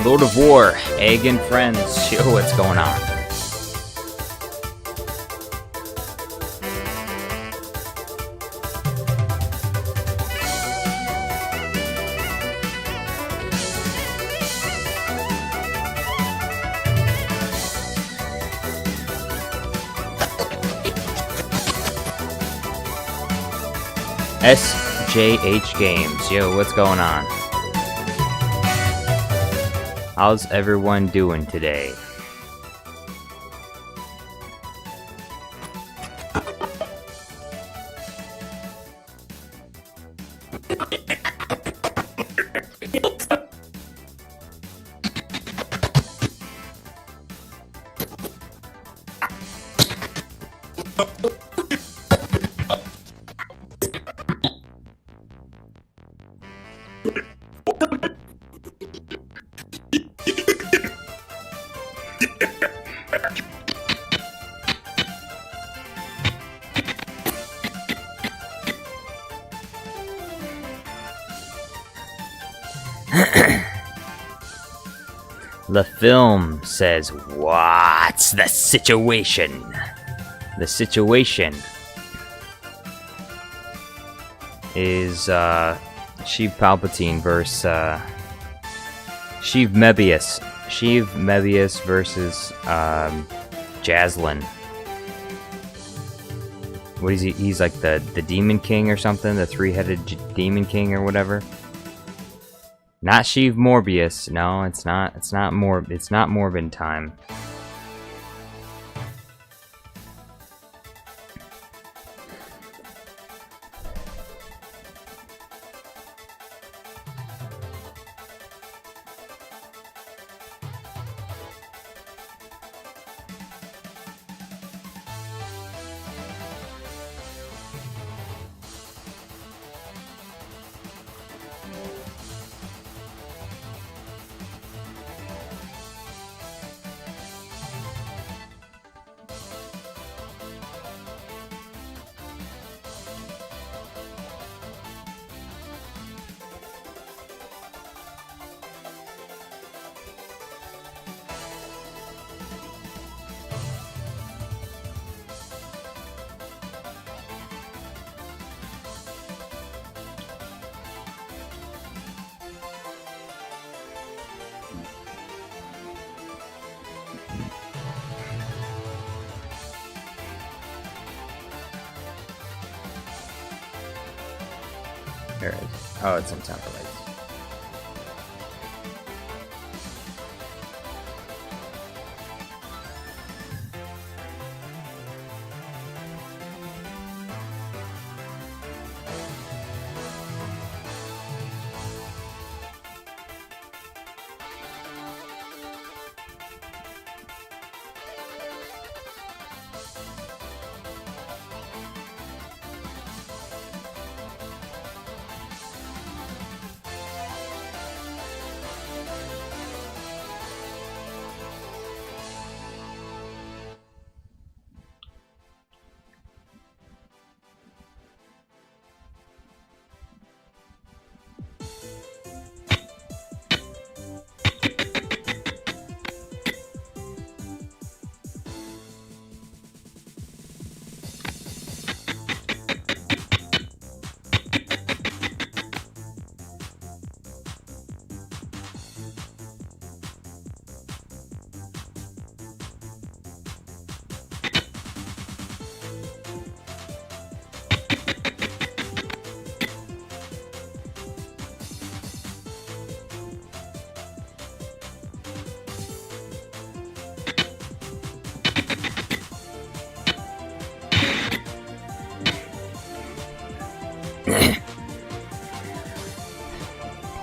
Lord of War, Egg and Friends. Yo, what's going on? SJH Games. Yo, what's going on? How's everyone doing today? The film says, what's the situation? The situation is Sheev Palpatine versus Sheev Mebius. Sheev Mebius versus Jaslyn. What is he? He's like the Demon King or something, the three-headed Demon King or whatever. Not Sheev Morbius. No, it's not. It's not Morbin time. There it is. Oh, it's in templates.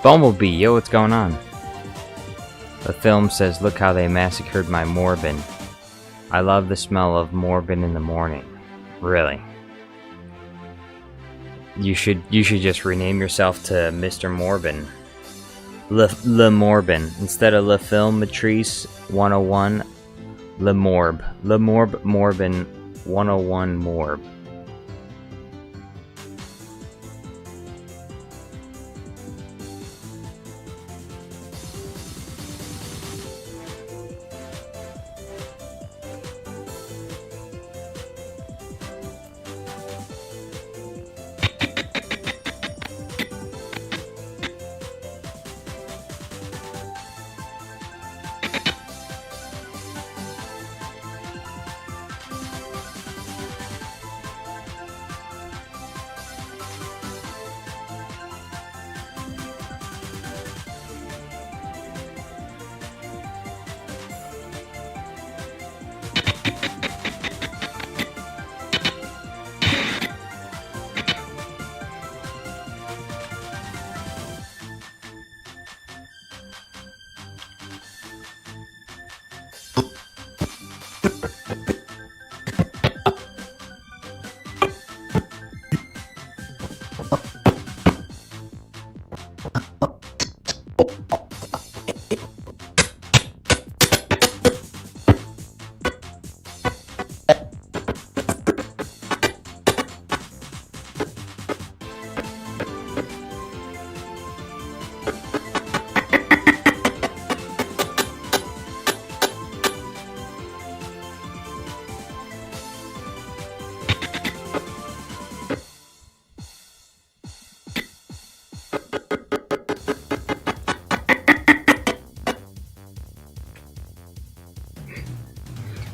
Bumblebee, yo, what's going on? The film says, look how they massacred my Morbin. I love the smell of Morbin in the morning. Really? You should just rename yourself to Mr. Morbin. Le Morbin. Instead of Le Film Matrice 101, Le Morb. Le Morb Morbin 101 Morb.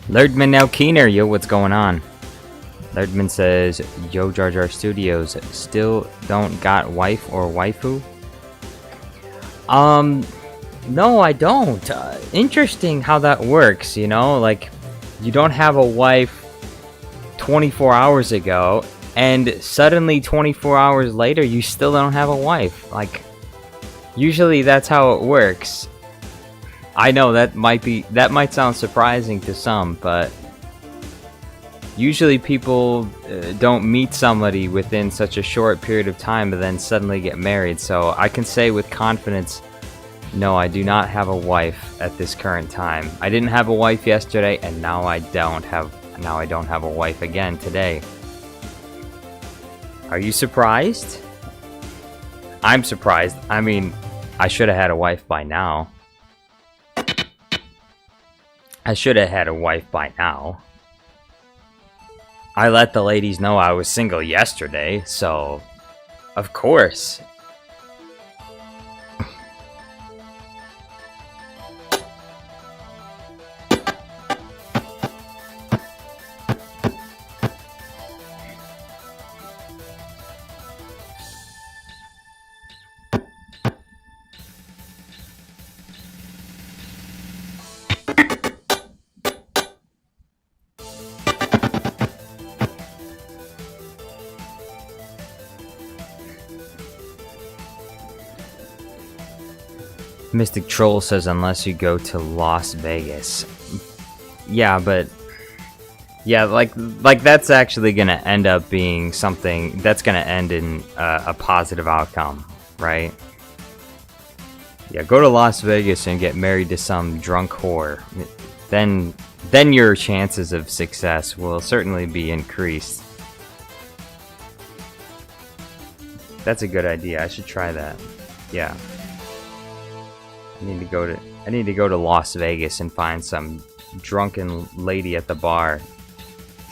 Lerdman now Keener, yo, what's going on? Lerdman says, yo, Jar Jar Studios, still don't got wife or waifu? No, I don't. Interesting how that works, you know? Like, you don't have a wife 24 hours ago, and suddenly 24 hours later, you still don't have a wife. Like, usually that's how it works. I know that might sound surprising to some, but usually people don't meet somebody within such a short period of time and then suddenly get married. So I can say with confidence, no, I do not have a wife at this current time. I didn't have a wife yesterday, and now I don't have a wife again today. Are you surprised? I'm surprised. I mean, I should have had a wife by now. I should have had a wife by now. I let the ladies know I was single yesterday, so of course. Mystic Troll says unless you go to Las Vegas. Yeah, but yeah, like that's actually gonna end up being something that's gonna end in a positive outcome, right? Yeah, go to Las Vegas and get married to some drunk whore. Then your chances of success will certainly be increased. That's a good idea. I should try that. Yeah. I need to go to Las Vegas and find some drunken lady at the bar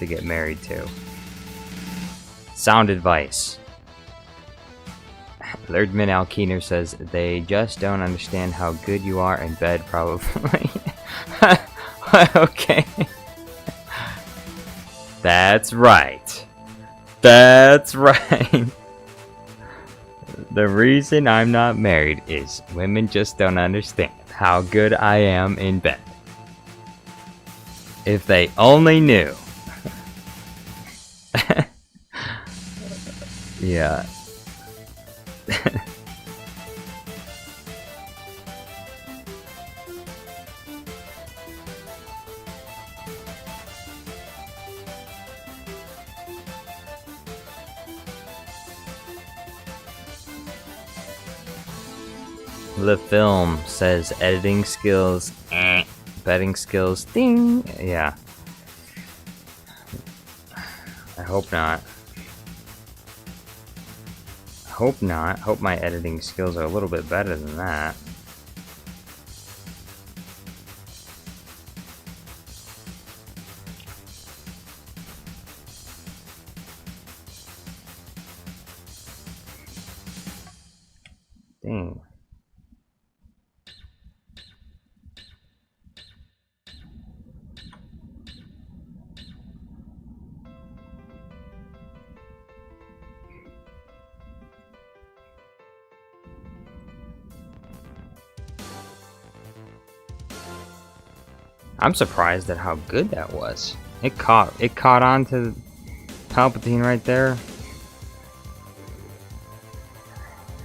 to get married to. Sound advice. Lerdman Al Keener says they just don't understand how good you are in bed, probably. Okay. That's right. That's right. The reason I'm not married is women just don't understand how good I am in bed. If they only knew. Yeah. The film says editing skills, betting skills, ding. Yeah. I hope not. Hope not. Hope my editing skills are a little bit better than that. Dang. I'm surprised at how good that was. It caught on to Palpatine right there.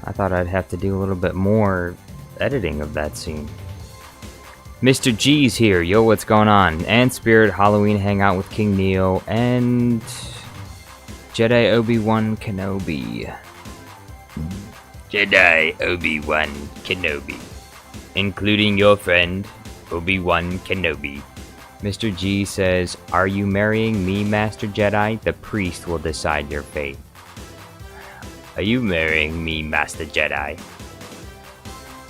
I thought I'd have to do a little bit more editing of that scene. Mr. G's here. Yo, what's going on? And Spirit Halloween Hangout with King Neo and Jedi Obi-Wan Kenobi. Jedi Obi-Wan Kenobi. Including your friend Obi-Wan Kenobi. Mr. G says, are you marrying me, Master Jedi? The priest will decide your fate. Are you marrying me, Master Jedi?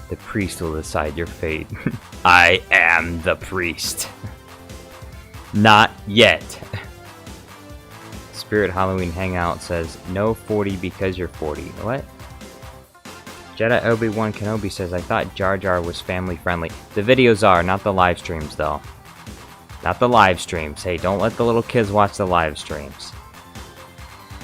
The priest will decide your fate. I am the priest. Not yet. Spirit Halloween Hangout says, no 40 because you're 40. What? Jedi Obi-Wan Kenobi says, I thought Jar Jar was family friendly. The videos are, not the live streams though. Not the live streams. Hey, don't let the little kids watch the live streams.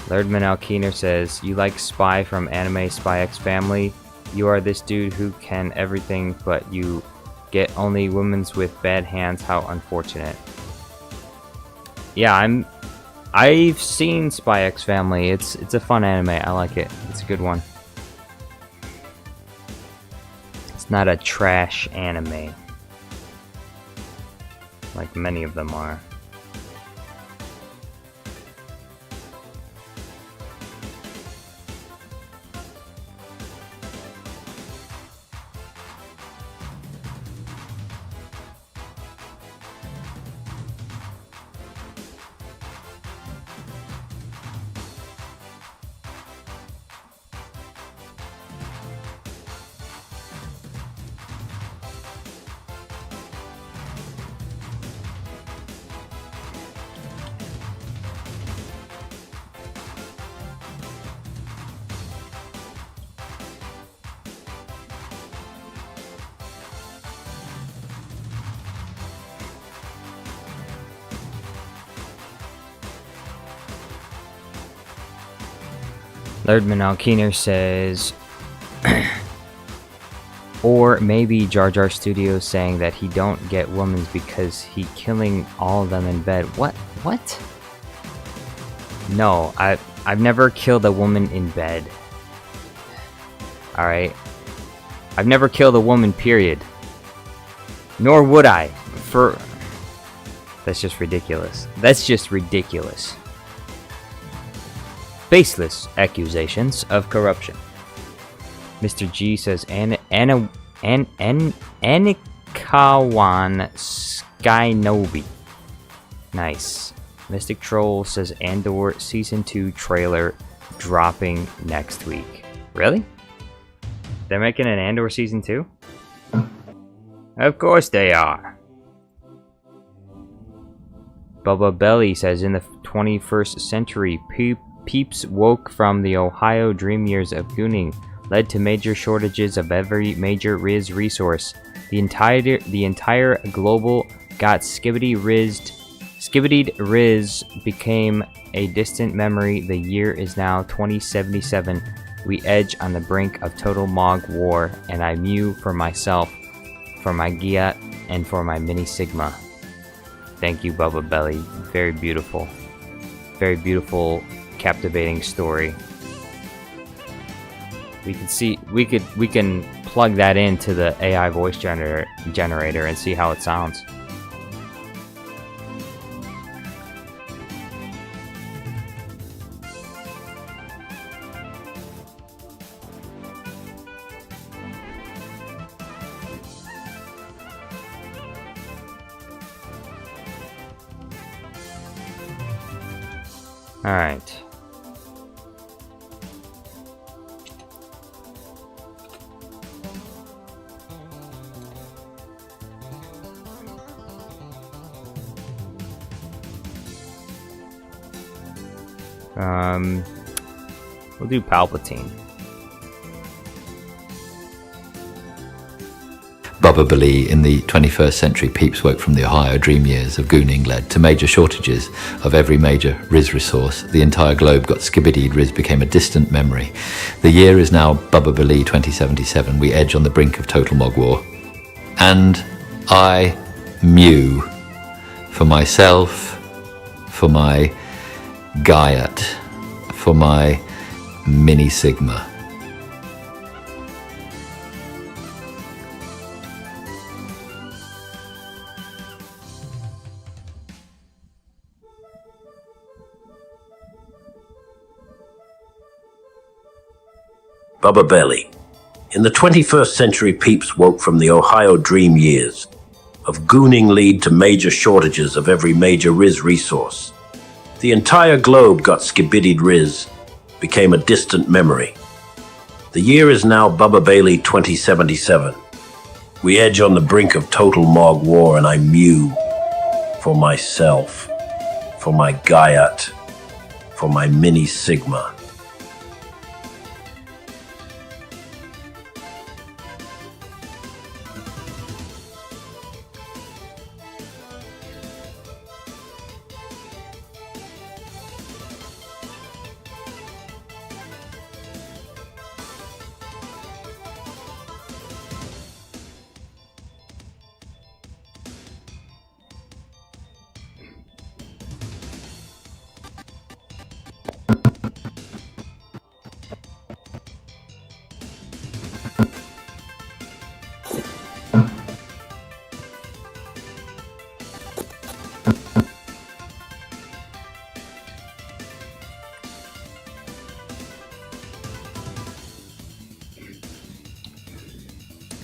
Lerdman Alkeener says, you like Spy from anime Spy X Family? You are this dude who can everything, but you get only women's with bad hands. How unfortunate. Yeah, I've seen Spy X Family. It's a fun anime. I like it. It's a good one. It's not a trash anime like many of them are. Lerdman Alkeener says, or maybe Jar Jar Studios saying that he don't get women's because he killing all of them in bed. What? No, I've never killed a woman in bed. Alright? I've never killed a woman, period. Nor would I. That's just ridiculous. Baseless accusations of corruption. Mr. G says Anikawan Skynobi. Nice. Mystic Troll says Andor Season 2 trailer dropping next week. Really? They're making an Andor Season 2? Of course they are. Bubba Belly says in the 21st century, peeps woke from the Ohio dream years of gooning, led to major shortages of every major Riz resource. The entire global got skibbidied Riz became a distant memory. The year is now 2077. We edge on the brink of total Mog war, and I mew for myself, for my Gia, and for my Mini Sigma. Thank you, Bubba Belly. Very beautiful. Very beautiful, captivating story. We can plug that into the AI voice generator and see how it sounds. All right. We'll do Palpatine. Bubba Belly in the 21st century, peeps woke from the Ohio dream years of gooning led to major shortages of every major Riz resource. The entire globe got skibbidied, Riz became a distant memory. The year is now Bubba Belly 2077. We edge on the brink of total Mog war. And I mew for myself, for my Gaiat, for my Mini Sigma. Bubba Belly. In the 21st century, peeps woke from the Ohio dream years of gooning lead to major shortages of every major Riz resource. The entire globe got skibbidied Riz, became a distant memory. The year is now Bubba Belly 2077. We edge on the brink of total Mog war, and I mew for myself, for my Gaiat, for my Mini Sigma.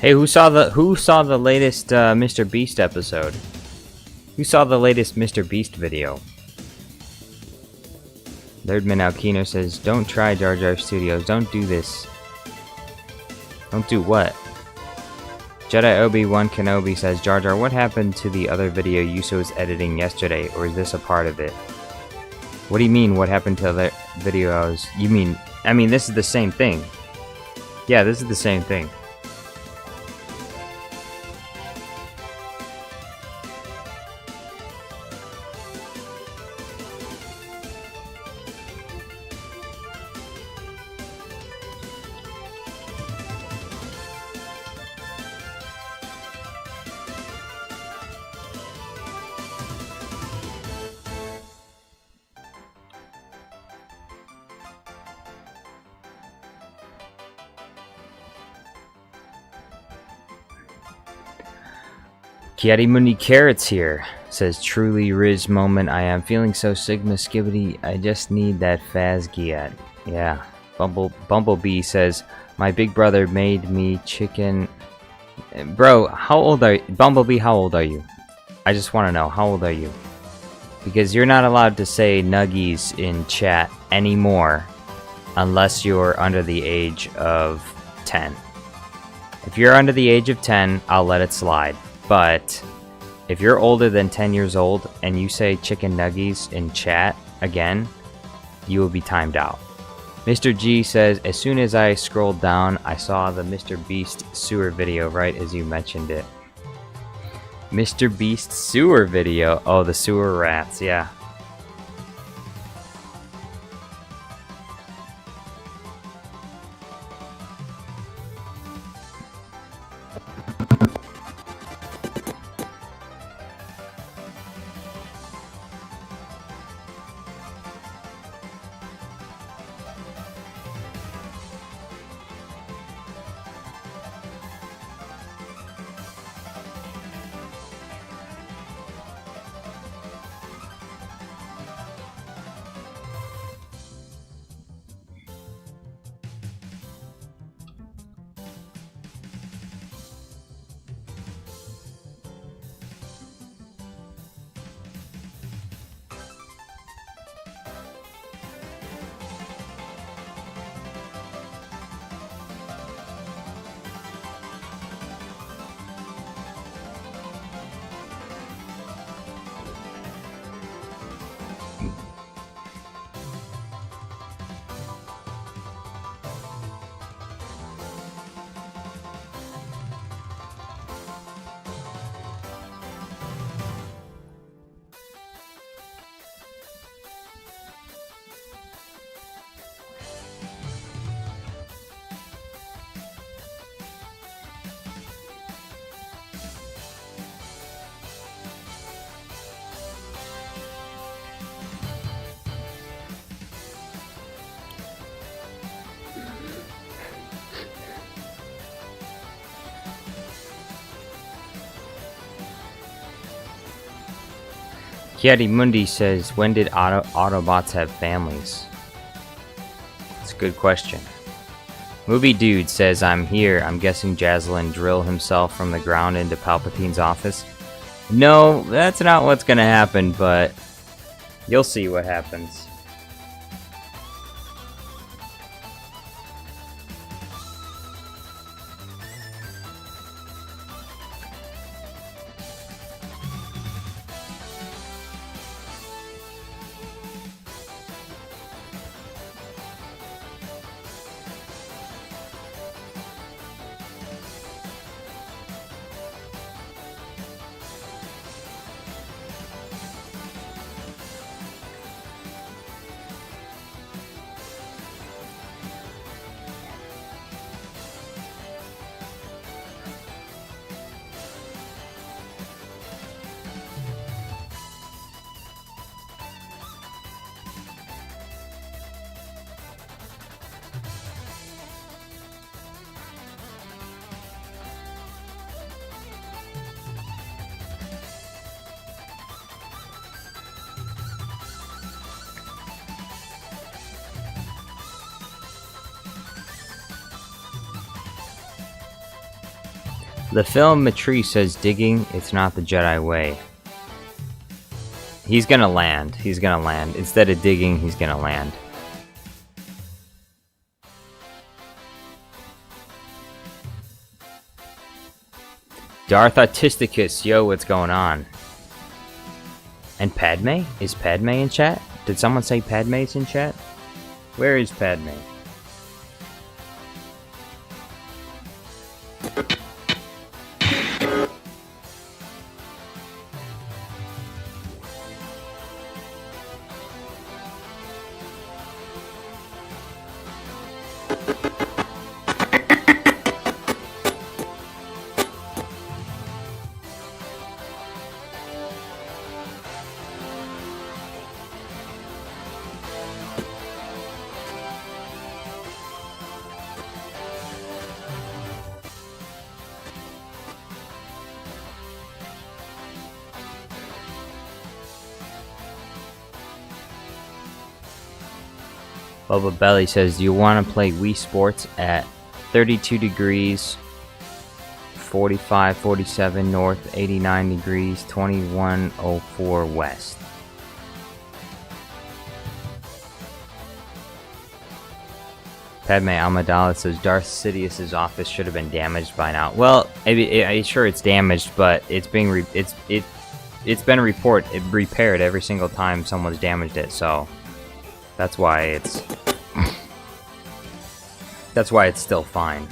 Hey, who saw the latest Mr. Beast episode? Who saw the latest Mr. Beast video? Lerdman Alkino says, "Don't try Jar Jar Studios. Don't do this." Don't do what? Jedi Obi-Wan Kenobi says, "Jar Jar, what happened to the other video Yuso was editing yesterday, or is this a part of it?" What do you mean, what happened to other videos? I mean, this is the same thing. Yeah, this is the same thing. Kiarimundi Carrots here says, "Truly Riz moment. I am feeling so Sigma Skibbity. I just need that Fazgiat." Yeah. Bumblebee says, "My big brother made me chicken." Bro, how old are you? Bumblebee, how old are you? I just want to know, how old are you? Because you're not allowed to say nuggies in chat anymore unless you're under the age of 10. If you're under the age of 10, I'll let it slide. But if you're older than 10 years old and you say chicken nuggies in chat again, you will be timed out. Mr. G says, "As soon as I scrolled down, I saw the Mr. Beast sewer video right as you mentioned it." Mr. Beast sewer video? Oh, the sewer rats, yeah. Kiadi Mundi says, "When did Autobots have families?" That's a good question. Movie Dude says, "I'm here. I'm guessing Jaslyn drilled himself from the ground into Palpatine's office." No, that's not what's gonna happen, but you'll see what happens. The film Matrice says digging, it's not the Jedi way. He's gonna land. He's gonna land. Instead of digging, he's gonna land. Darth Autisticus, yo, what's going on? And Padme? Is Padme in chat? Did someone say Padme's in chat? Where is Padme? Bubba Belly says, do you want to play Wii Sports at 32 degrees, 45, 47 north, 89 degrees, 2104 west? Padme Amidala says, Darth Sidious's office should have been damaged by now. Well, sure it's damaged, but it's being it's been repaired every single time someone's damaged it, so that's why it's still fine.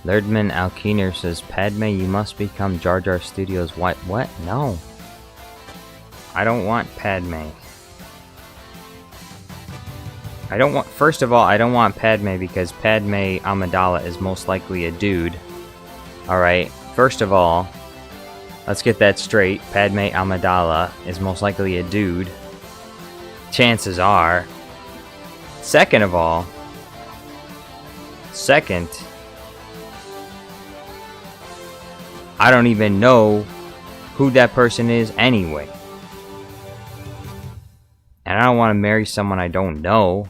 Lerdman Alkeener says, Padme, you must become Jar Jar Studios' wife. What? No. I don't want Padme. First of all, I don't want Padme because Padme Amidala is most likely a dude. Alright, first of all, let's get that straight. Padme Amidala is most likely a dude. Chances are. Second, I don't even know who that person is anyway. And I don't want to marry someone I don't know.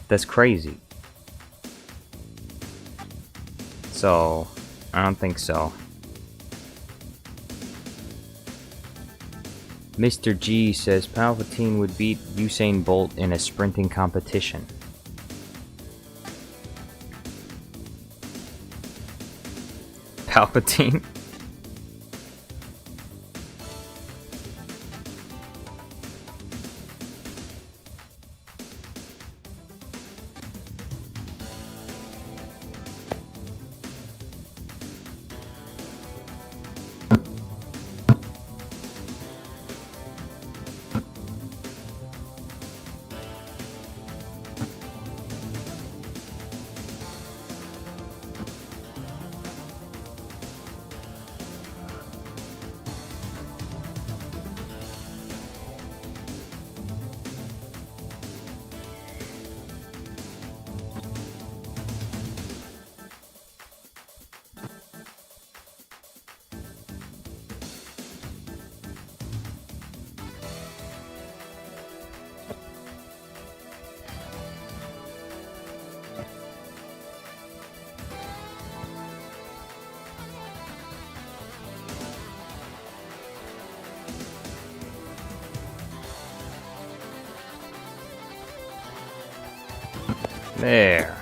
That's crazy. So, I don't think so. Mr. G says Palpatine would beat Usain Bolt in a sprinting competition. Palpatine? There.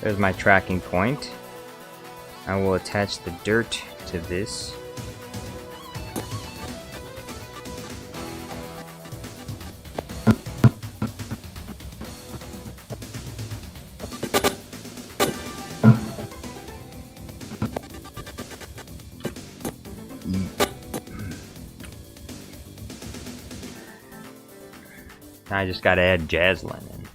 There's my tracking point. I will attach the dirt to this. Now I just gotta add Jaslyn in.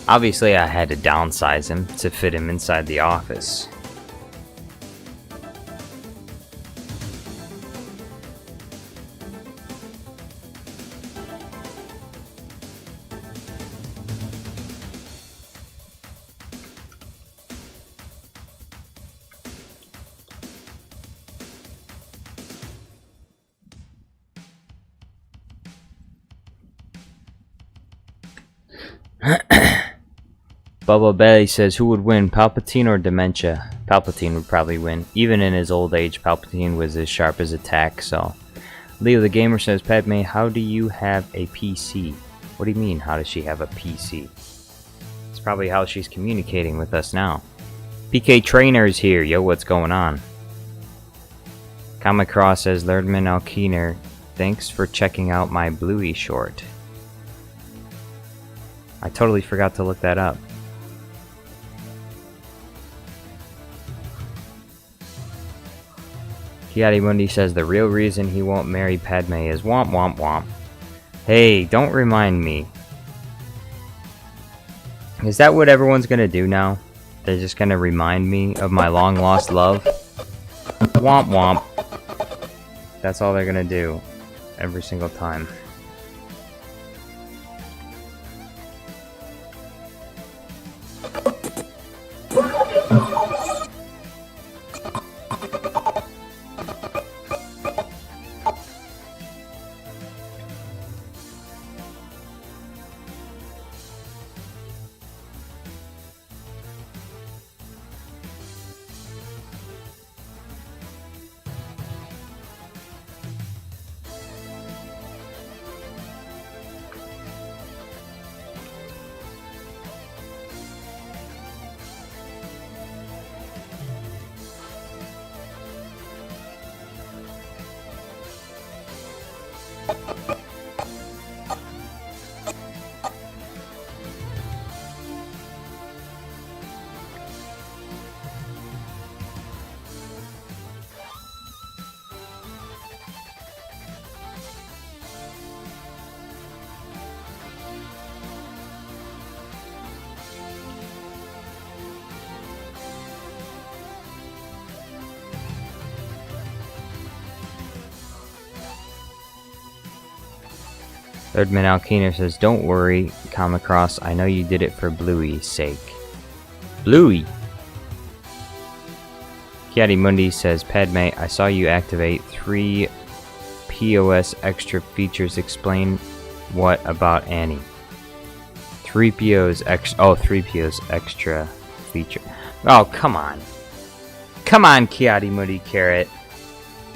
Obviously, I had to downsize him to fit him inside the office. Bubba Belly says, who would win, Palpatine or Dementia? Palpatine would probably win. Even in his old age, Palpatine was as sharp as a tack, so. Leo the Gamer says, Padme, how do you have a PC? What do you mean, how does she have a PC? It's probably how she's communicating with us now. PK Trainer's here. Yo, what's going on? Comic Cross says, Lerdman Alkeener, thanks for checking out my Bluey short. I totally forgot to look that up. Kiati Mundi says the real reason he won't marry Padme is womp womp womp. Hey, don't remind me. Is that what everyone's gonna do now? They're just gonna remind me of my long lost love? Womp womp. That's all they're gonna do. Every single time. Erdman Alkeener says, don't worry, Comicross, I know you did it for Bluey's sake. Bluey! Kiati Mundi says, Padme, I saw you activate 3 POS extra features. Explain what about Annie? 3PO's extra feature. Oh, come on. Come on, Kiati Mundi Carrot.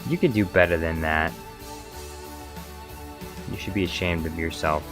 You can do better than that. You should be ashamed of yourself.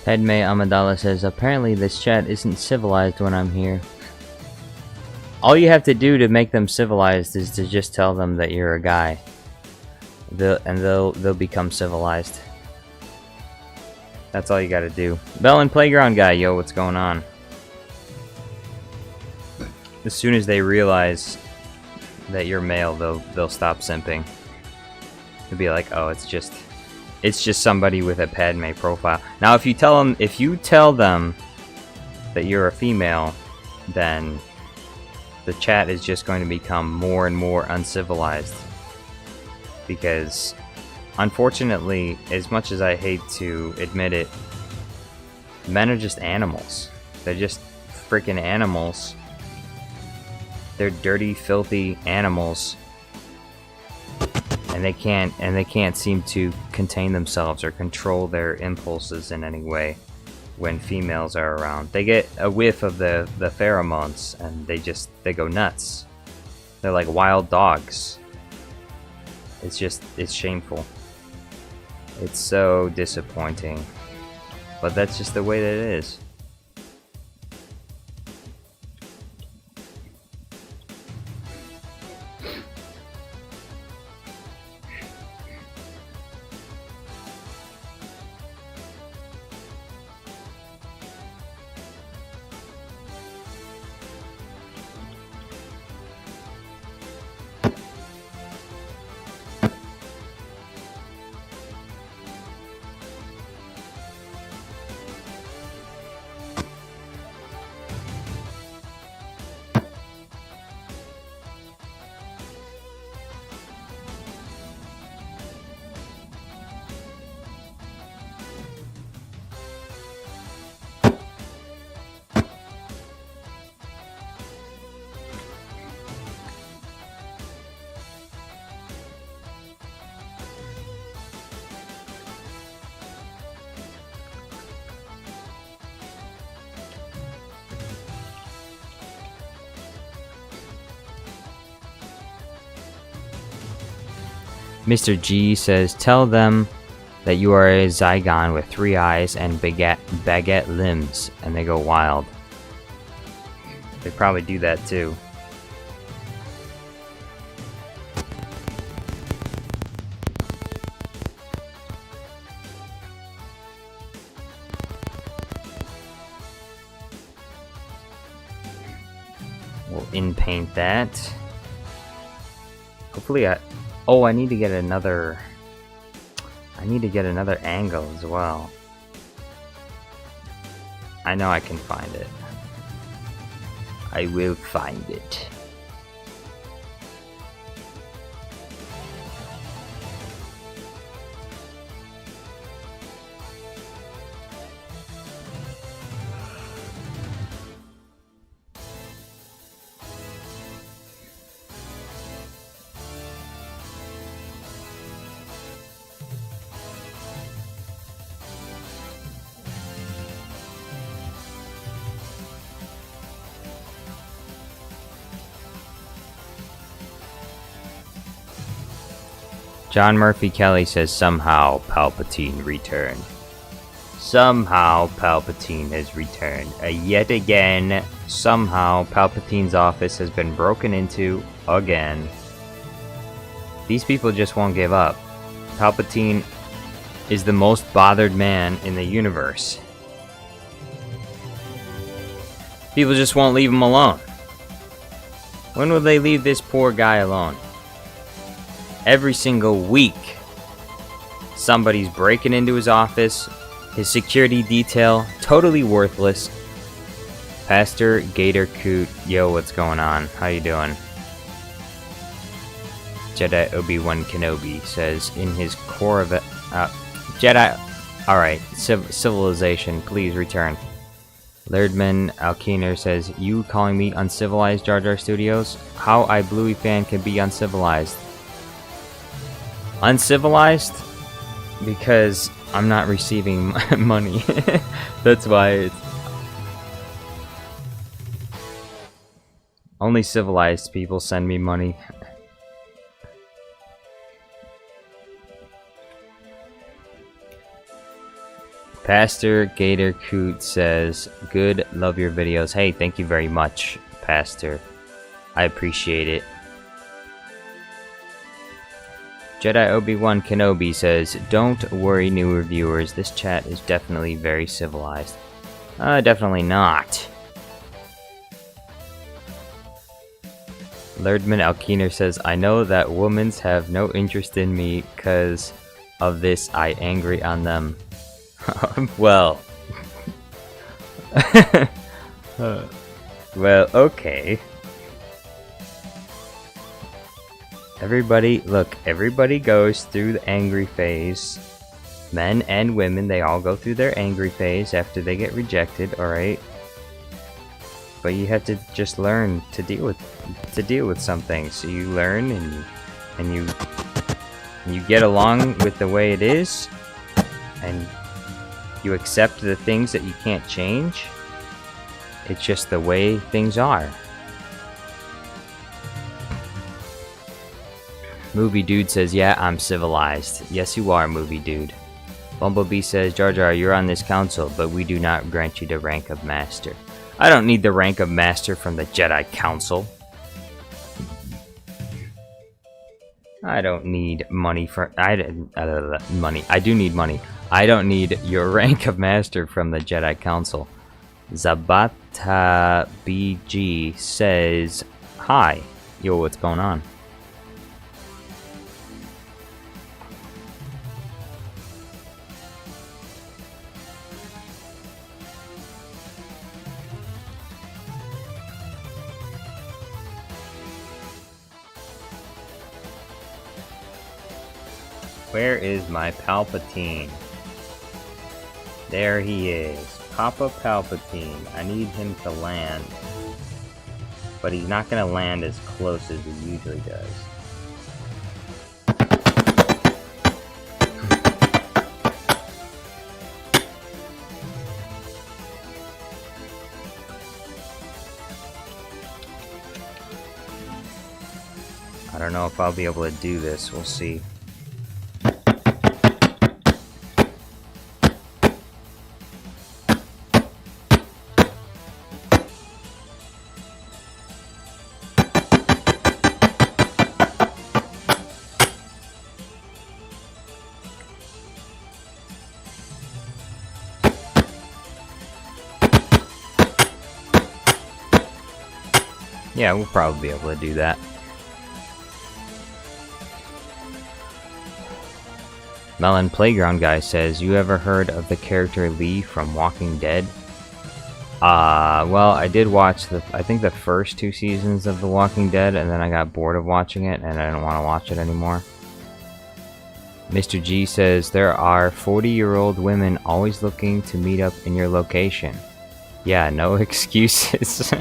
Padme Amidala says, apparently this chat isn't civilized when I'm here. All you have to do to make them civilized is to just tell them that you're a guy. They'll become civilized. That's all you gotta do. Bell and Playground guy, yo, what's going on? As soon as they realize that you're male, they'll stop simping. They'll be like, oh, it's just somebody with a Padme profile. Now, if you tell them that you're a female, then the chat is just going to become more and more uncivilized. Because, unfortunately, as much as I hate to admit it, men are just animals. They're just freaking animals. They're dirty, filthy animals. And they can't seem to contain themselves or control their impulses in any way when females are around. They get a whiff of the pheromones and they go nuts. They're like wild dogs. It's shameful. It's so disappointing. But that's just the way that it is. Mr. G says, tell them that you are a Zygon with 3 eyes and baguette limbs, and they go wild. They probably do that too. We'll in-paint that. Hopefully Oh, I need to get another angle as well. I know I can find it. I will find it. John Murphy Kelly says, somehow Palpatine returned. Somehow Palpatine has returned. Yet again, somehow Palpatine's office has been broken into again. These people just won't give up. Palpatine is the most bothered man in the universe. People just won't leave him alone. When will they leave this poor guy alone? Every single week, somebody's breaking into his office. His security detail, totally worthless. Pastor Gator Coot, yo, what's going on? How you doing? Jedi Obi-Wan Kenobi says in his core of it, Jedi. All right, civilization, please return. Lairdman Alkiner says, you calling me uncivilized, Jar Jar Studios? How I Bluey fan can be uncivilized? Uncivilized? Because I'm not receiving money. That's why it's... Only civilized people send me money. Pastor Gator Coot says, good, love your videos. Hey, thank you very much, Pastor. I appreciate it. Jedi Obi-Wan Kenobi says, don't worry, new reviewers. This chat is definitely very civilized. Definitely not. Lerdman Alkiner says, I know that womans have no interest in me because of this. I angry on them. Well. Well, okay. Everybody, look, everybody goes through the angry phase. Men and women, they all go through their angry phase after they get rejected, alright? But you have to just learn to deal with some things. So you learn and you get along with the way it is, and you accept the things that you can't change. It's just the way things are. Movie Dude says, yeah, I'm civilized. Yes, you are, Movie Dude. Bumblebee says, Jar Jar, you're on this council, but we do not grant you the rank of Master. I don't need the rank of Master from the Jedi Council. I don't need money for... money. I do need money. I don't need your rank of Master from the Jedi Council. Zabata BG says, hi. Yo, what's going on? Where is my Palpatine? There he is. Papa Palpatine. I need him to land. But he's not going to land as close as he usually does. I don't know if I'll be able to do this. We'll see. Yeah, we'll probably be able to do that. Melon Playground Guy says, you ever heard of the character Lee from Walking Dead? Well, I did watch I think the first 2 seasons of The Walking Dead, and then I got bored of watching it, and I didn't want to watch it anymore. Mr. G says, there are 40-year-old women always looking to meet up in your location. Yeah, no excuses.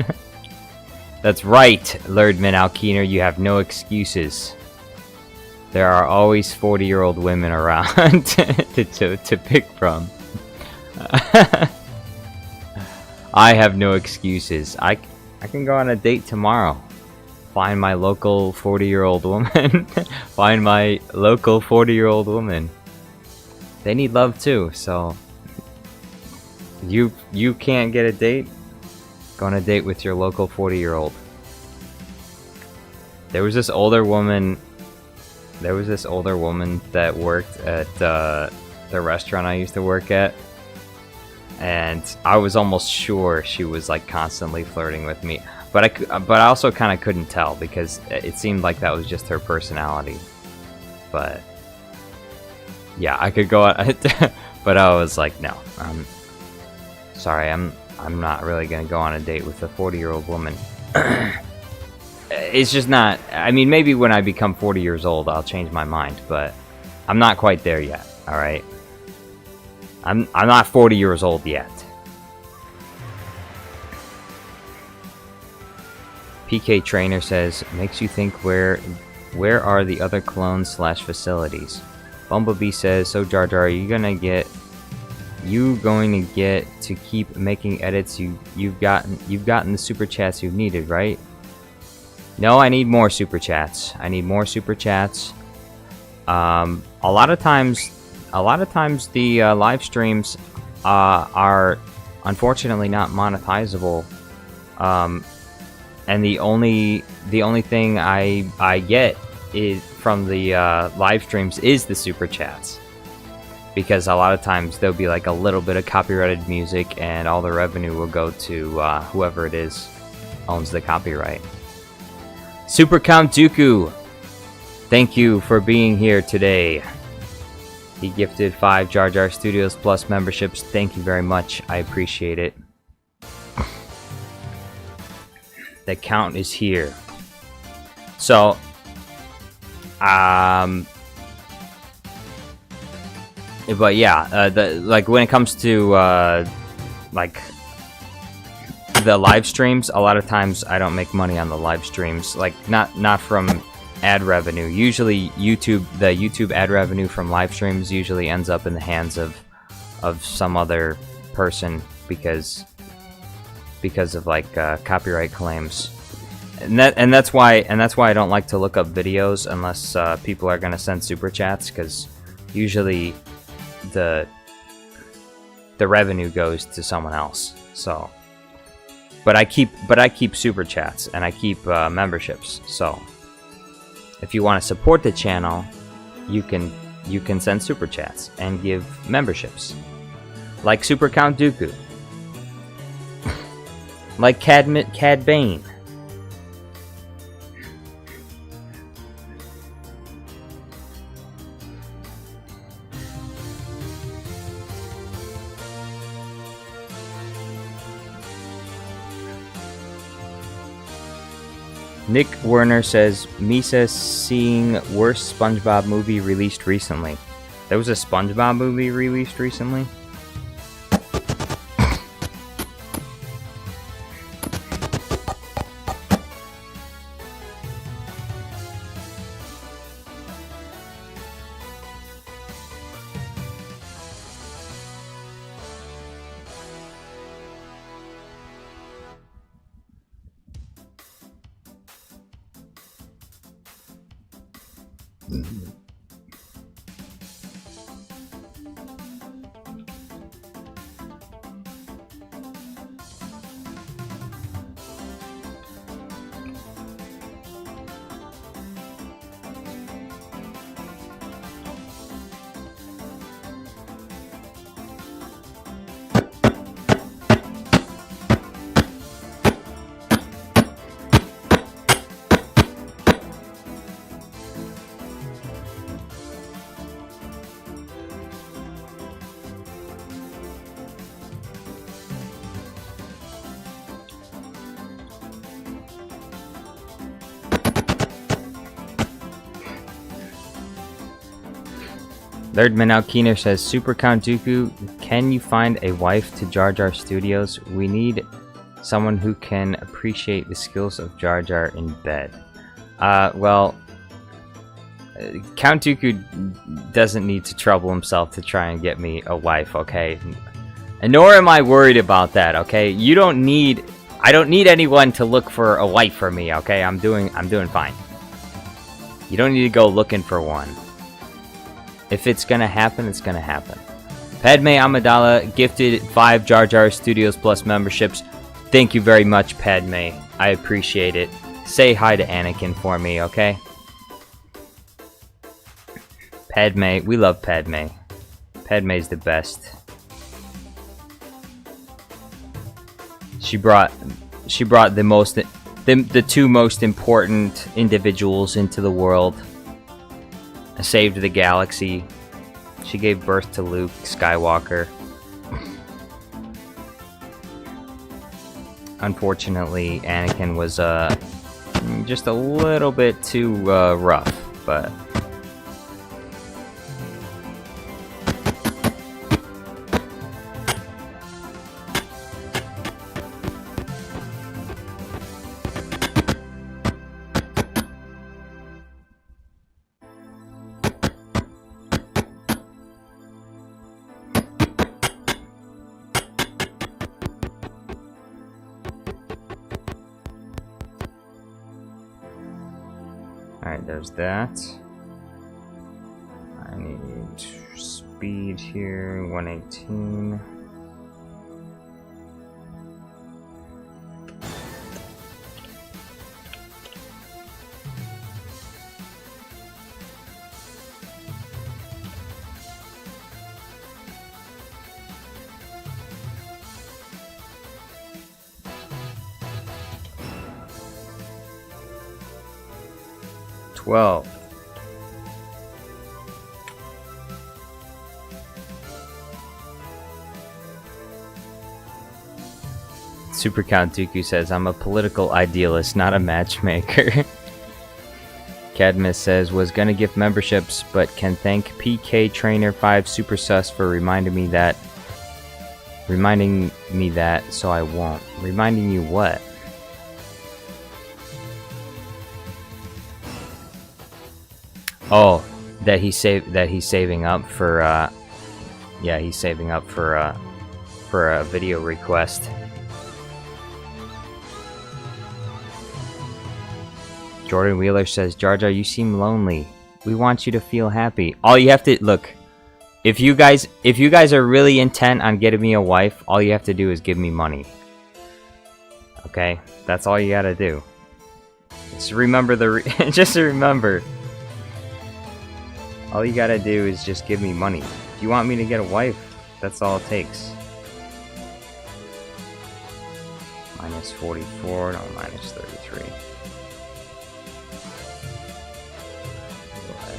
That's right, Lerdman Alkiner, you have no excuses. There are always 40-year-old women around to pick from. I have no excuses. I can go on a date tomorrow. Find my local 40-year-old woman. Find my local 40-year-old woman. They need love too, so... You can't get a date? Go on a date with your local 40-year-old. There was this older woman that worked at the restaurant I used to work at, and I was almost sure she was like constantly flirting with me, but I also kind of couldn't tell because it seemed like that was just her personality. but yeah, I could go on, but I was like, no, sorry, I'm not really gonna go on a date with a 40-year-old woman. It's just not. I mean, maybe when I become 40 years old, I'll change my mind, but I'm not quite there yet. All right, I'm not 40 years old yet. PK Trainer says, makes you think where are the other clones / facilities? Bumblebee says, so Jar Jar, are you going to get to keep making edits? You've gotten the super chats you've needed, right? No, I need more super chats. A lot of times the live streams are unfortunately not monetizable. And the only thing I get is from the live streams is the super chats, because a lot of times there'll be like a little bit of copyrighted music, and all the revenue will go to whoever it is owns the copyright. Super Count Dooku, thank you for being here today. He gifted 5 Jar Jar Studios Plus memberships. Thank you very much. I appreciate it. The count is here. So, but yeah, like when it comes to like the live streams, a lot of times I don't make money on the live streams. Like not from ad revenue. Usually the YouTube ad revenue from live streams usually ends up in the hands of some other person because of like copyright claims, and that's why I don't like to look up videos unless people are gonna send super chats, because usually the revenue goes to someone else. So, but I keep super chats and I keep memberships. So, if you want to support the channel, you can send super chats and give memberships, like Super Count Dooku. Like Cad Bane. Nick Werner says, Misa seeing worst SpongeBob movie released recently. There was a SpongeBob movie released recently? Lerdman Alkiner says, Super Count Dooku, can you find a wife to Jar Jar Studios? We need someone who can appreciate the skills of Jar Jar in bed. Well, Count Dooku doesn't need to trouble himself to try and get me a wife, okay? And nor am I worried about that, okay? I don't need anyone to look for a wife for me, okay? I'm doing fine. You don't need to go looking for one. If it's gonna happen, it's gonna happen. Padme Amidala gifted 5 Jar Jar Studios Plus memberships. Thank you very much, Padme. I appreciate it. Say hi to Anakin for me, okay? Padme, we love Padme. Padme's the best. She brought the two most important individuals into the world. saved the galaxy. She gave birth to Luke Skywalker. Unfortunately, Anakin was just a little bit too rough, but alright, there's that. I need speed here, 118. Well, Super Count Dooku says, I'm a political idealist, not a matchmaker. Cadmus says, was gonna gift memberships, but can thank PK Trainer 5 Super Sus for reminding me that, so I won't. Reminding you what? Oh, that he's saving up for yeah, he's saving up for a video request. Jordan Wheeler says, Jar Jar, you seem lonely. We want you to feel happy. All you have to look, if you guys are really intent on getting me a wife, all you have to do is give me money. Okay? That's all you got to do. Just remember just remember. All you gotta do is just give me money. If you want me to get a wife, that's all it takes. Minus 44, no, minus 33. We'll add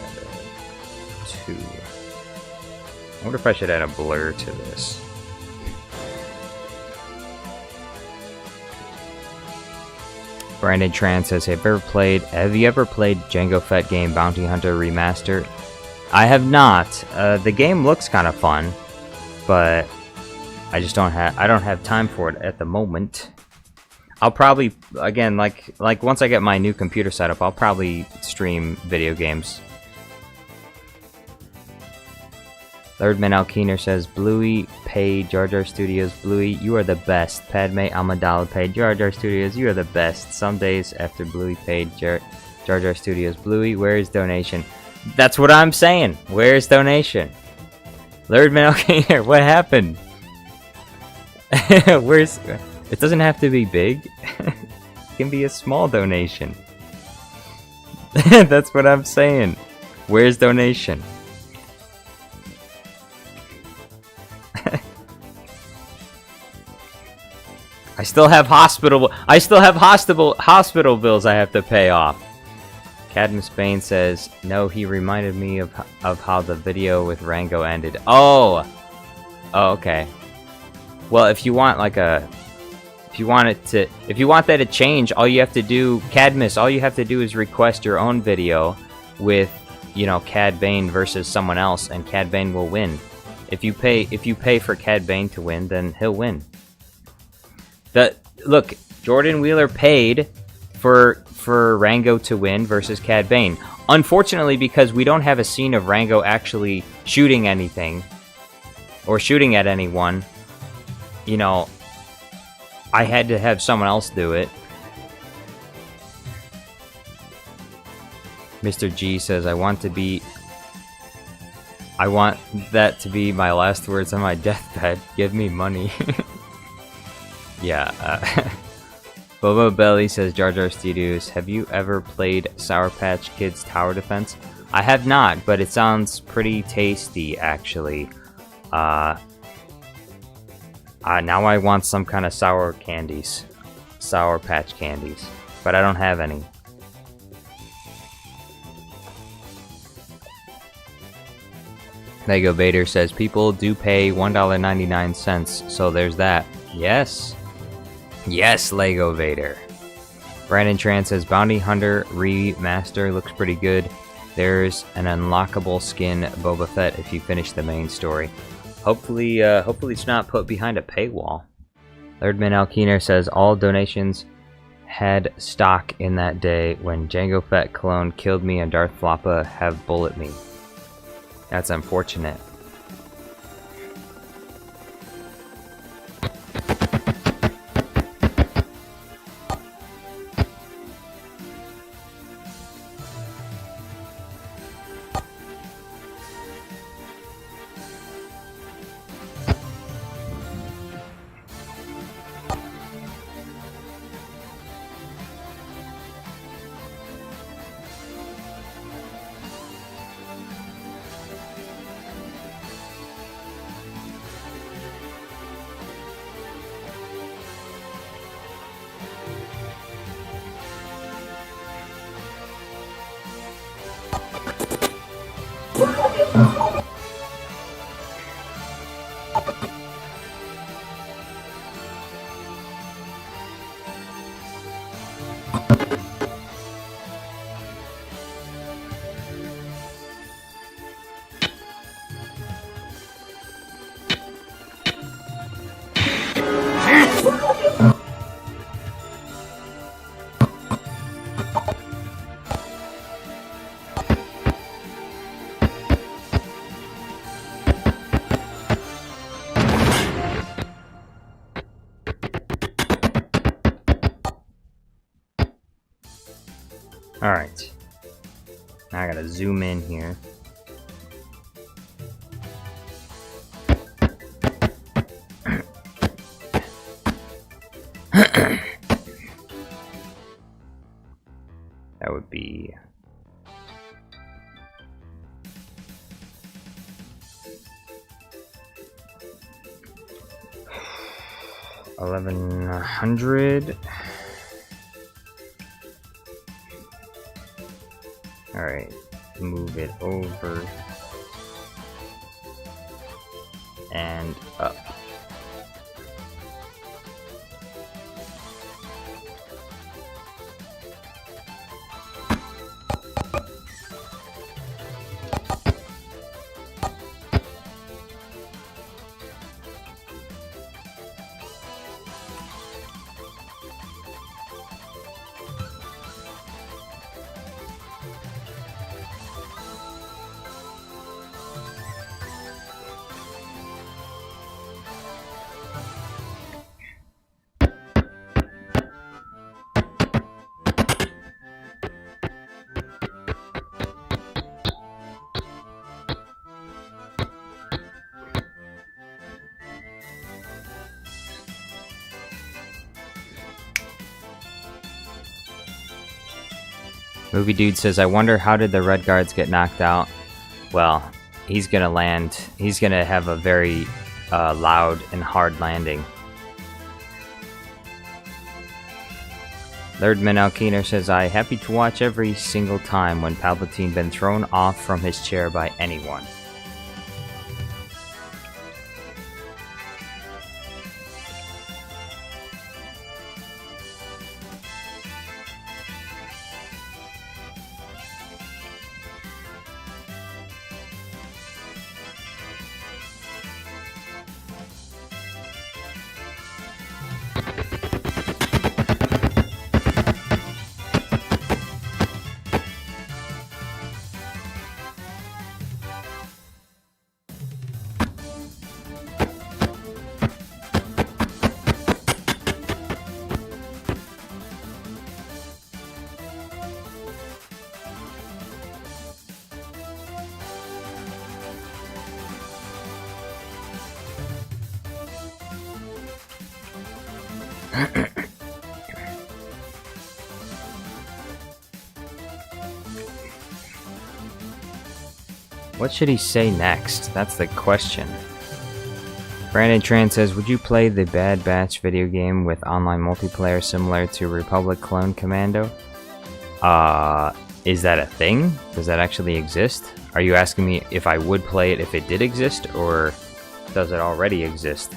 2. I wonder if I should add a blur to this. Brandon Tran says, have you ever played Jango Fett game Bounty Hunter Remaster? I have not. The game looks kind of fun, but I just don't have time for it at the moment. I'll probably, again, like once I get my new computer set up, I'll probably stream video games. Thirdman Alkeener says, Bluey, pay Jar Jar Studios. Bluey, you are the best. Padme Amidala paid Jar Jar Studios. You are the best. Some days after Bluey paid Jar Jar Studios. Bluey, where is donation? That's what I'm saying. Where's donation? Thirdman Alkeener, what happened? Where's... It doesn't have to be big. It can be a small donation. That's what I'm saying. Where's donation? I still have hospital bills I have to pay off. Cadmus Bane says, no, he reminded me of how the video with Rango ended. Oh, okay. Well, if you want that to change, all you have to do, Cadmus, all you have to do is request your own video with, Cad Bane versus someone else, and Cad Bane will win. If you pay for Cad Bane to win, then he'll win. Look, Jordan Wheeler paid for Rango to win versus Cad Bane. Unfortunately, because we don't have a scene of Rango actually shooting anything or shooting at anyone, I had to have someone else do it. Mr. G says, I want that to be my last words on my deathbed. Give me money. Yeah, Bobo Belly says, Jar Jar Studios, have you ever played Sour Patch Kids Tower Defense? I have not, but it sounds pretty tasty, actually. Now I want some kind of Sour Patch candies, but I don't have any. Lego Vader says people do pay $1.99, so there's that. Yes. Yes, Lego Vader. Brandon Tran says Bounty Hunter Remaster looks pretty good. There's an unlockable skin Boba Fett if you finish the main story. Hopefully it's not put behind a paywall. Thirdman Alkeener says all donations had stock in that day when Jango Fett clone killed me and Darth Floppa have bullet me. That's unfortunate. Alright. Now I gotta zoom in here. That would be... $1,100. Alright, move it over and up. Movie Dude says, I wonder how did the Red Guards get knocked out? Well, he's gonna land. He's gonna have a very loud and hard landing. Lerdman Alkeener says, I happy to watch every single time when Palpatine been thrown off from his chair by anyone. What should he say next? That's the question. Brandon Tran says, would you play the Bad Batch video game with online multiplayer similar to Republic Clone Commando? Is that a thing? Does that actually exist? Are you asking me if I would play it if it did exist, or does it already exist?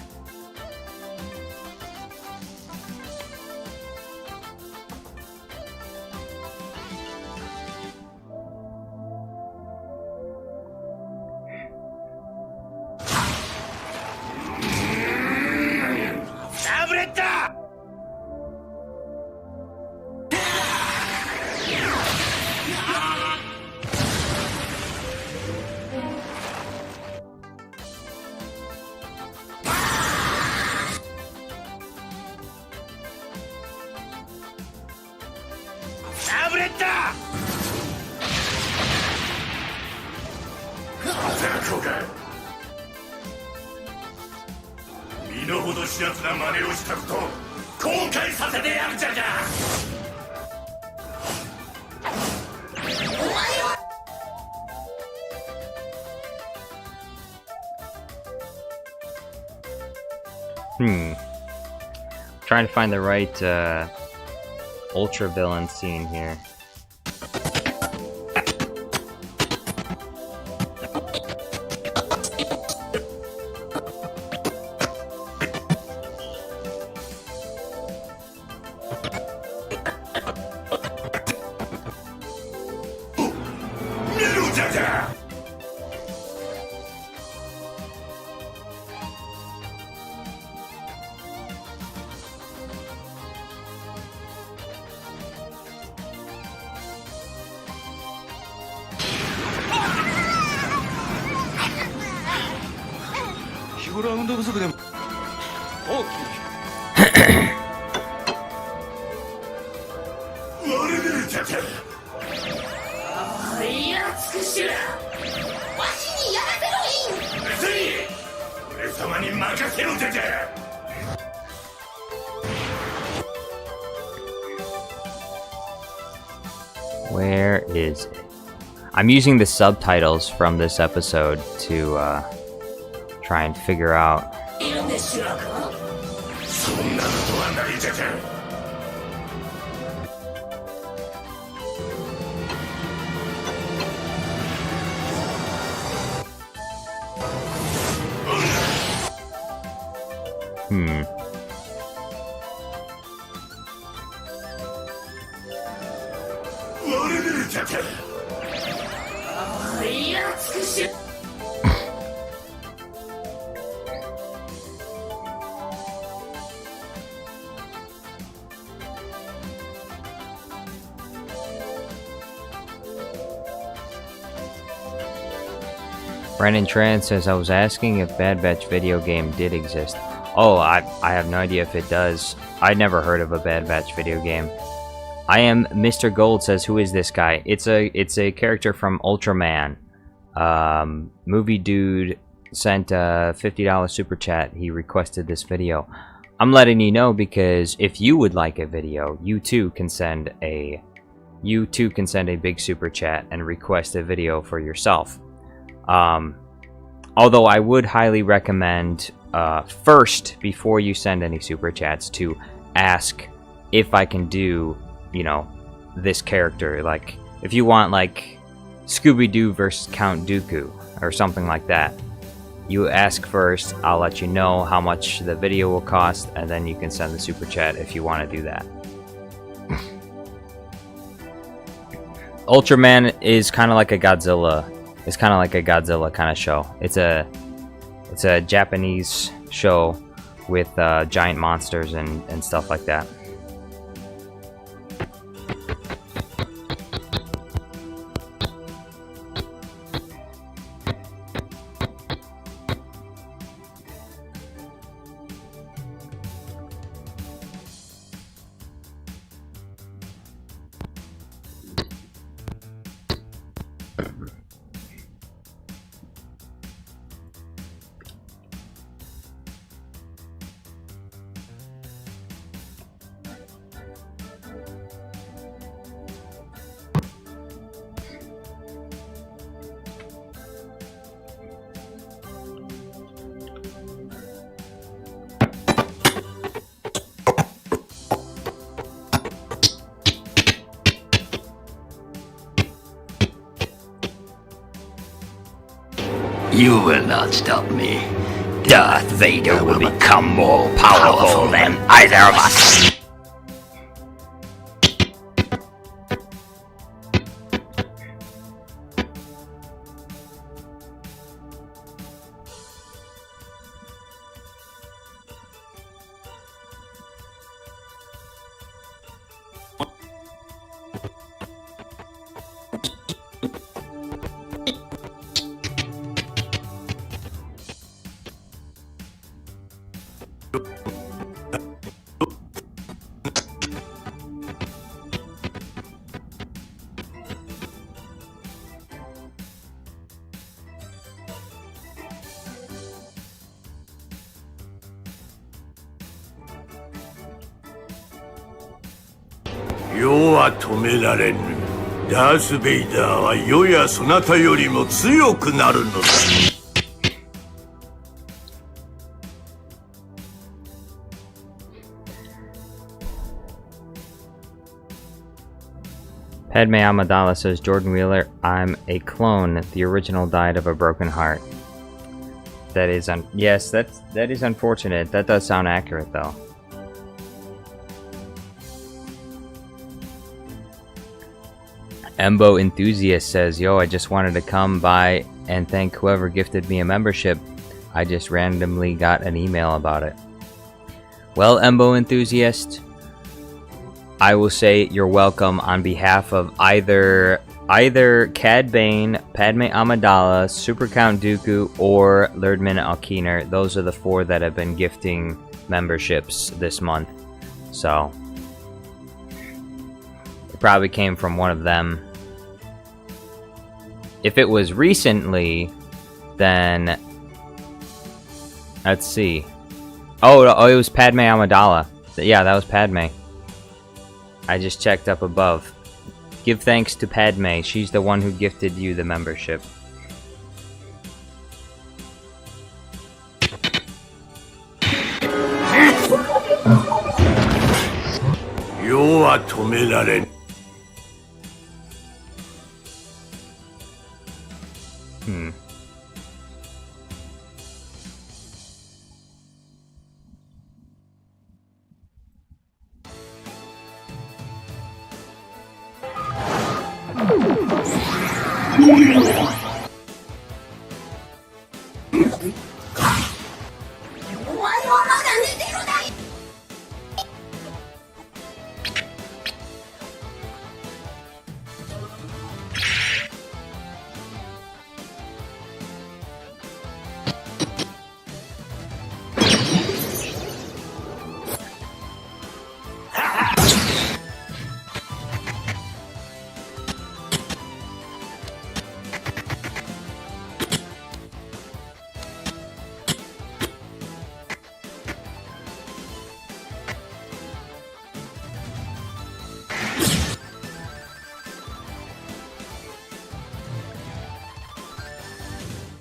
Trying to find the right ultra villain scene here. Where is it? I'm using the subtitles from this episode to try and figure out. Brandon Tran says, I was asking if Bad Batch video game did exist. Oh, I have no idea if it does. I'd never heard of a Bad Batch video game. I am Mr. Gold says, who is this guy? It's a character from Ultraman. Movie Dude sent a $50 super chat. He requested this video. I'm letting you know because if you would like a video, you too can send a big super chat and request a video for yourself. Although I would highly recommend first, before you send any super chats, to ask if I can do, you know, this character. Like, if you want, like, Scooby-Doo versus Count Dooku, or something like that, you ask first, I'll let you know how much the video will cost, and then you can send the super chat if you want to do that. Ultraman is kind of like a Godzilla. It's kind of like a Godzilla kind of show. It's a Japanese show with giant monsters and stuff like that. You will not stop me. Darth Vader will become more powerful than either of us.世は止められぬ。ダース・ベイダーは世やそなたよりも強くなるのだ。Padme Amidala says, Jordan Wheeler, I'm a clone. The original died of a broken heart. That is yes, that is unfortunate. That does sound accurate though. Embo Enthusiast says, yo, I just wanted to come by and thank whoever gifted me a membership. I just randomly got an email about it. Well, Embo Enthusiast, I will say you're welcome on behalf of either Cad Bane, Padme Amidala, Super Count Dooku, or Lurdman Alkiner. Those are the 4 that have been gifting memberships this month. So, it probably came from one of them. If it was recently, then let's see. Oh, it was Padme Amidala. Yeah, that was Padme. I just checked up above. Give thanks to Padme. She's the one who gifted you the membership. You are tomeraren.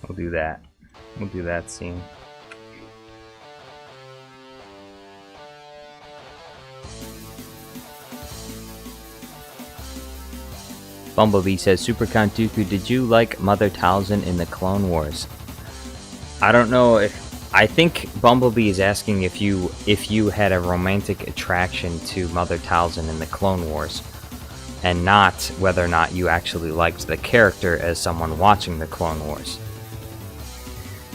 We'll do that. We'll do that scene. Bumblebee says, Super Count Dooku, did you like Mother Talzin in the Clone Wars? I don't know if... I think Bumblebee is asking if you had a romantic attraction to Mother Talzin in the Clone Wars, and not whether or not you actually liked the character as someone watching the Clone Wars.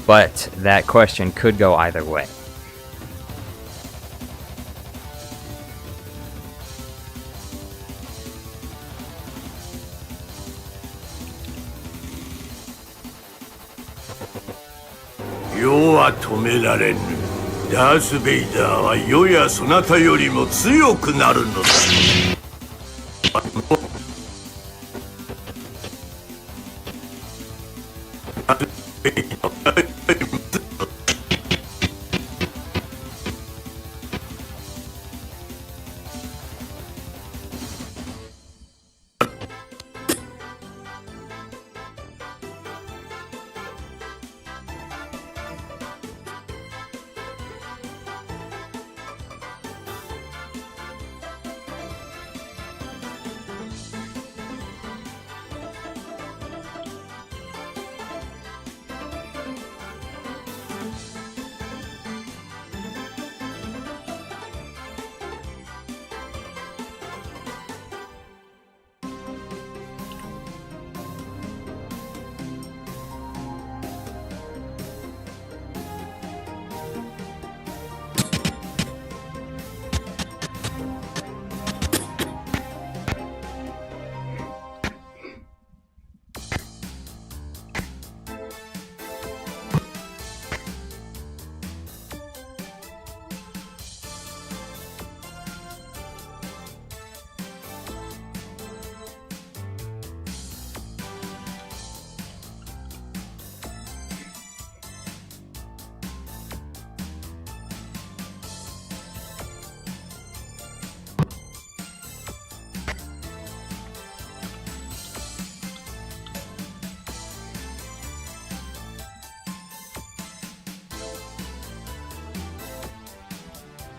But that question could go either way. You are tomeraren. ダース・ベイダーは世やそなたよりも強くなるのだ。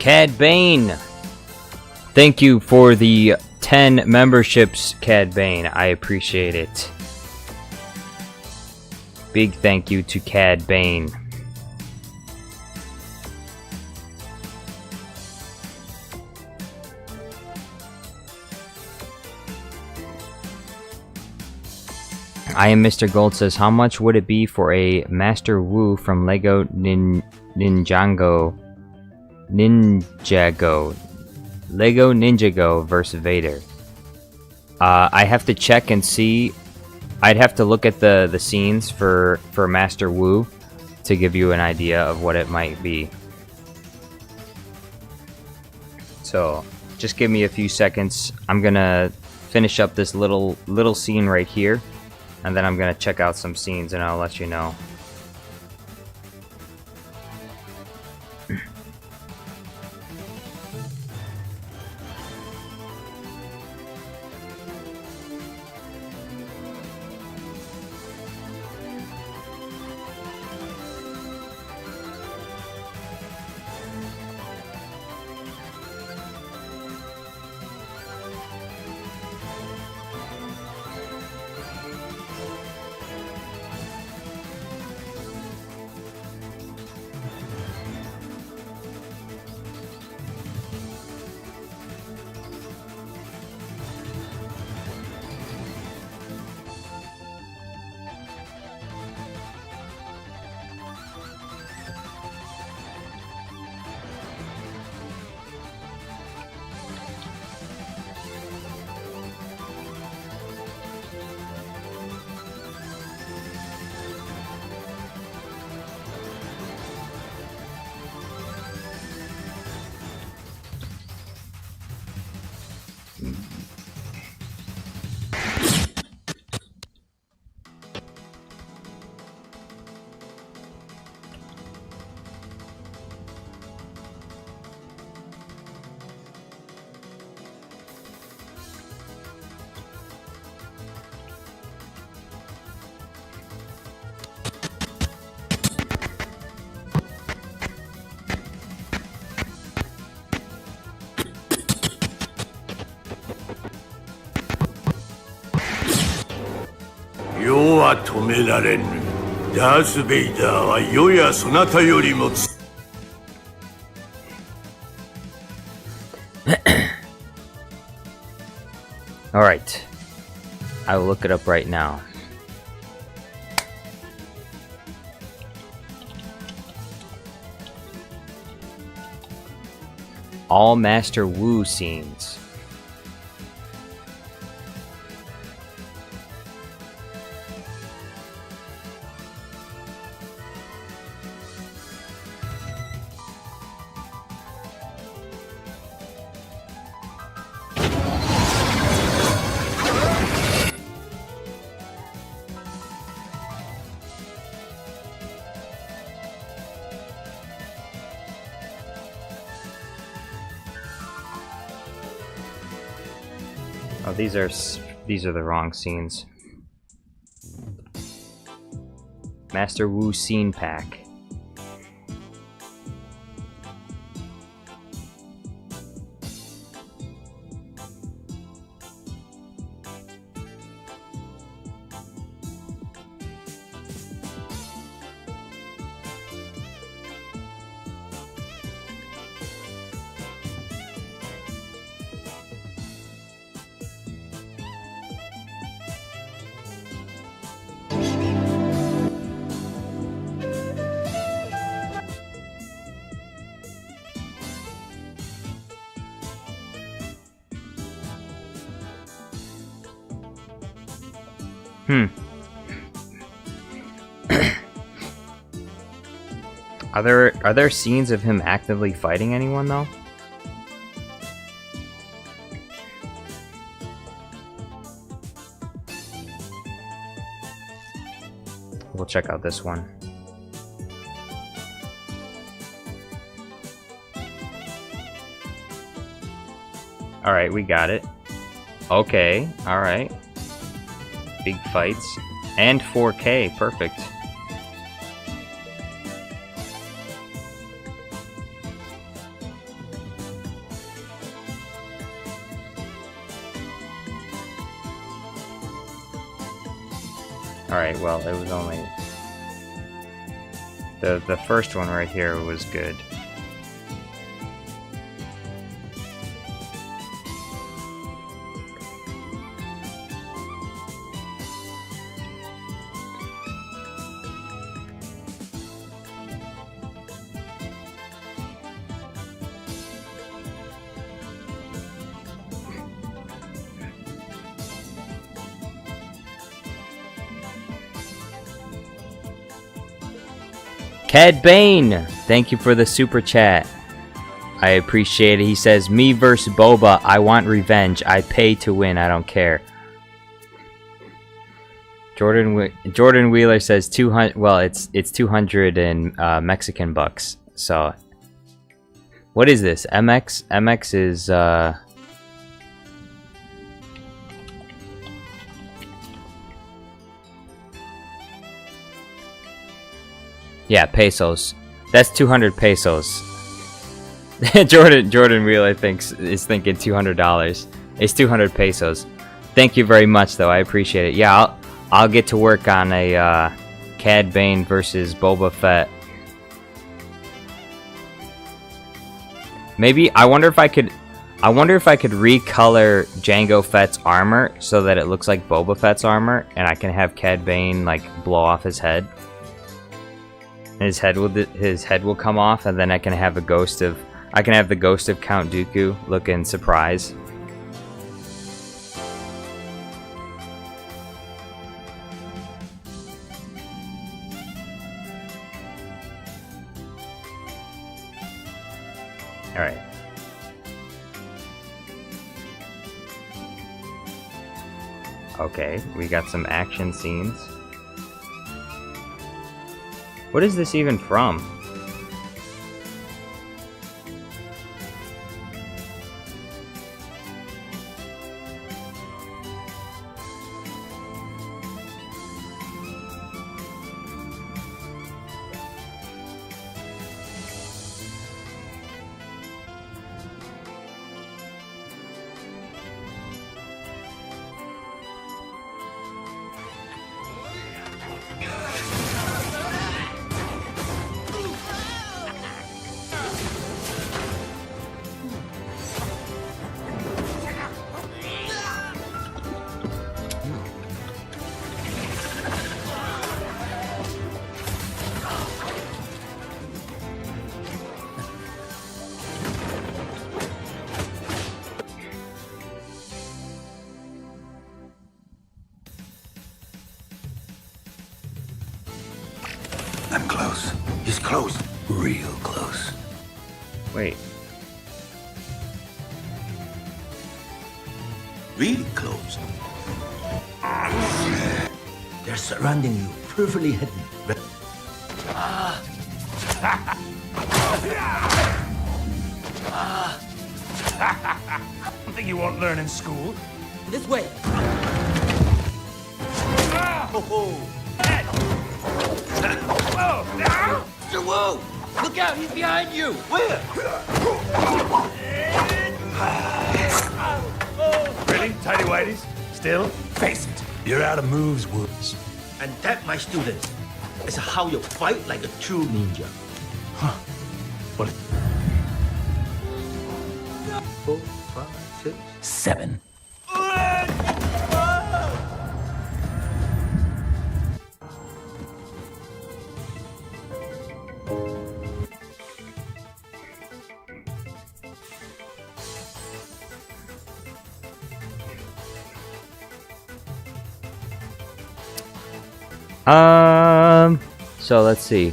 Cad Bane! Thank you for the 10 memberships, Cad Bane. I appreciate it. Big thank you to Cad Bane. I am Mr. Gold says, how much would it be for a Master Wu from Lego Ninjago? Lego Ninjago versus Vader. I have to check and see. I'd have to look at the scenes for Master Wu to give you an idea of what it might be. So just give me a few seconds. I'm gonna finish up this little scene right here, and then I'm gonna check out some scenes and I'll let you know. Alright. I will look it up right now. All Master Wu scenes. Oh, these are the wrong scenes. Master Wu scene pack. Are there scenes of him actively fighting anyone though? We'll check out this one. Alright, we got it. Okay, alright. Big fights. And 4K, perfect. Alright, well, it was only... The first one right here was good. Cad Bane, thank you for the super chat. I appreciate it. He says, "Me versus Boba. I want revenge. I pay to win. I don't care." Jordan Wheeler says 200. Well, it's 200 in Mexican bucks. So, what is this? MX? MX is yeah, pesos. That's 200 pesos. Jordan Wheel, I think, is thinking $200. It's 200 pesos. Thank you very much, though. I appreciate it. Yeah, I'll get to work on a Cad Bane versus Boba Fett. Maybe I wonder if I could recolor Jango Fett's armor so that it looks like Boba Fett's armor, and I can have Cad Bane like blow off his head. His head will come off, and then I can have the ghost of Count Dooku looking surprise. All right. Okay, we got some action scenes. What is this even from? I'm close. He's close. Real close. Wait. Really close. They're surrounding you, perfectly hidden. Something you won't learn in school. This way. Mr. Wu! Look out, he's behind you! Where? Really? Tidy whities? Still? Face it. You're out of moves, Wu. And that, my students, is how you fight like a true ninja. What? 4, 5, 6. 7. So let's see.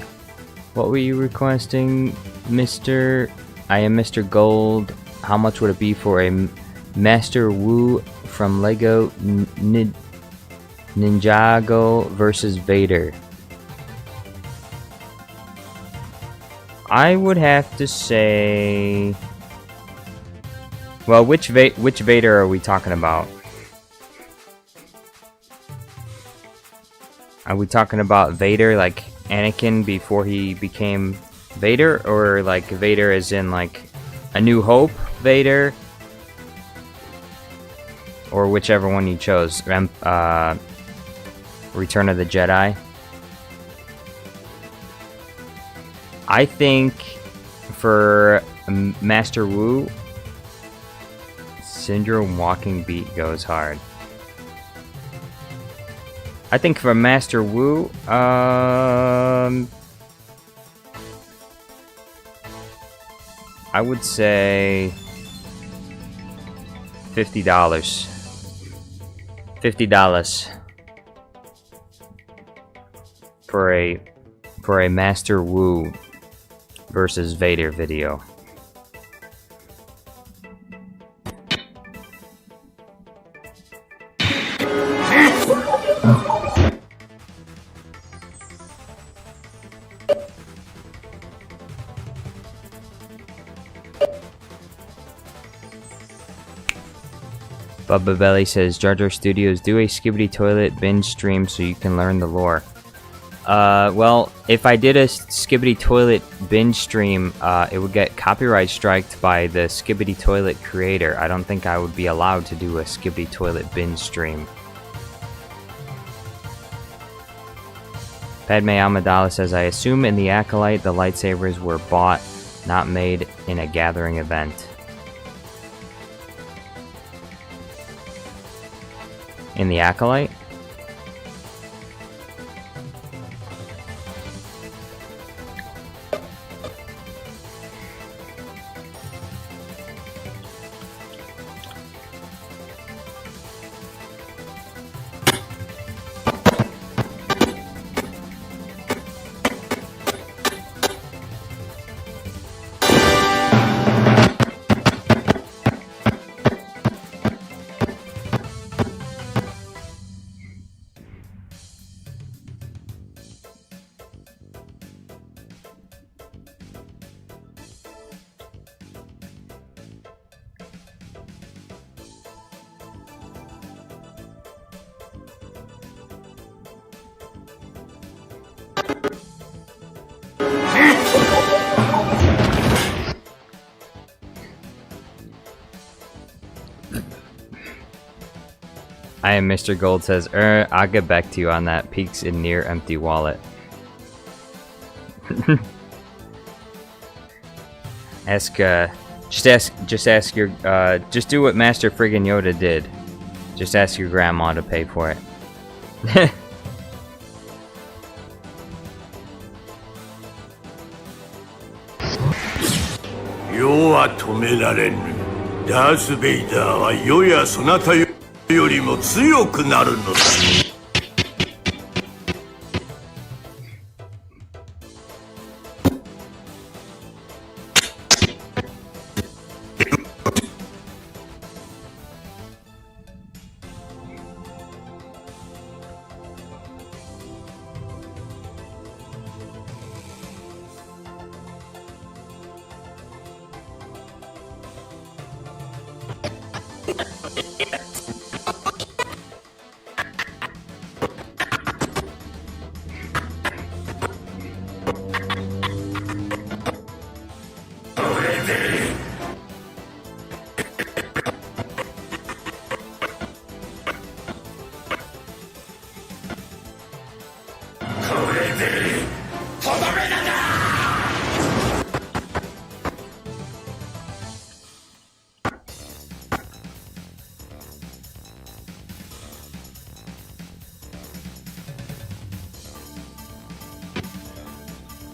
What were you requesting, Mr. I am Mr. Gold. How much would it be for a Master Wu from Lego Ninjago versus Vader? I would have to say... Well, which Vader are we talking about? Are we talking about Vader, like Anakin before he became Vader? Or like Vader as in like A New Hope Vader? Or whichever one you chose. Return of the Jedi. I think for Master Wu, Syndrome Walking Beat goes hard. I think for Master Wu, I would say $50. $50 for a Master Wu versus Vader video. Bubba Belly says, Jar Jar Studios, do a Skibidi Toilet binge stream so you can learn the lore. Well, if I did a Skibidi Toilet binge stream, it would get copyright striked by the Skibidi Toilet creator. I don't think I would be allowed to do a Skibidi Toilet binge stream. Padme Amidala says, I assume in the Acolyte the lightsabers were bought, not made in a gathering event. In the Acolyte? I am Mr. Gold says, I'll get back to you on that. Peaks in near empty wallet. Just ask your, just do what Master friggin' Yoda did. Just ask your grandma to pay for it.世は止められぬ。ダース・ベイダーは世やそなたよりも強くなるのだ。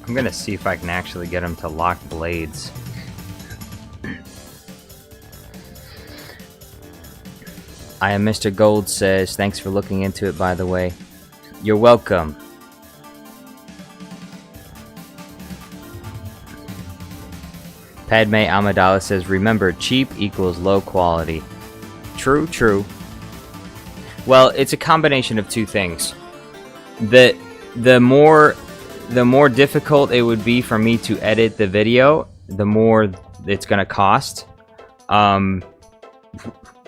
I'm gonna see if I can actually get him to lock blades. I am Mr. Gold says, thanks for looking into it, by the way. You're welcome. Padme Amidala says, remember, cheap equals low quality. True, true. Well, it's a combination of two things. The more difficult it would be for me to edit the video, the more it's gonna cost.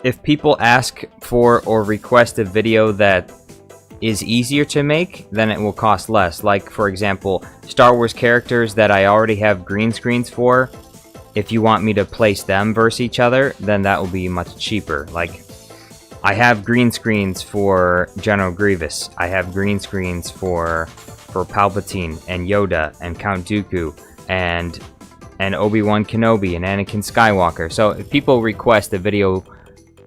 If people ask for or request a video that is easier to make, then it will cost less. Like, for example, Star Wars characters that I already have green screens for, if you want me to place them versus each other, then that will be much cheaper. Like, I have green screens for General Grievous. I have green screens for Palpatine and Yoda and Count Dooku and Obi-Wan Kenobi and Anakin Skywalker. So if people request a video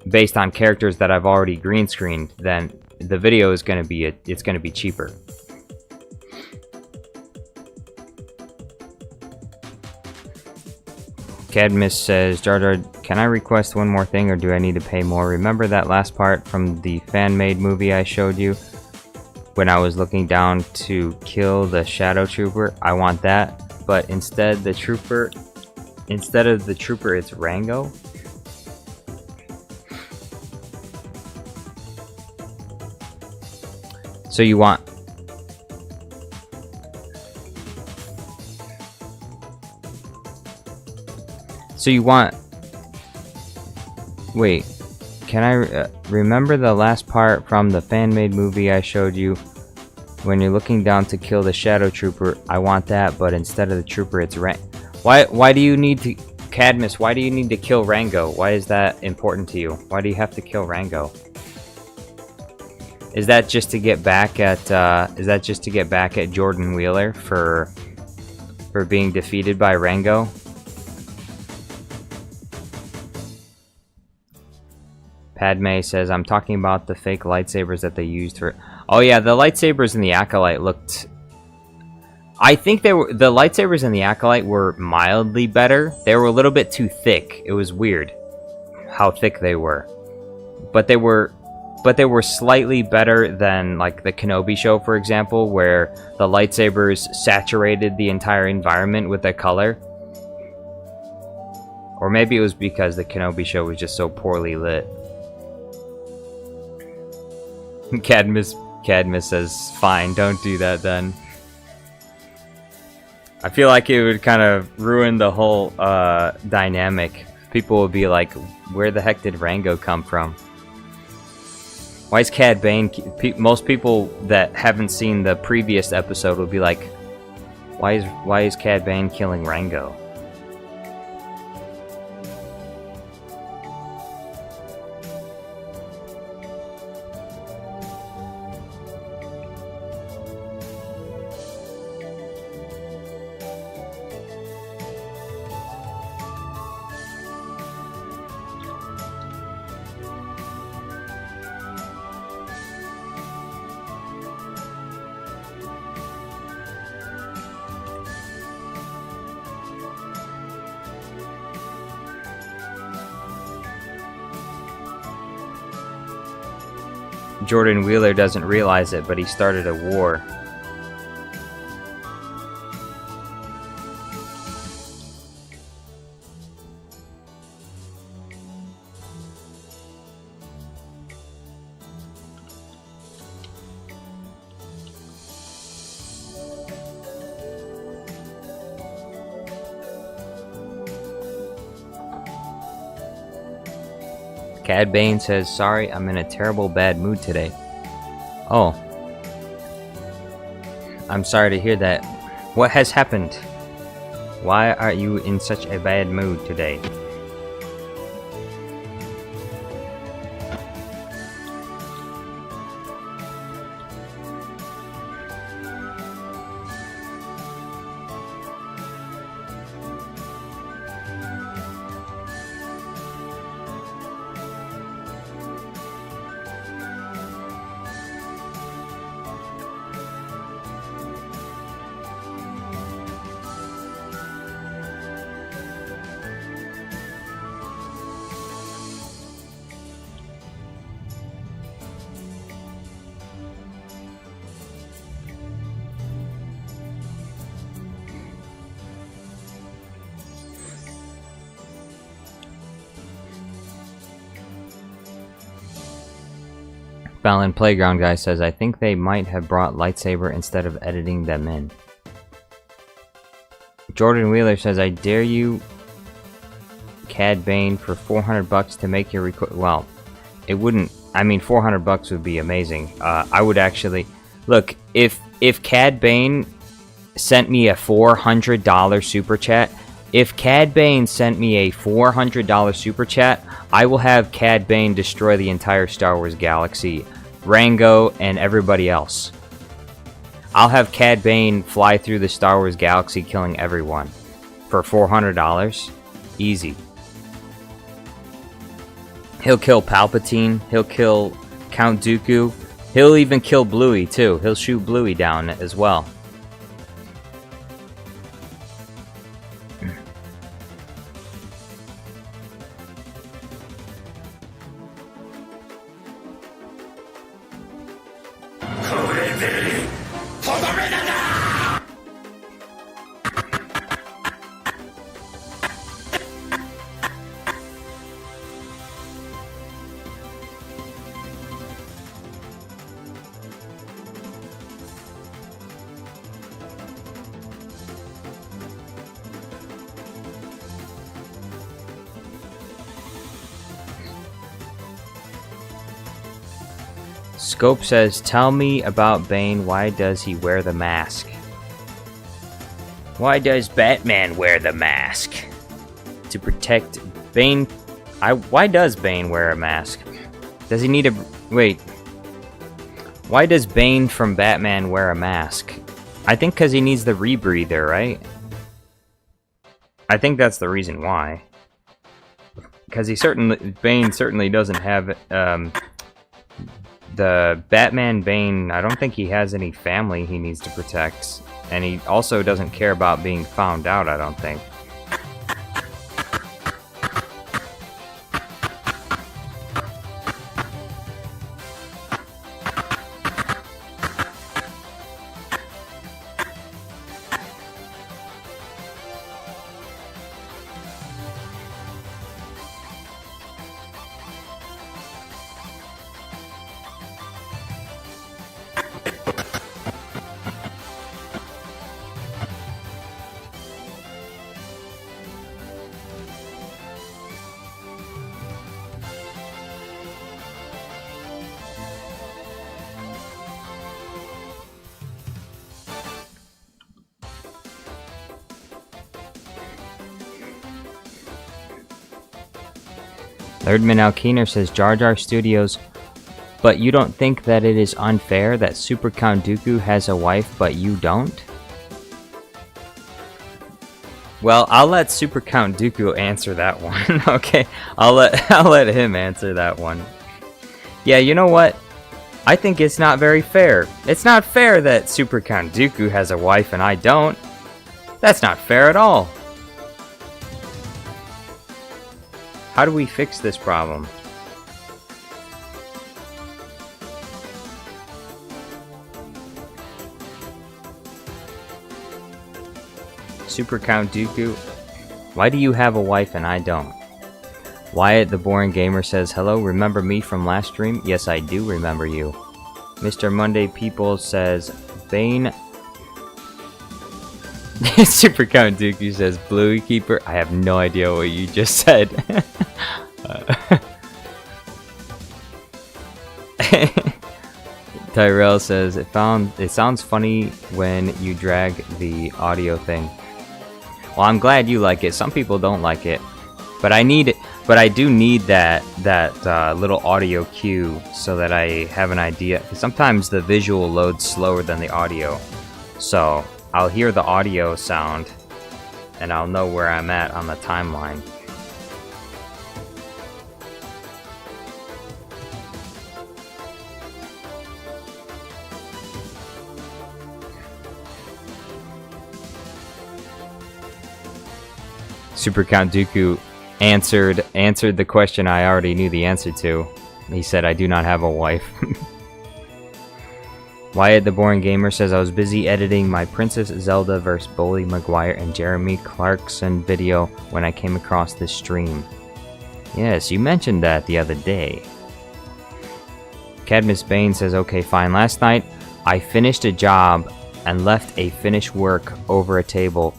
based on characters that I've already green screened, then the video is going to be it's going to be cheaper. Cadmus says, Jar Jar, can I request one more thing or do I need to pay more? Remember that last part from the fan-made movie I showed you? When I was looking down to kill the Shadow Trooper? I want that, but instead of the trooper, it's Rango? So you want... Wait, can I remember the last part from the fan-made movie I showed you? When you're looking down to kill the Shadow Trooper, I want that, but instead of the trooper, it's Why do you need to... Cadmus, why do you need to kill Rango? Why is that important to you? Why do you have to kill Rango? Is that just to get back at Jordan Wheeler for being defeated by Rango? Padme says, I'm talking about the fake lightsabers that they used for... Oh yeah, the lightsabers in the Acolyte looked... I think the lightsabers in the Acolyte were mildly better. They were a little bit too thick. It was weird how thick they were. But they were slightly better than like the Kenobi show, for example, where the lightsabers saturated the entire environment with their color. Or maybe it was because the Kenobi show was just so poorly lit. Cadmus says, fine, don't do that then. I feel like it would kind of ruin the whole dynamic. People would be like, where the heck did Rango come from? Why is Cad Bane... Most people that haven't seen the previous episode will be like, why is Cad Bane killing Rango? Jordan Wheeler doesn't realize it, but he started a war. Cad Bane says, sorry, I'm in a terrible bad mood today. Oh. I'm sorry to hear that. What has happened? Why are you in such a bad mood today? Fallon Playground Guy says, I think they might have brought lightsaber instead of editing them in. Jordan Wheeler says, I dare you, Cad Bane, for $400 to make your request. Well, it wouldn't. I mean, $400 would be amazing. I would actually look if Cad Bane sent me a $400 super chat, If Cad Bane sent me a $400 super chat, I will have Cad Bane destroy the entire Star Wars galaxy, Rango, and everybody else. I'll have Cad Bane fly through the Star Wars galaxy killing everyone. For $400? Easy. He'll kill Palpatine, he'll kill Count Dooku, he'll even kill Bluey too. He'll shoot Bluey down as well. Scope says, tell me about Bane. Why does he wear the mask? Why does Batman wear the mask? To protect Bane. Why does Bane wear a mask? Does he need a... Wait. Why does Bane from Batman wear a mask? I think because he needs the rebreather, right? I think that's the reason why. Because Bane certainly doesn't have... the Batman Bane, I don't think he has any family he needs to protect. And he also doesn't care about being found out, I don't think. Erdman Alkeener says, Jar Jar Studios, but you don't think that it is unfair that Super Count Dooku has a wife, but you don't? Well, I'll let Super Count Dooku answer that one, okay? I'll let him answer that one. Yeah, you know what? I think it's not very fair. It's not fair that Super Count Dooku has a wife and I don't. That's not fair at all. How do we fix this problem? Super Count Dooku, why do you have a wife and I don't? Wyatt the Boring Gamer says, hello, remember me from last stream? Yes, I do remember you. Mr. Monday People says, Bane... Super Count Dooku says, Bluey Keeper. I have no idea what you just said. Tyrell says, it sounds funny when you drag the audio thing. Well, I'm glad you like it. Some people don't like it, but I do need that little audio cue so that I have an idea. 'Cause sometimes the visual loads slower than the audio, so I'll hear the audio sound and I'll know where I'm at on the timeline. Super Count Dooku answered the question I already knew the answer to. He said, I do not have a wife. Wyatt the Boring Gamer says, I was busy editing my Princess Zelda vs. Bully Maguire and Jeremy Clarkson video when I came across this stream. Yes, you mentioned that the other day. Cadmus Bane says, okay, fine. Last night, I finished a job and left a finished work over a table.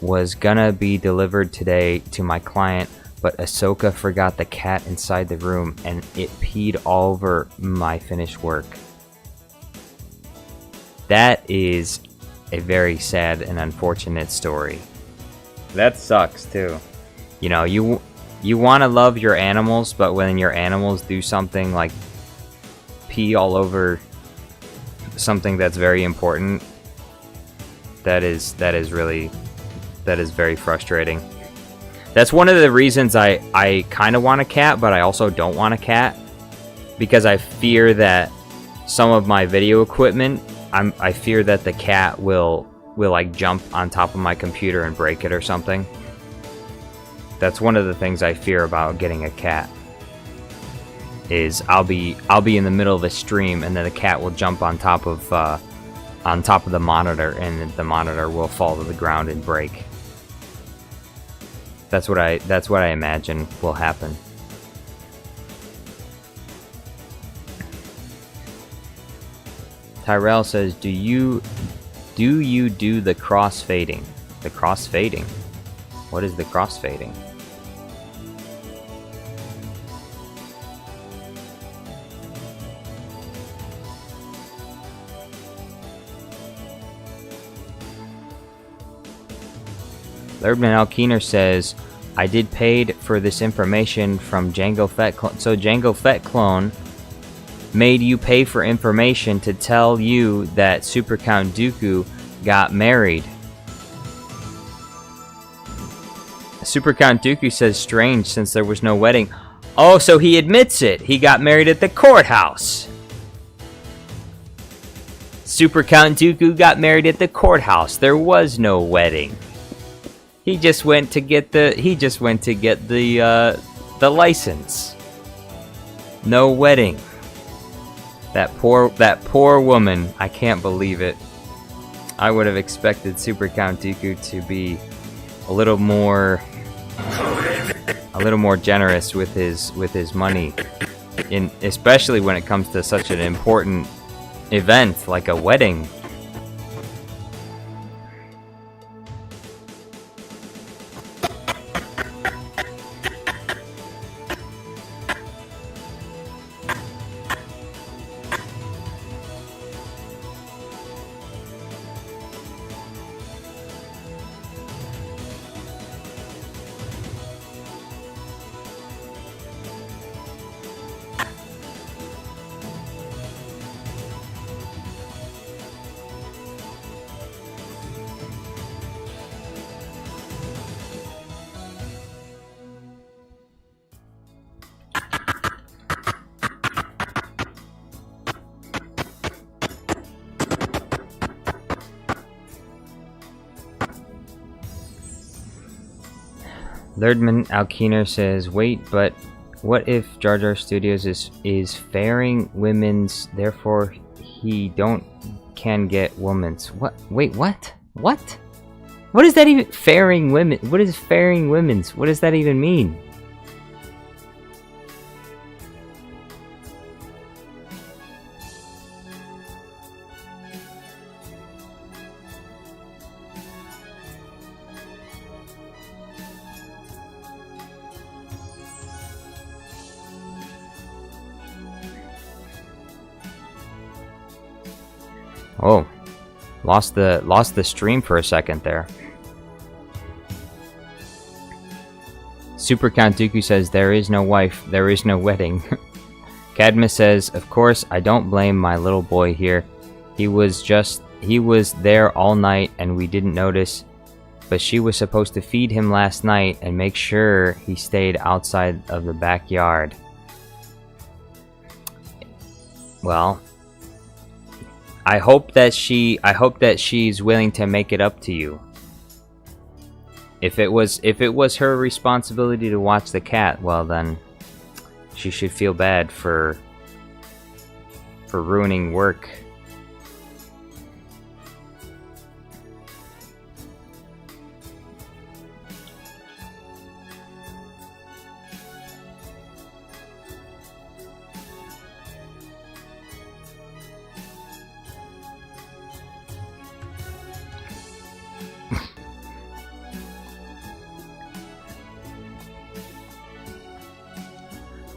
Was gonna be delivered today to my client, but Ahsoka forgot the cat inside the room and it peed all over my finished work. That is a very sad and unfortunate story. That sucks too. You know, you want to love your animals, but when your animals do something like pee all over something that's very important, that is very frustrating. That's one of the reasons I kind of want a cat, but I also don't want a cat, because I fear that some of my video equipment, I fear that the cat will like jump on top of my computer and break it or something. That's one of the things I fear about getting a cat. Is I'll be in the middle of a stream and then the cat will jump on top of the monitor and the monitor will fall to the ground and break. That's what I imagine will happen. Tyrell says, do you do the crossfading? The crossfading? What is the crossfading? Erdman Al Keener says, I did paid for this information from Django Fett Clone. So Django Fett Clone made you pay for information to tell you that Super Count Dooku got married. Super Count Dooku says, strange since there was no wedding. Oh, so he admits it. He got married at the courthouse. Super Count Dooku got married at the courthouse. There was no wedding. He just went to get the license. No wedding. That poor woman. I can't believe it. I would have expected Super Count Dooku to be a little more generous with his money, especially when it comes to such an important event like a wedding. Lerdman Alkiner says, wait, but what if Jar Jar Studios is fairing women's, therefore he can get women's? What? Wait, what? What? What is that even? Fairing women? What is fairing women's? What does that even mean? Oh, lost the stream for a second there. Super Count Dooku says, there is no wife, there is no wedding. Cadmus says, of course, I don't blame my little boy here. He was there all night and we didn't notice, but she was supposed to feed him last night and make sure he stayed outside of the backyard. Well, I hope that she's willing to make it up to you. If it was her responsibility to watch the cat, well then she should feel bad for ruining work.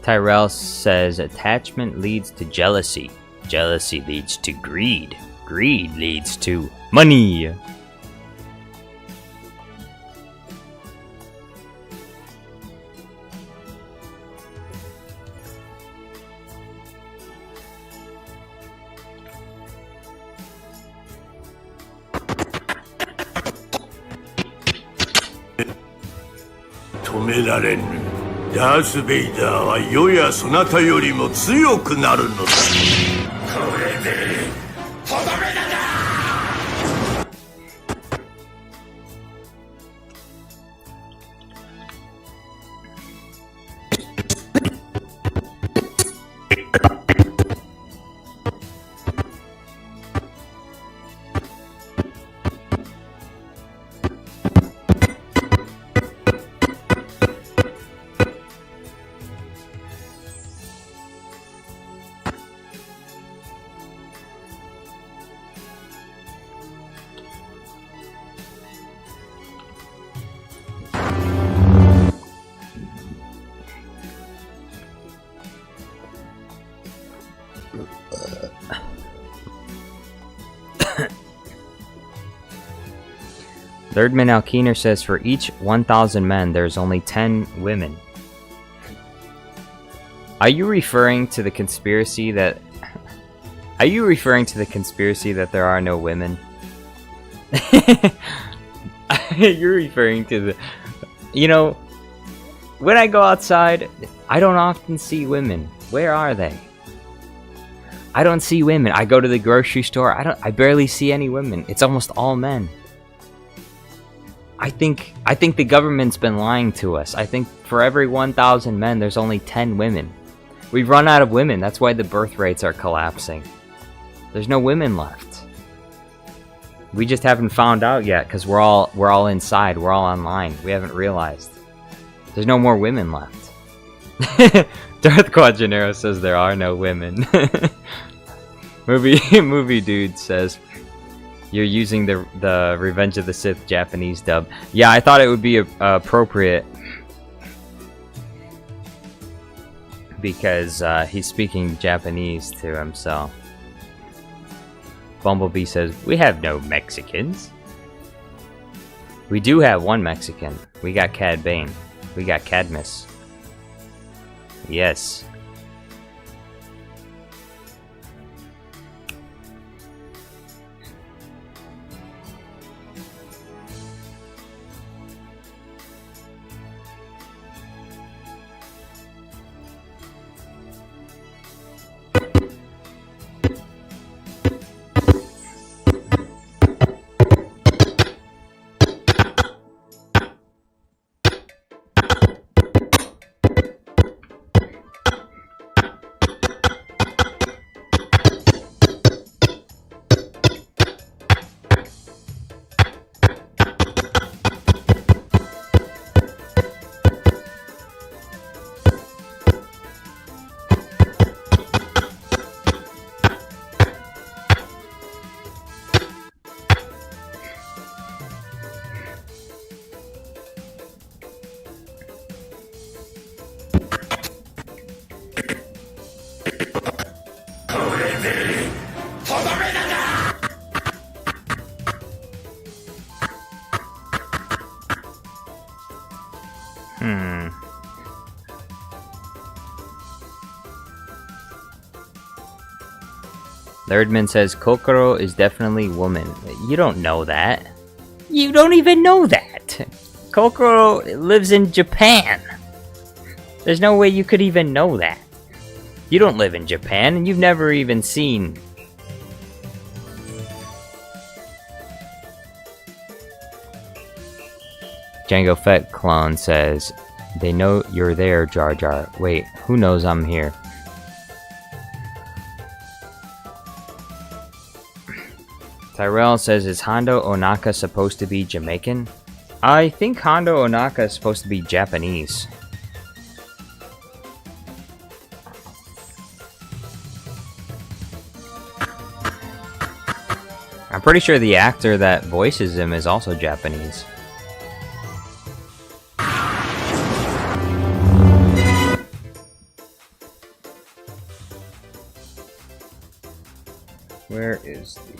Tyrell says, attachment leads to jealousy. Jealousy leads to greed. Greed leads to money. 止められぬ。ダース・ベイダーは世やそなたよりも強くなるのだ。これでとどめだ。Thirdman Alkeener says for each 1,000 men, there's only 10 women. Are you referring to the conspiracy that... Are you referring to the conspiracy that there are no women? You're referring to the... You know, when I go outside, I don't often see women. Where are they? I don't see women. I go to the grocery store, I barely see any women. It's almost all men. I think the government's been lying to us. I think for every 1,000 men, there's only 10 women. We've run out of women. That's why the birth rates are collapsing. There's no women left. We just haven't found out yet because we're all inside. We're all online. We haven't realized. There's no more women left. Darth Quajanero says there are no women. Movie dude says you're using the Revenge of the Sith Japanese dub. Yeah, I thought it would be appropriate because he's speaking Japanese to himself. Bumblebee says we have no Mexicans. We do have one Mexican. We got Cad Bane. We got Cadmus. Yes. Thirdman says Kokoro is definitely woman. You don't know that. You don't even know that. Kokoro lives in Japan. There's no way you could even know that. You don't live in Japan and you've never even seen... Jango Fett clone says, they know you're there, Jar Jar. Wait, who knows I'm here? Tyrell says, is Hondo Onaka supposed to be Jamaican? I think Hondo Onaka is supposed to be Japanese. I'm pretty sure the actor that voices him is also Japanese. Where is the...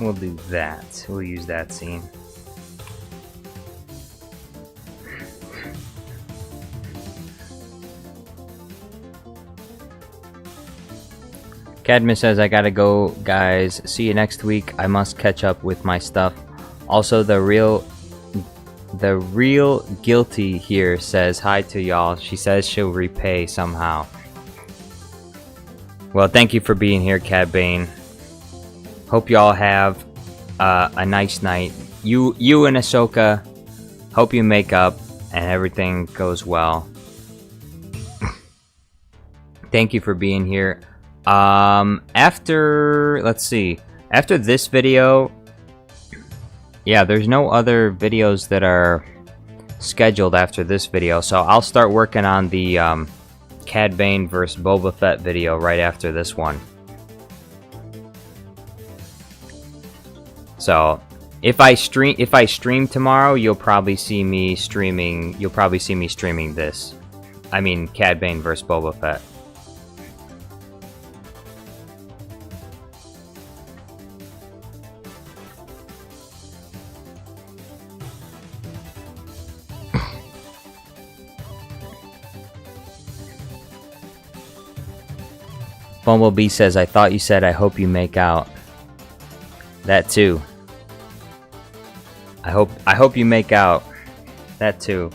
We'll do that. We'll use that scene. Cadmus says, I gotta go, guys. See you next week. I must catch up with my stuff. Also, the real guilty here says hi to y'all. She says she'll repay somehow. Well, thank you for being here, Cad Bane. Hope y'all have a nice night. You and Ahsoka, hope you make up and everything goes well. Thank you for being here. Let's see. After this video, yeah, there's no other videos that are scheduled after this video, so I'll start working on the Cad Bane vs. Boba Fett video right after this one. So, if I stream tomorrow, you'll probably see me streaming this. I mean, Cad Bane vs. Boba Fett. Bumblebee says, I thought you said I hope you make out. That too. I hope you make out. That too.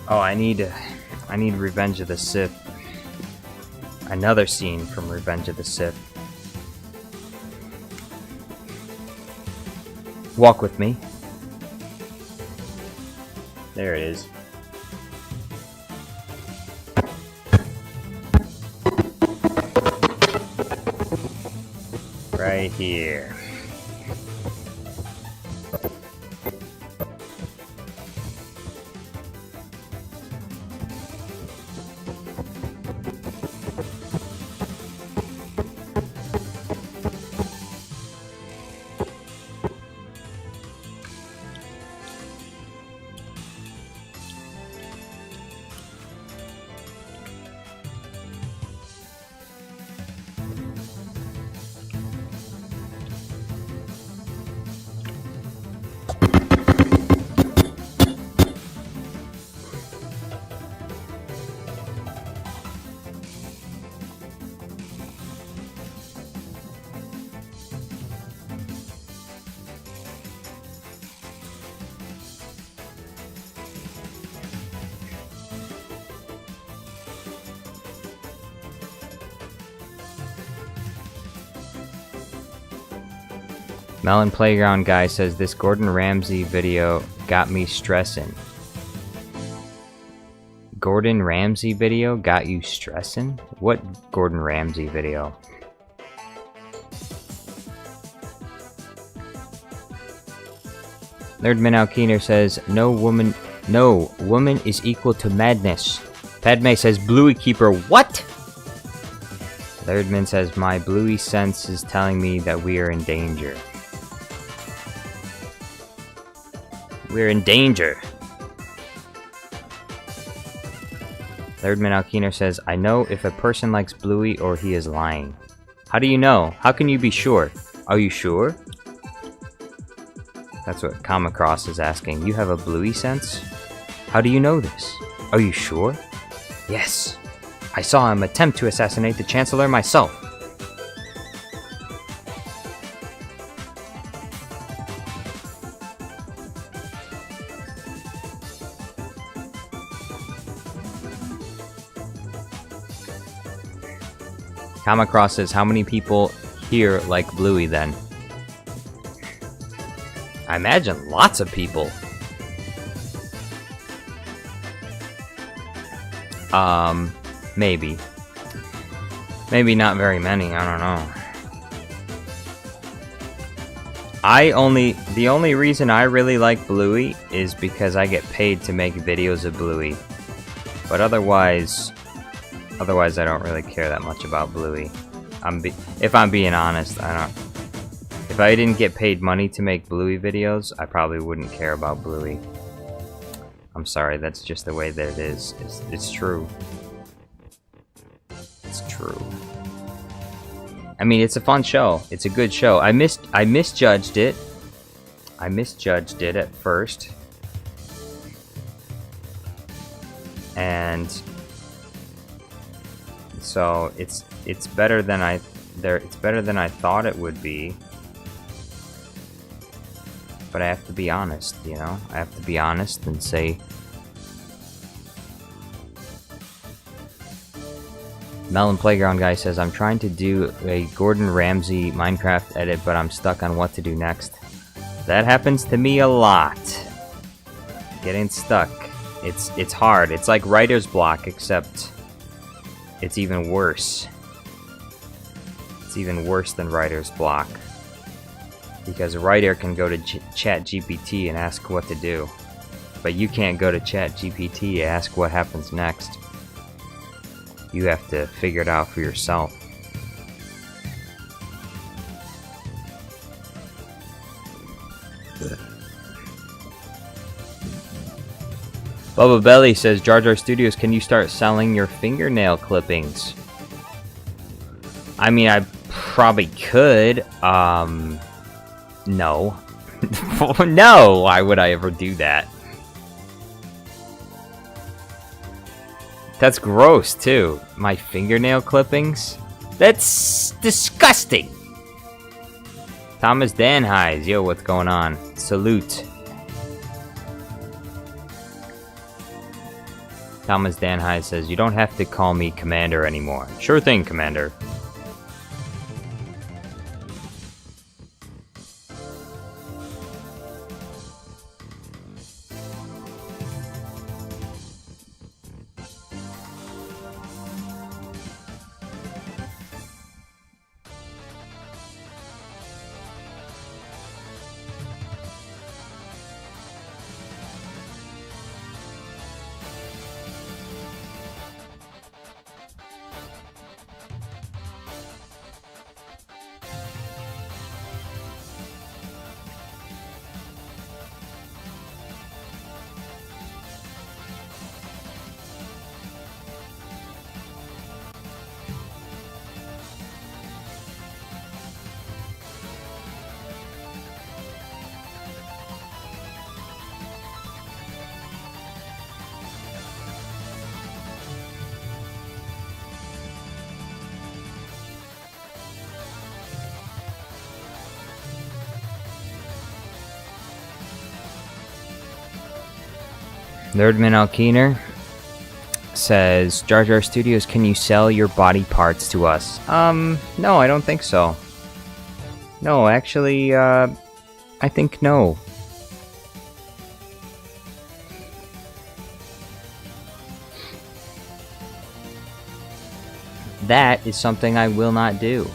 Oh, I need Revenge of the Sith. Another scene from Revenge of the Sith. Walk with me. There it is. Right here. Melon Playground Guy says, this Gordon Ramsay video got me stressing. Gordon Ramsay video got you stressing? What Gordon Ramsay video? Nerdman Alkeener says, no woman is equal to madness. Padme says, Bluey Keeper, what? Nerdman says, my Bluey sense is telling me that we are in danger. We're in danger. Thirdman Alkiner says, I know if a person likes Bluey or he is lying. How do you know? How can you be sure? Are you sure? That's what Kamacross is asking. You have a Bluey sense? How do you know this? Are you sure? Yes. I saw him attempt to assassinate the Chancellor myself. Kamacross says, how many people here like Bluey then? I imagine lots of people. Maybe. Maybe not very many, I don't know. The only reason I really like Bluey is because I get paid to make videos of Bluey. But otherwise I don't really care that much about Bluey. If I'm being honest, if I didn't get paid money to make Bluey videos, I probably wouldn't care about Bluey. I'm sorry, that's just the way that it is. It's true. It's true. I mean, it's a fun show. It's a good show. I misjudged it. I misjudged it at first. And so it's better than I thought it would be. But I have to be honest, you know? I have to be honest and say... Melon Playground Guy says, I'm trying to do a Gordon Ramsay Minecraft edit, but I'm stuck on what to do next. That happens to me a lot. Getting stuck. It's hard. It's like writer's block, except it's even worse. It's even worse than writer's block. Because a writer can go to ChatGPT and ask what to do. But you can't go to ChatGPT and ask what happens next. You have to figure it out for yourself. Bubba Belly says, Jar Jar Studios, can you start selling your fingernail clippings? I mean, I probably could. No. No! Why would I ever do that? That's gross, too. My fingernail clippings? That's disgusting! Thomas Danheis, yo, what's going on? Salute. Thomas Danheis says, you don't have to call me Commander anymore. Sure thing, Commander. Nerdman Alkeener says, Jar Jar Studios, can you sell your body parts to us? No, I don't think so. No, actually, I think no. That is something I will not do.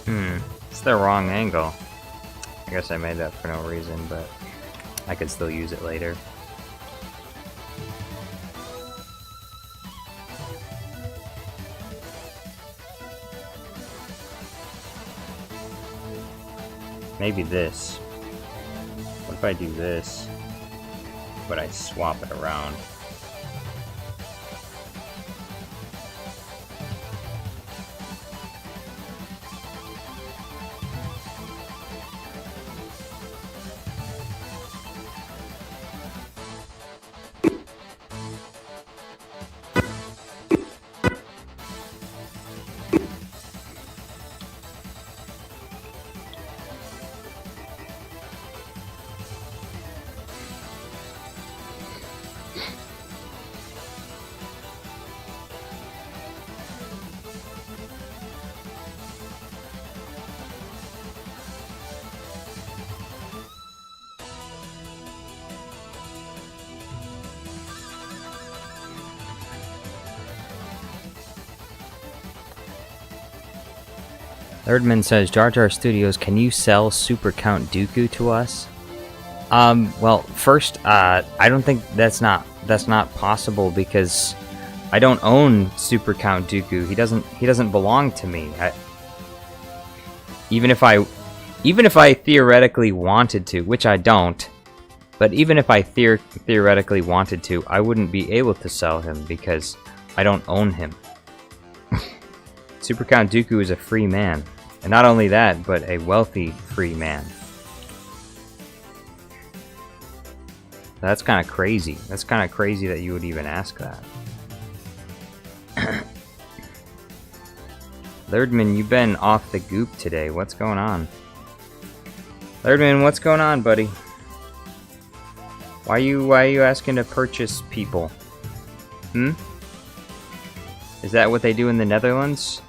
It's the wrong angle. I guess I made that for no reason, but I could still use it later. Maybe this. What if I do this, but I swap it around? Erdman says, Jar Jar Studios, can you sell Super Count Dooku to us? Well, first, I don't think that's not possible because I don't own Super Count Dooku. He doesn't belong to me. Even if I theoretically wanted to, which I don't, but even if I theoretically wanted to, I wouldn't be able to sell him because I don't own him. Super Count Dooku is a free man. And not only that, but a wealthy free man. That's kind of crazy. That's kind of crazy that you would even ask that. Lerdman, you've been off the goop today. What's going on? Lerdman, what's going on, buddy? Why are you asking to purchase people? Is that what they do in the Netherlands?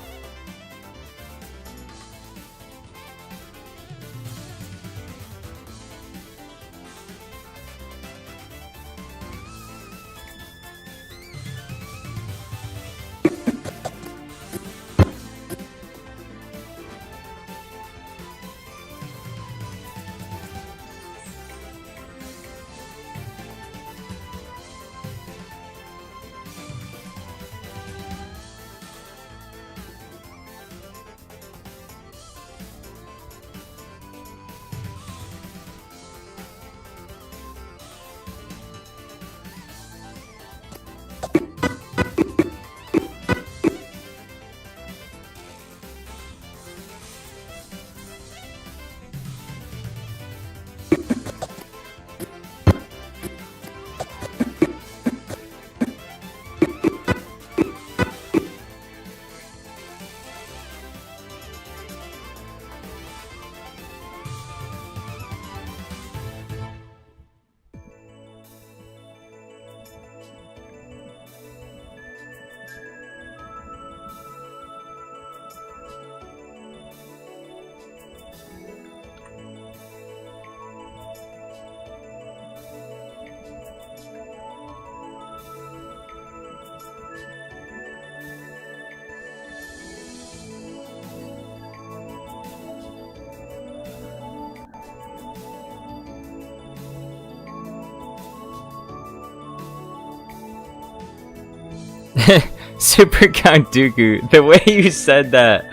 Super Count Dooku, the way you said that,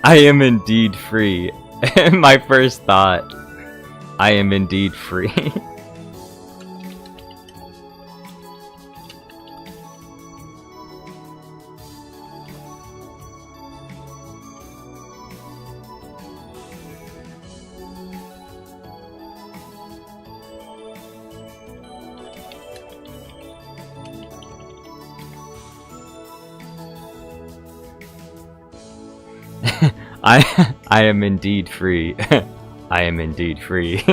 I am indeed free. My first thought, I am indeed free. I am indeed free. I am indeed free.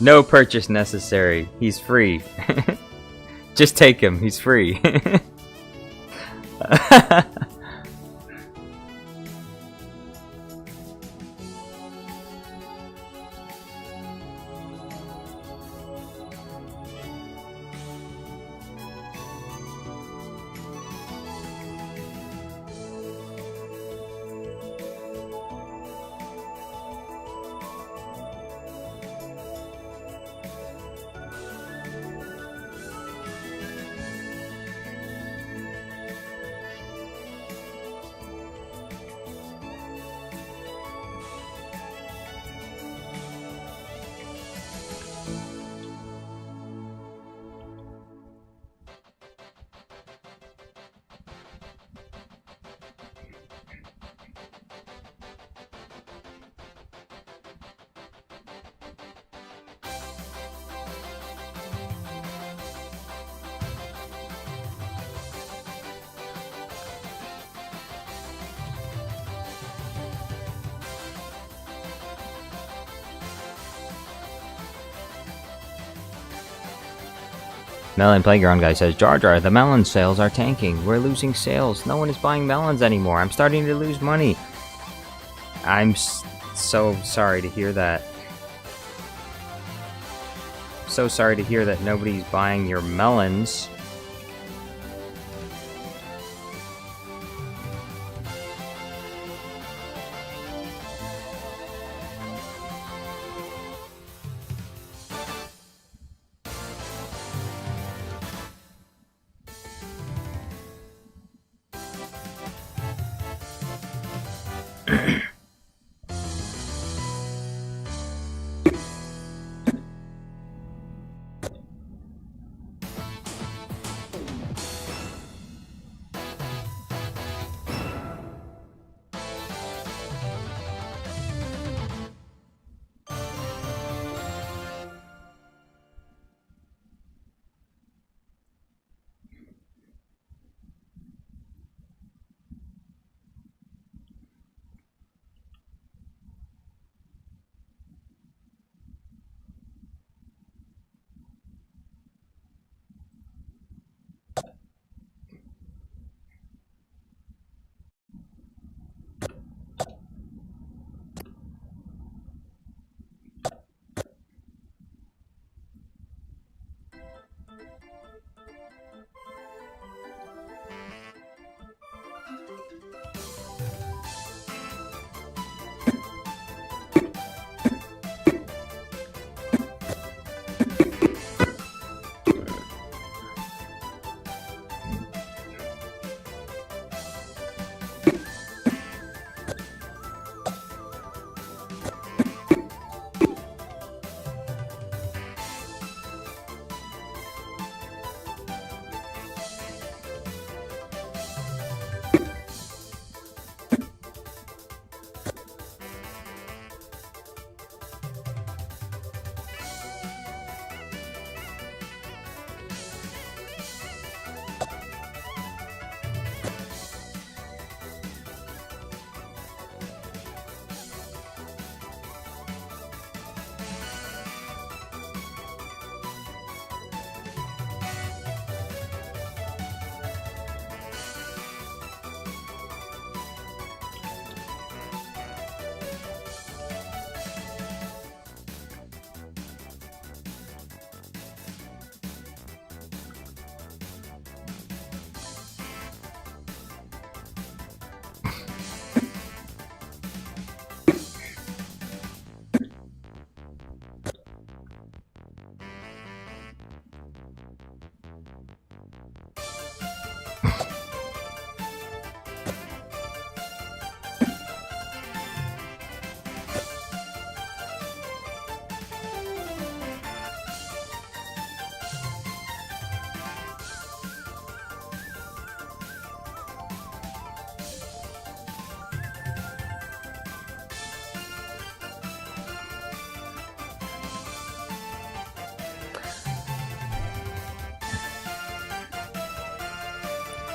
No purchase necessary. He's free. Just take him. He's free. Melon Playground Guy says, Jar Jar, the melon sales are tanking. We're losing sales. No one is buying melons anymore. I'm starting to lose money. I'm so sorry to hear that. So sorry to hear that nobody's buying your melons.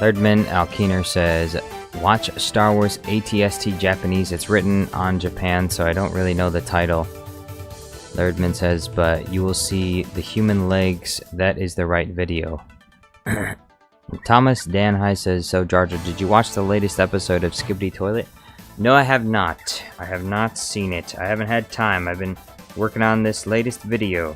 Lerdman Alkiner says, watch Star Wars ATST Japanese. It's written on Japan, so I don't really know the title. Lerdman says, but you will see the human legs. That is the right video. Thomas Dan High says, so Jar Jar, did you watch the latest episode of Skibidi Toilet? No, I have not. I have not seen it. I haven't had time. I've been working on this latest video.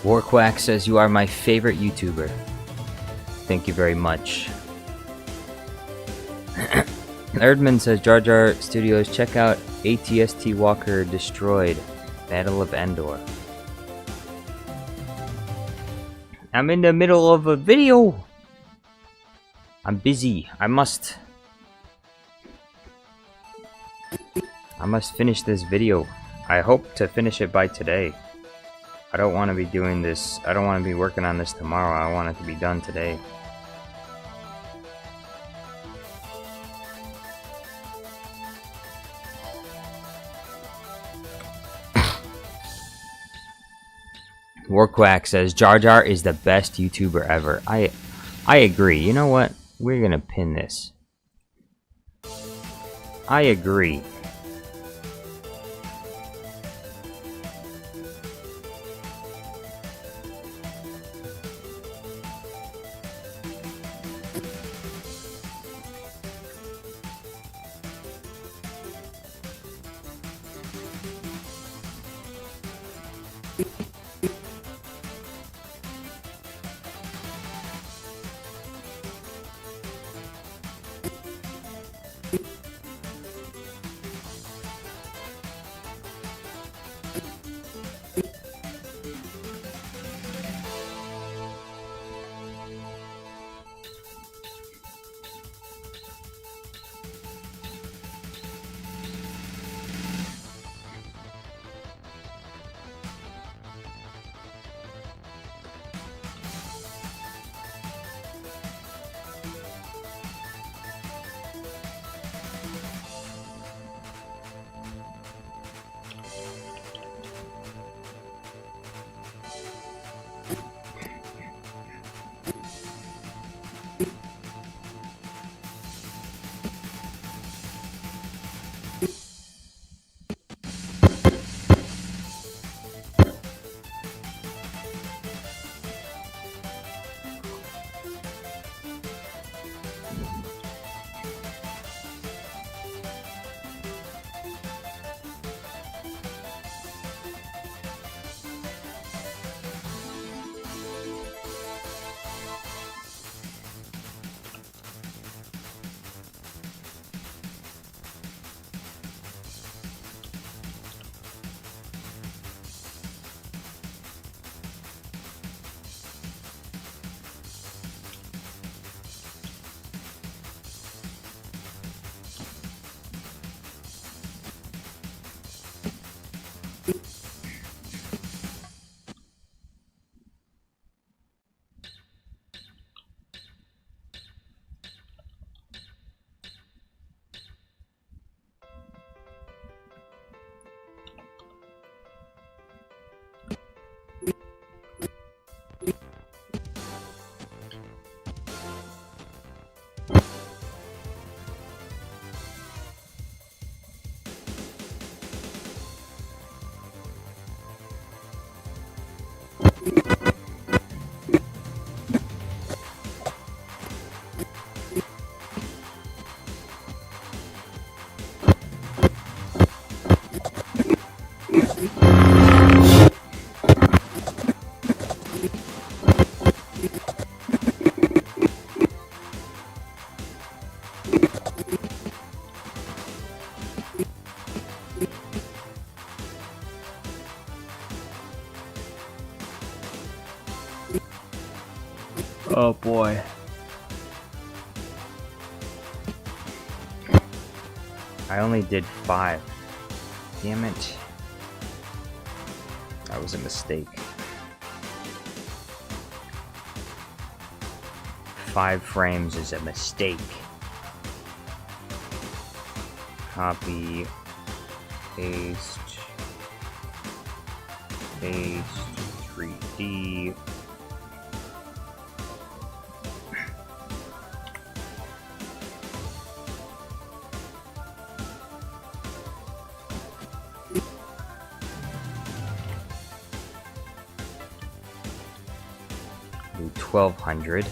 Warquack says you are my favorite YouTuber. Thank you very much. Erdman says Jar Jar Studios, check out ATST Walker Destroyed, Battle of Endor. I'm in the middle of a video. I'm busy. I must finish this video. I hope to finish it by today. I don't want to be doing this. I don't want to be working on this tomorrow. I want it to be done today. Warquack says Jar Jar is the best YouTuber ever. I agree. You know what? We're gonna pin this. I agree. Oh boy. I only did 5. Damn it. That was a mistake. 5 frames is a mistake. Copy. Paste. Paste. 3D. Do 1200.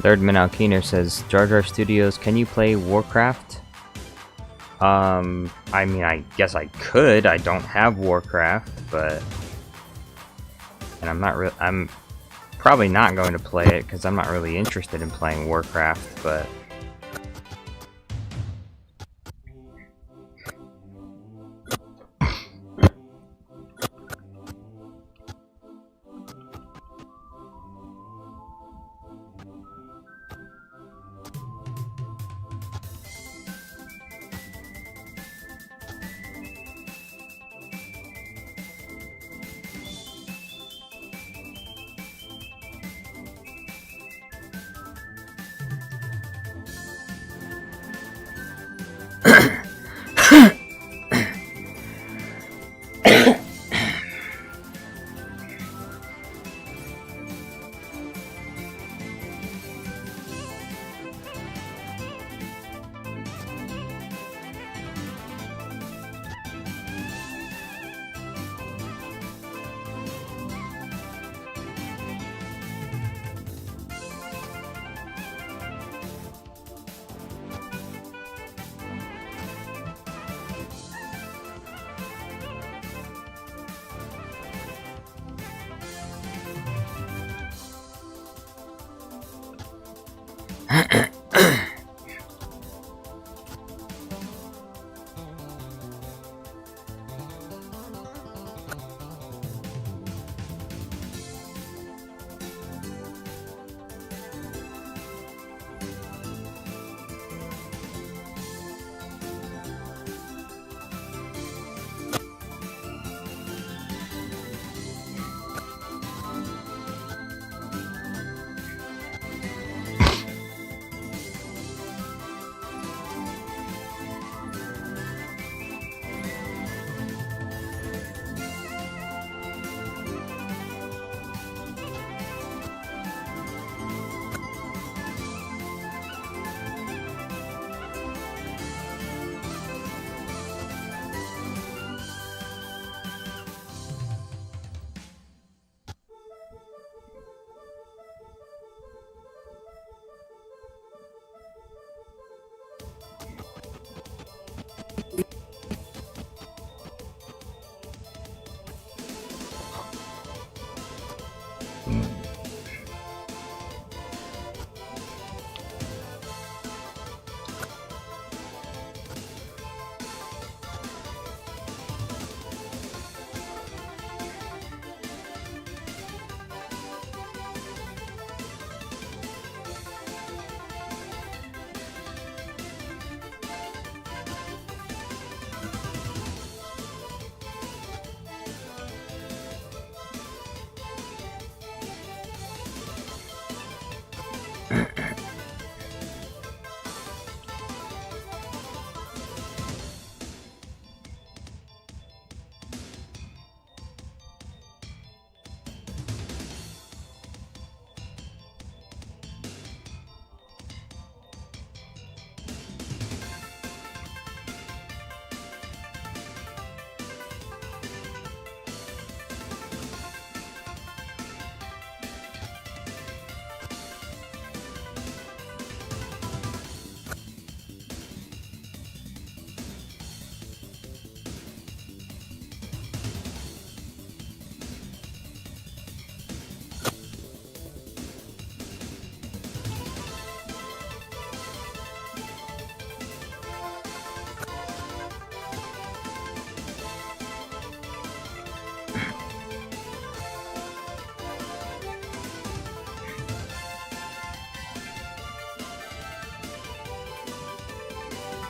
Thirdman Alkiner says, Jar Jar Studios, can you play Warcraft? I mean, I guess I could. I don't have Warcraft, but... And I'm probably not going to play it, because I'm not really interested in playing Warcraft, but...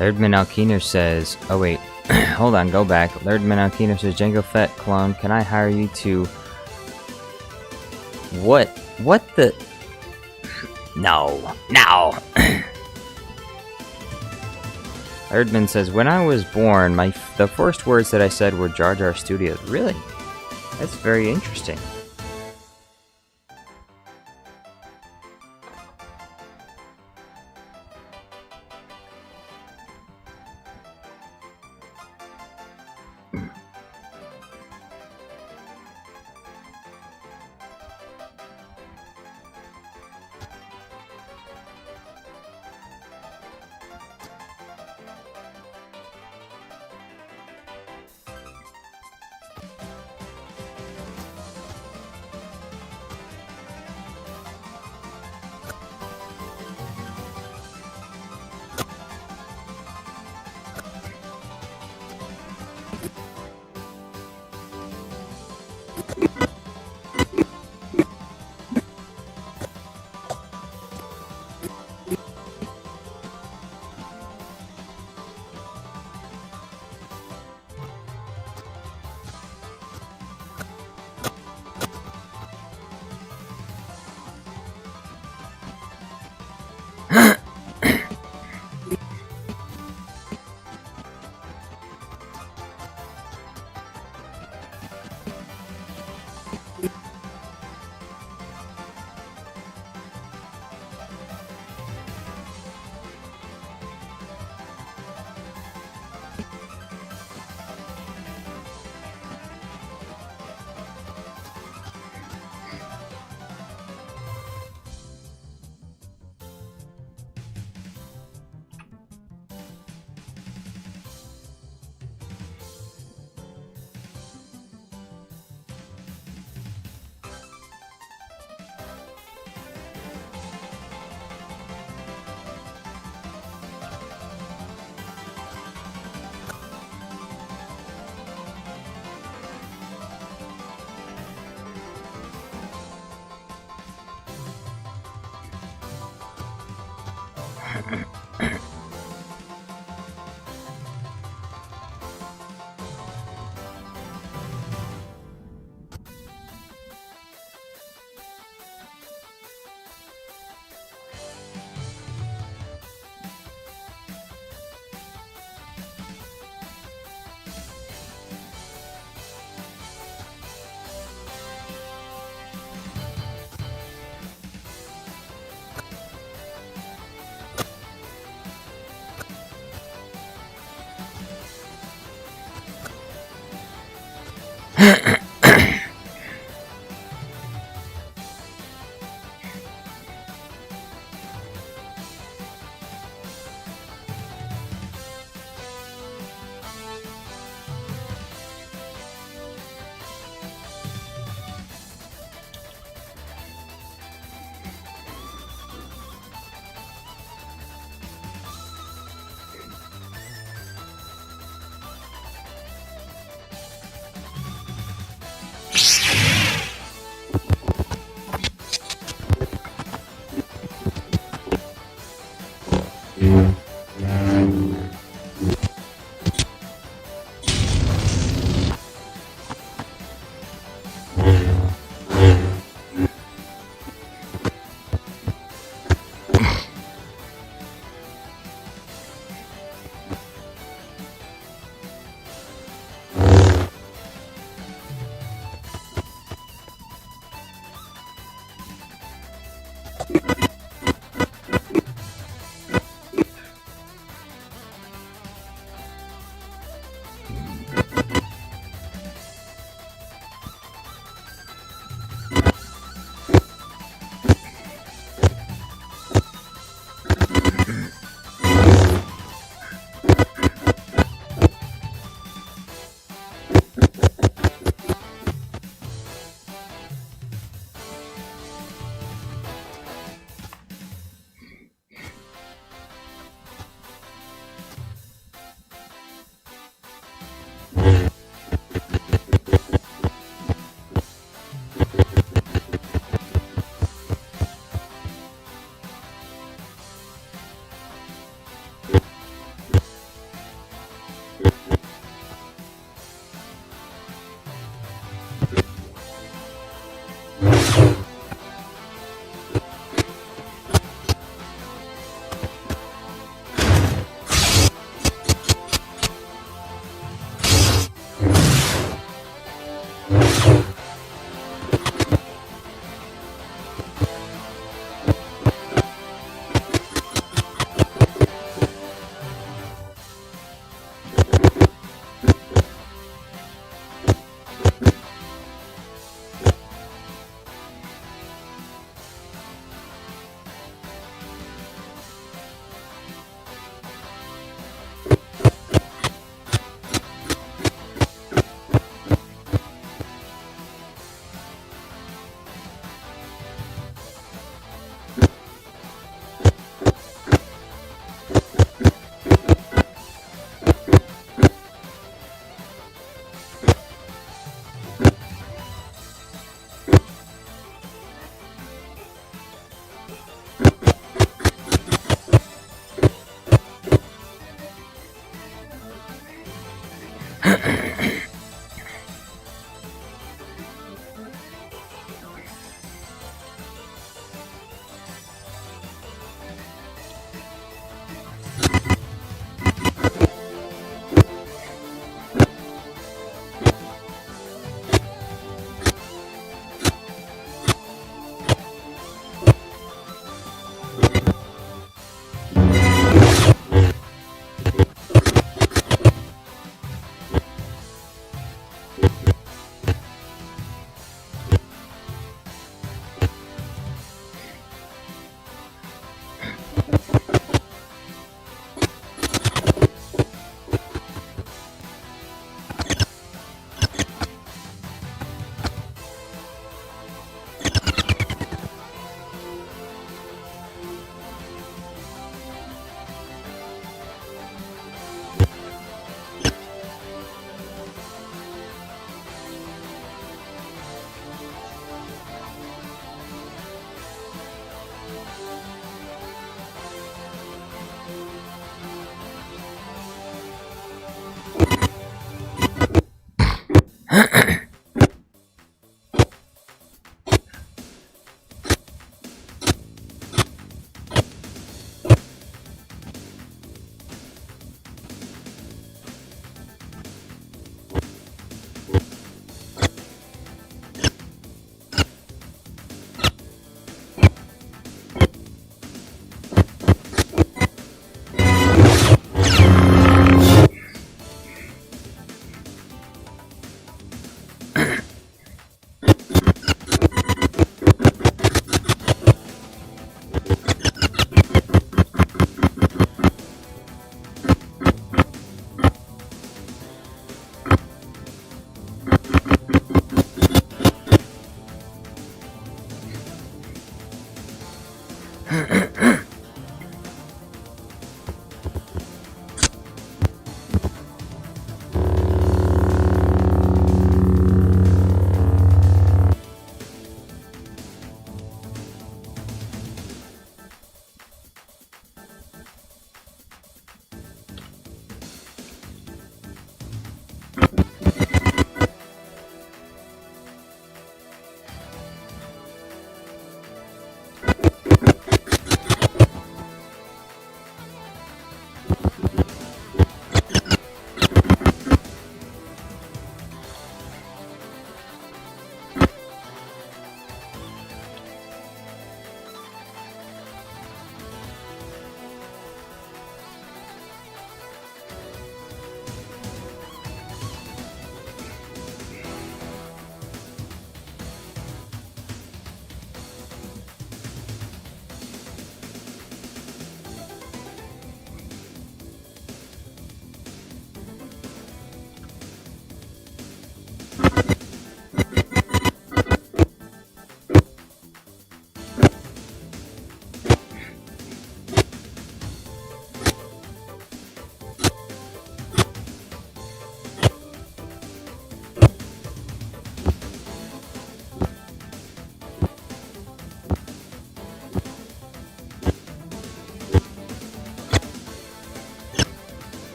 Thirdman Alkiner says, oh wait, hold on, go back. Thirdman Alkiner says, Jango Fett clone, can I hire you to... What the... No. Thirdman says, when I was born, the first words that I said were Jar Jar Studios. Really? That's very interesting.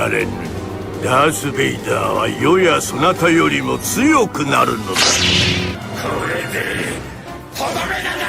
られぬ。ダース・ベイダーは世やそなたよりも強くなるのだ。これでとどめだな。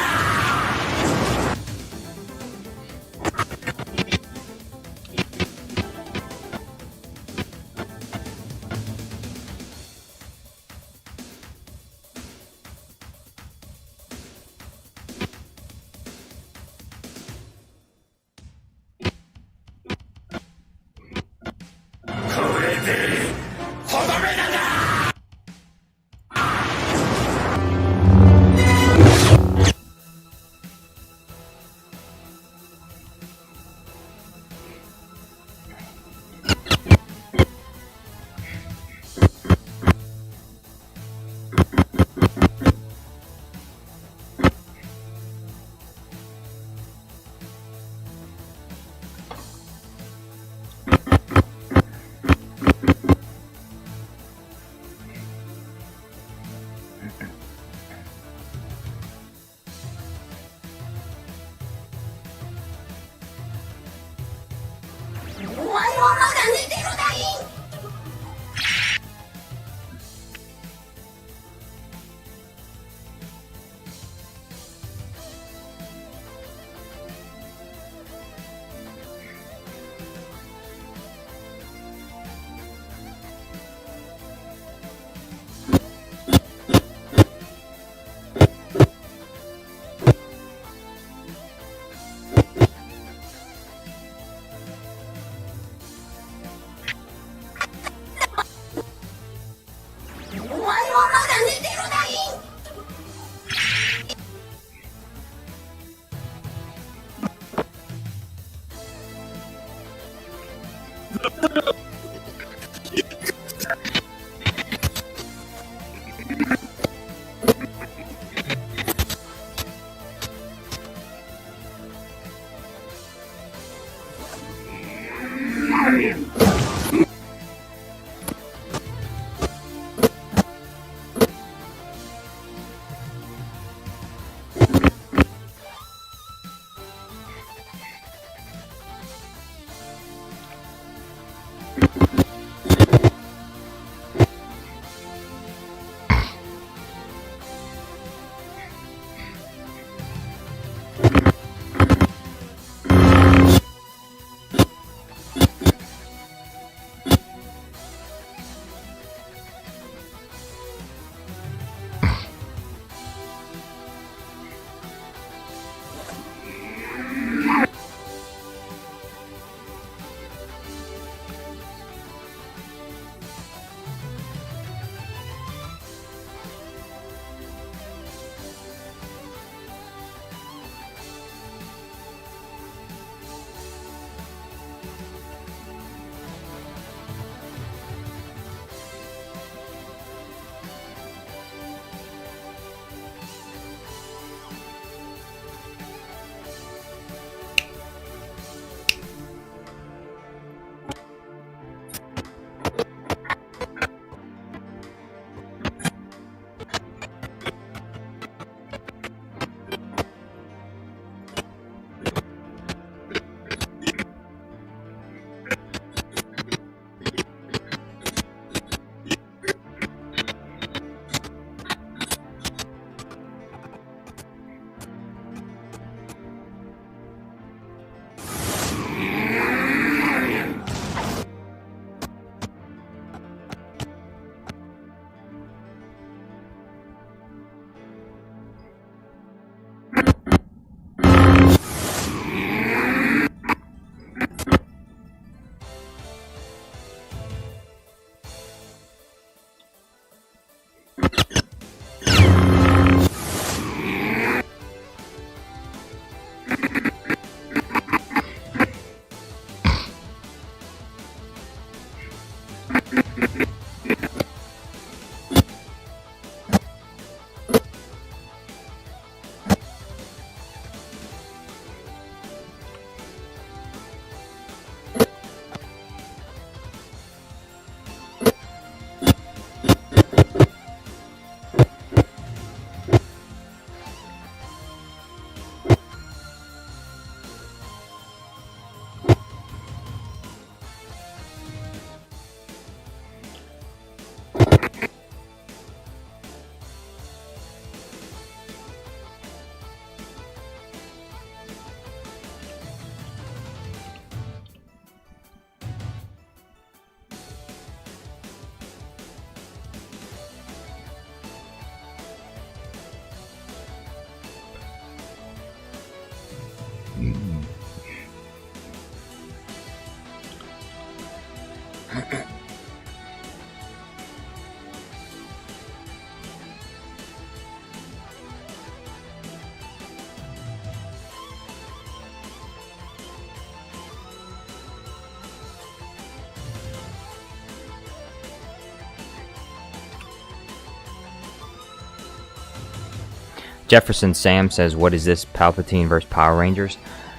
Jefferson Sam says, "What is this? Palpatine versus Power Rangers?"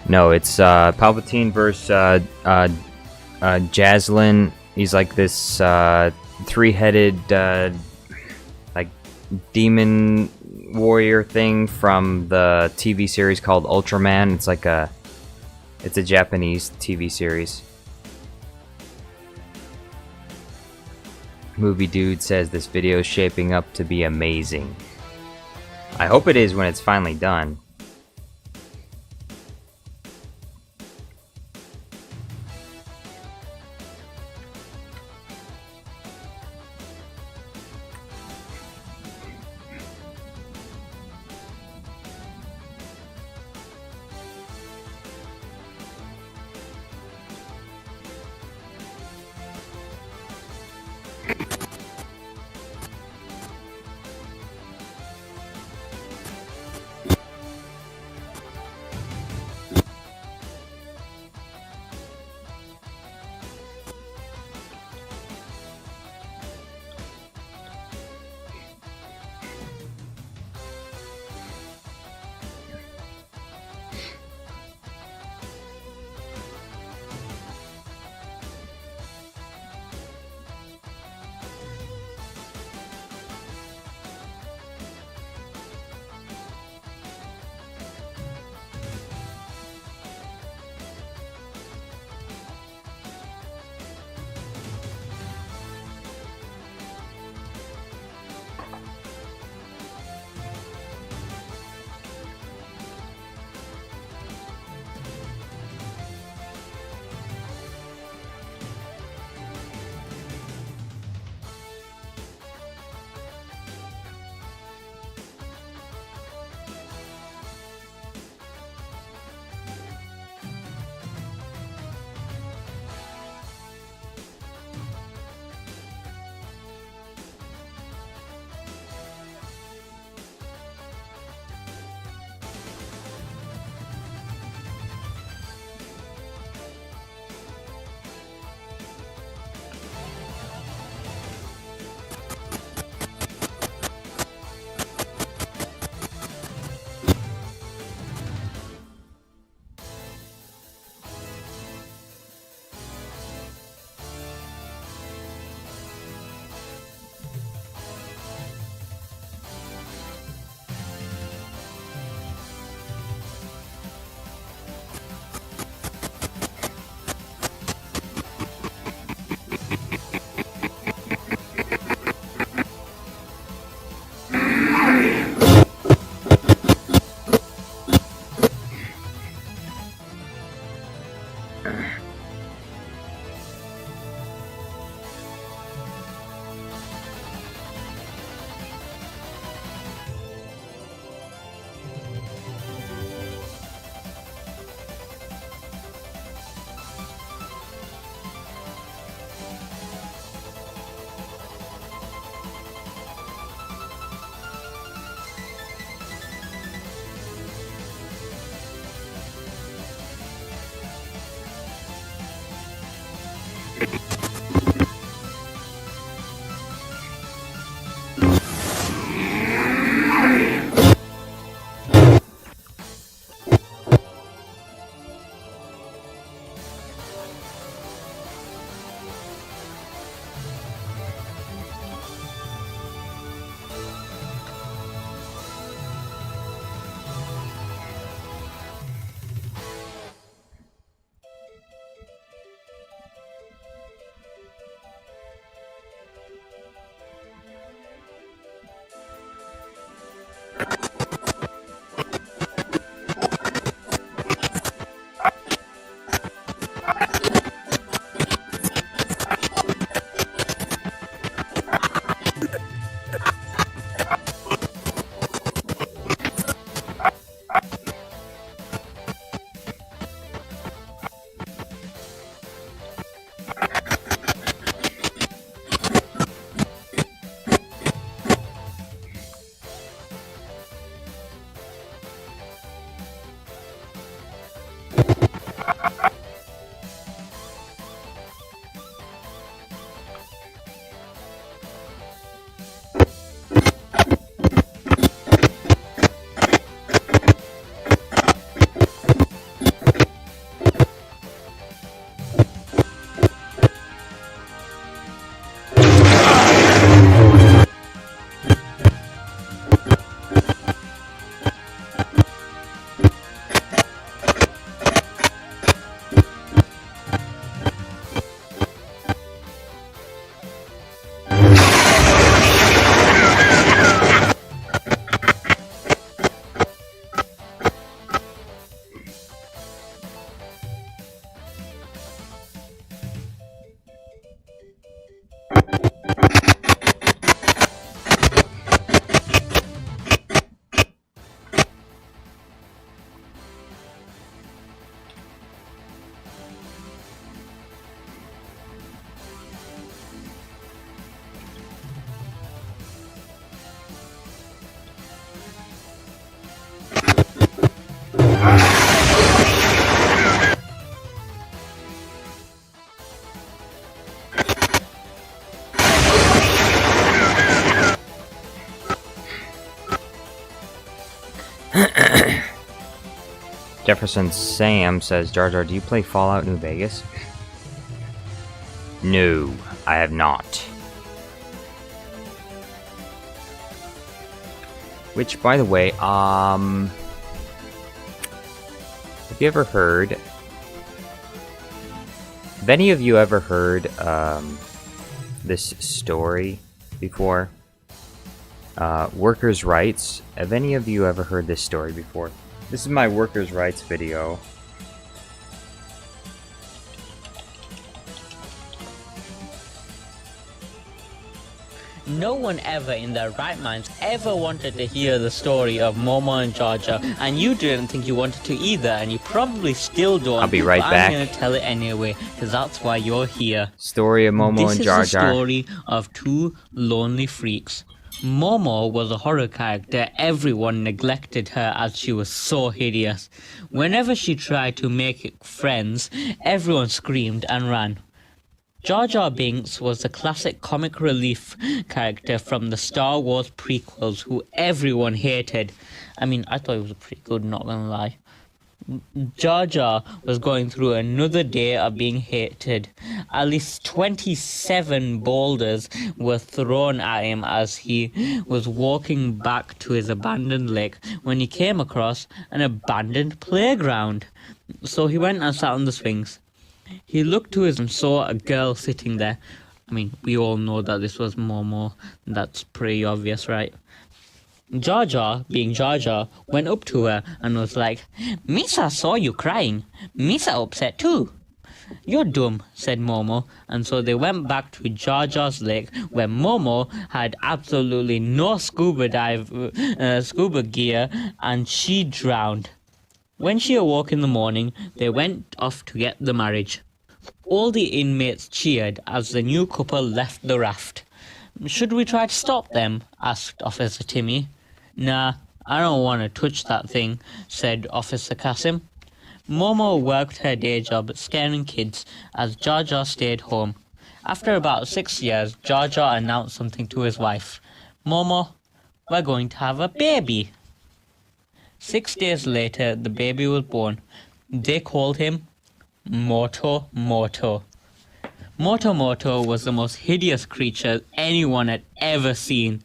No, it's Palpatine versus Jaslyn. He's like this three-headed like demon warrior thing from the TV series called Ultraman. It's a Japanese TV series. Movie Dude says this video is shaping up to be amazing. I hope it is when it's finally done. Jefferson Sam says, Jar Jar, do you play Fallout New Vegas? No, I have not. Which, by the way, have you ever heard... Have any of you ever heard, this story before? Workers' rights. Have any of you ever heard this story before? This is my workers' rights video. No one ever in their right minds ever wanted to hear the story of Momo and Jar Jar, and you didn't think you wanted to either, and you probably still don't. I'll be right but back. I'm gonna tell it anyway, because that's why you're here. Story of Momo and Jar Jar. This is the story of two lonely freaks. Momo was a horror character. Everyone neglected her as she was so hideous. Whenever she tried to make friends, everyone screamed and ran. Jar Jar Binks was the classic comic relief character from the Star Wars prequels who everyone hated. I mean, I thought it was pretty good, not gonna lie. Jar Jar was going through another day of being hated. At least 27 boulders were thrown at him as he was walking back to his abandoned lake when he came across an abandoned playground. So he went and sat on the swings. He looked to his and saw a girl sitting there. I mean, we all know that this was Momo. That's pretty obvious, right? Jar Jar, being Jar Jar, went up to her and was like, Misa saw you crying. Misa upset too. You're dumb, said Momo, and so they went back to Jar Jar's lake where Momo had absolutely no scuba gear and she drowned. When she awoke in the morning, they went off to get the marriage. All the inmates cheered as the new couple left the raft. Should we try to stop them? Asked Officer Timmy. Nah, I don't want to touch that thing, said Officer Kasim. Momo worked her day job scaring kids as Jar Jar stayed home. After about 6 years, Jar Jar announced something to his wife. Momo, we're going to have a baby. 6 days later, the baby was born. They called him Moto Moto. Moto Moto was the most hideous creature anyone had ever seen.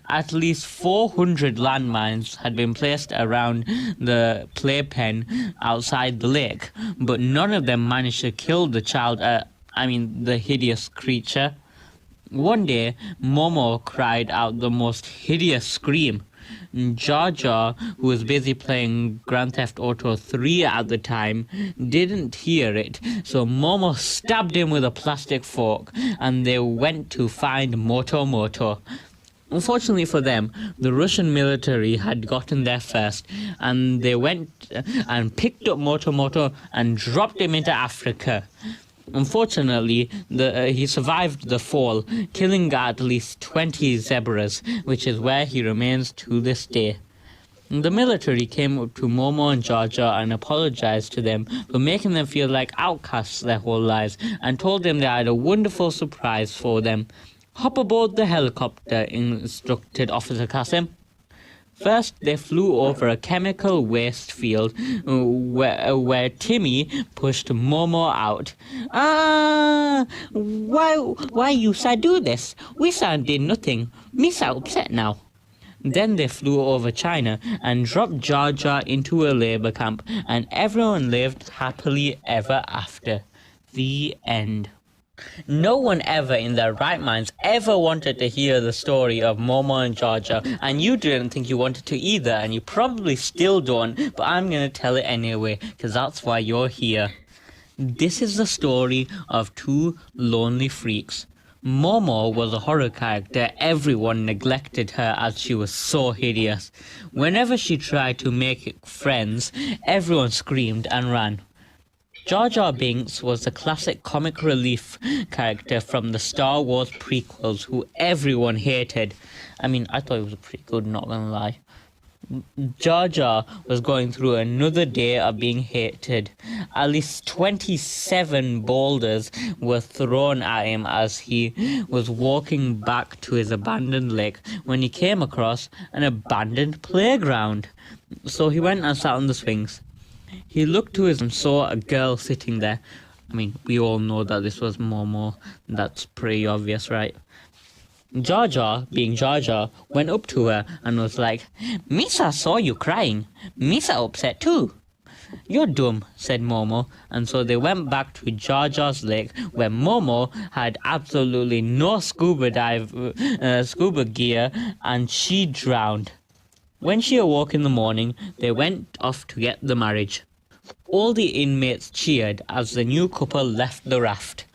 At least 400 landmines had been placed around the playpen outside the lake, but none of them managed to kill the the hideous creature. One day, Momo cried out the most hideous scream. Jar Jar, who was busy playing Grand Theft Auto 3 at the time, didn't hear it, so Momo stabbed him with a plastic fork, and they went to find Moto Moto. Unfortunately for them, the Russian military had gotten there first, and they went and picked up Moto Moto and dropped him into Africa. Unfortunately, he survived the fall, killing at least 20 zebras, which is where he remains to this day. The military came up to Momo and Jar Jar and apologized to them for making them feel like outcasts their whole lives, and told them they had a wonderful surprise for them. Hop aboard the helicopter, instructed Officer Kasim. First, they flew over a chemical waste field where Timmy pushed Momo out. Why you do this? We did nothing. Misa upset now. Then they flew over China and dropped Jar Jar into a labor camp, and everyone lived happily ever after. The end. No one ever in their right minds ever wanted to hear the story of Momo and Jar Jar, and you didn't think you wanted to either, and you probably still don't, but I'm gonna tell it anyway, because that's why you're here. This is the story of two lonely freaks. Momo was a horror character. Everyone neglected her as she was so hideous. Whenever she tried to make friends, everyone screamed and ran. Jar Jar Binks was the classic comic relief character from the Star Wars prequels who everyone hated. I mean, I thought it was pretty good, not gonna lie. Jar Jar was going through another day of being hated. At least 27 boulders were thrown at him as he was walking back to his abandoned lake when he came across an abandoned playground. So he went and sat on the swings. He looked to his and saw a girl sitting there. I mean, we all know that this was Momo. That's pretty obvious, right? Jar Jar, being Jar Jar, went up to her and was like, Misa saw you crying. Misa upset too. You're dumb, said Momo, and so they went back to Jar Jar's lake, where Momo had absolutely no scuba gear, and she drowned. When she awoke in the morning, they went off to get the marriage. All the inmates cheered as the new couple left the raft.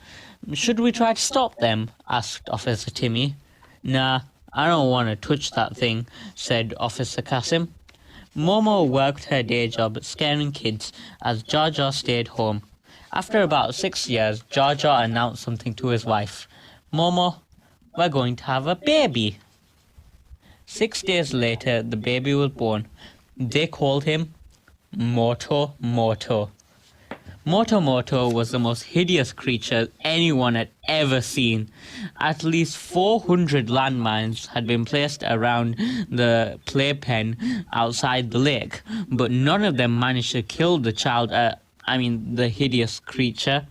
Should we try to stop them? Asked Officer Timmy. Nah, I don't want to touch that thing, said Officer Kasim. Momo worked her day job scaring kids as Jar Jar stayed home. After about 6 years, Jar Jar announced something to his wife. Momo, we're going to have a baby. 6 days later, the baby was born. They called him Moto Moto. Moto Moto was the most hideous creature anyone had ever seen. At least 400 landmines had been placed around the playpen outside the lake, but none of them managed to kill the the hideous creature.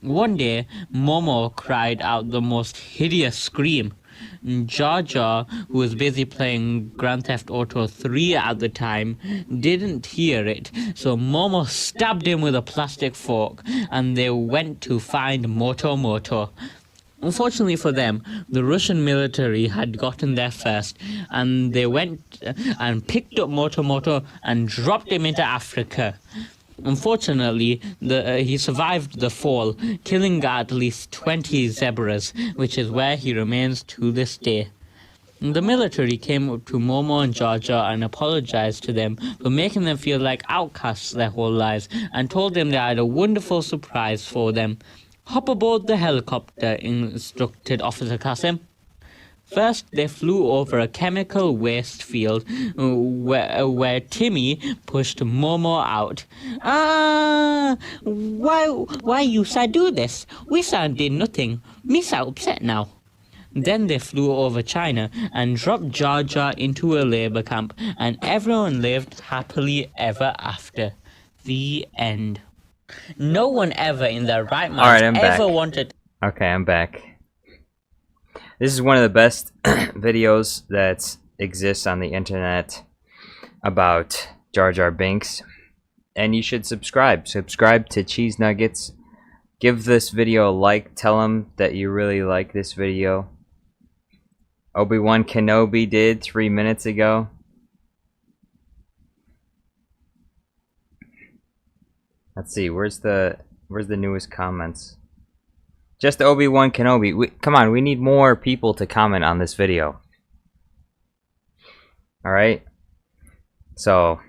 One day, Momo cried out the most hideous scream. Jar Jar, who was busy playing Grand Theft Auto 3 at the time, didn't hear it, so Momo stabbed him with a plastic fork, and they went to find Moto Moto. Unfortunately for them, the Russian military had gotten there first, and they went and picked up Moto Moto and dropped him into Africa. Unfortunately, he survived the fall, killing at least 20 zebras, which is where he remains to this day. The military came up to Momo and Jar Jar and apologized to them for making them feel like outcasts their whole lives, and told them they had a wonderful surprise for them. Hop aboard the helicopter, instructed Officer Kasim. First, they flew over a chemical waste field where Timmy pushed Momo out. Why you sa do this? We sa did nothing. Me sa upset now. Then they flew over China and dropped Jar Jar into a labor camp, and everyone lived happily ever after. The end. No one ever in their right mind wanted... Okay, I'm back. This is one of the best videos that exists on the internet about Jar Jar Binks. And you should subscribe. Subscribe to Cheese Nuggets. Give this video a like. Tell them that you really like this video. Obi-Wan Kenobi did 3 minutes ago. Let's see, where's the newest comments? Just Obi-Wan Kenobi. Come on, we need more people to comment on this video. Alright? So,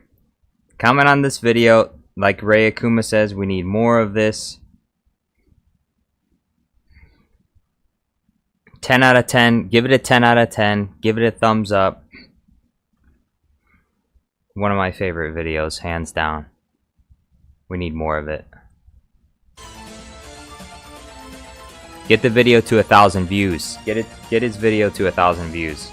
comment on this video. Like Ray Akuma says, we need more of this. 10 out of 10. Give it a 10 out of 10. Give it a thumbs up. One of my favorite videos, hands down. We need more of it. Get the video to 1,000 views. Get his video to 1,000 views.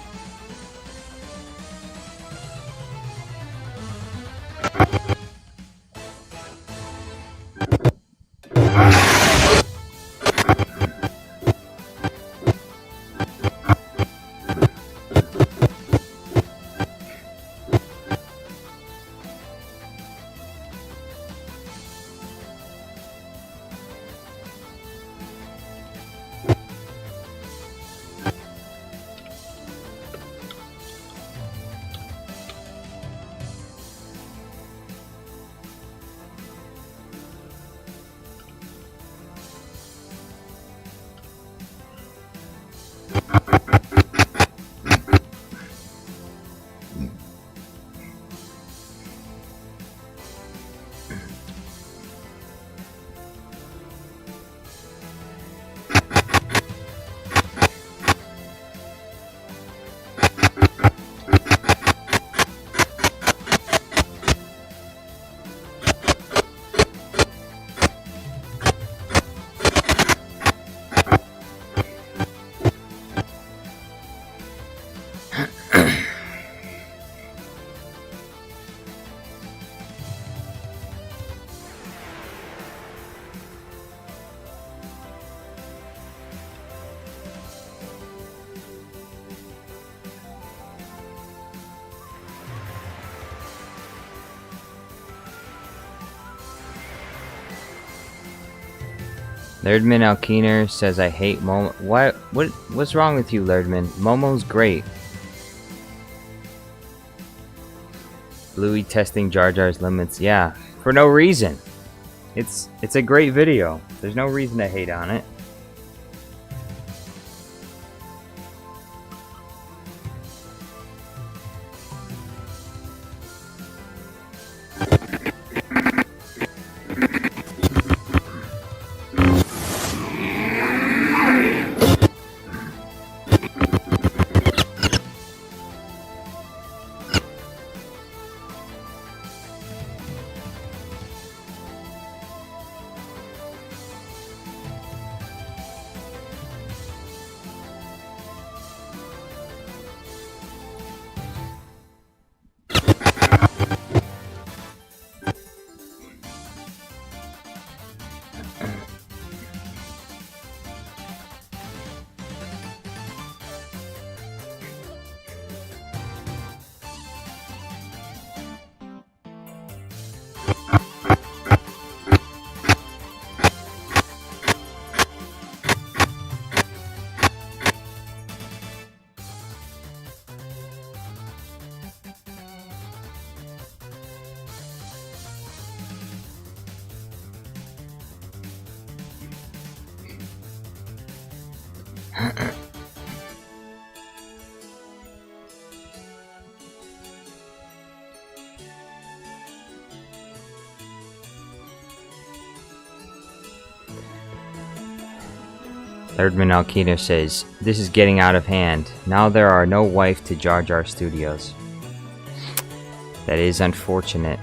Lerdman Alkeener says I hate Momo. What's wrong with you, Lerdman? Momo's great. Bluey testing Jar Jar's limits. Yeah, for no reason. It's a great video. There's no reason to hate on it. Erdman Alkino says, this is getting out of hand. Now there are no wife to Jar Jar Studios. That is unfortunate.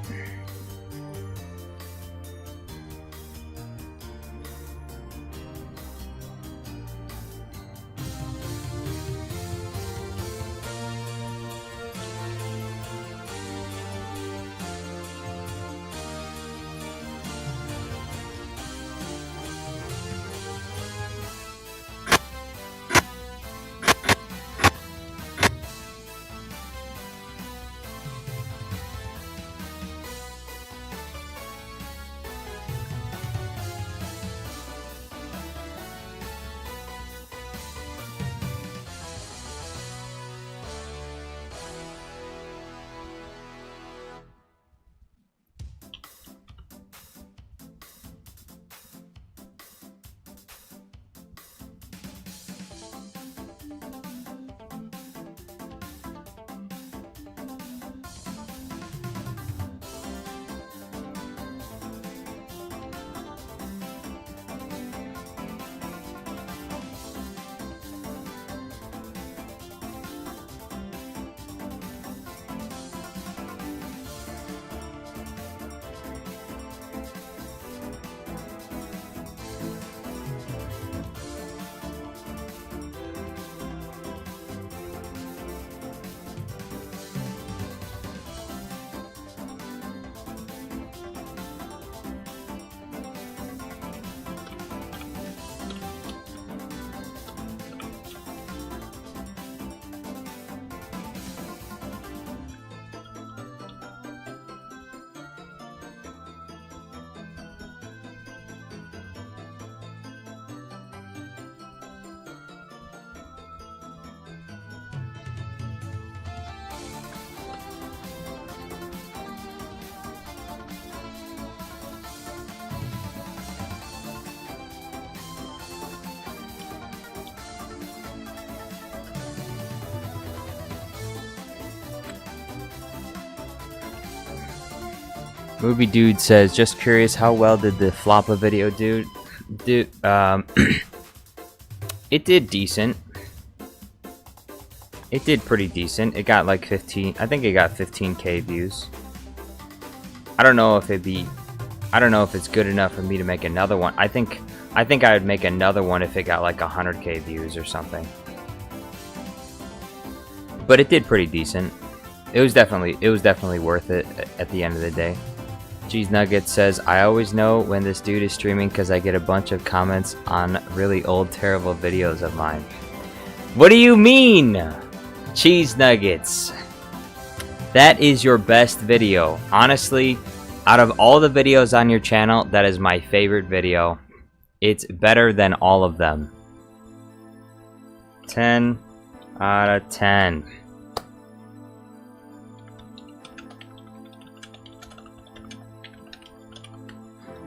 Movie Dude says, just curious, how well did the Floppa video do? It did decent. It did pretty decent. It got like 15, I think it got 15k views. I don't know if it's good enough for me to make another one. I think I would make another one if it got like 100k views or something. But it did pretty decent. It was definitely worth it at the end of the day. Cheese Nugget says, I always know when this dude is streaming because I get a bunch of comments on really old terrible videos of mine. What do you mean? Cheese Nuggets. That is your best video. Honestly, out of all the videos on your channel, that is my favorite video. It's better than all of them. 10 out of 10.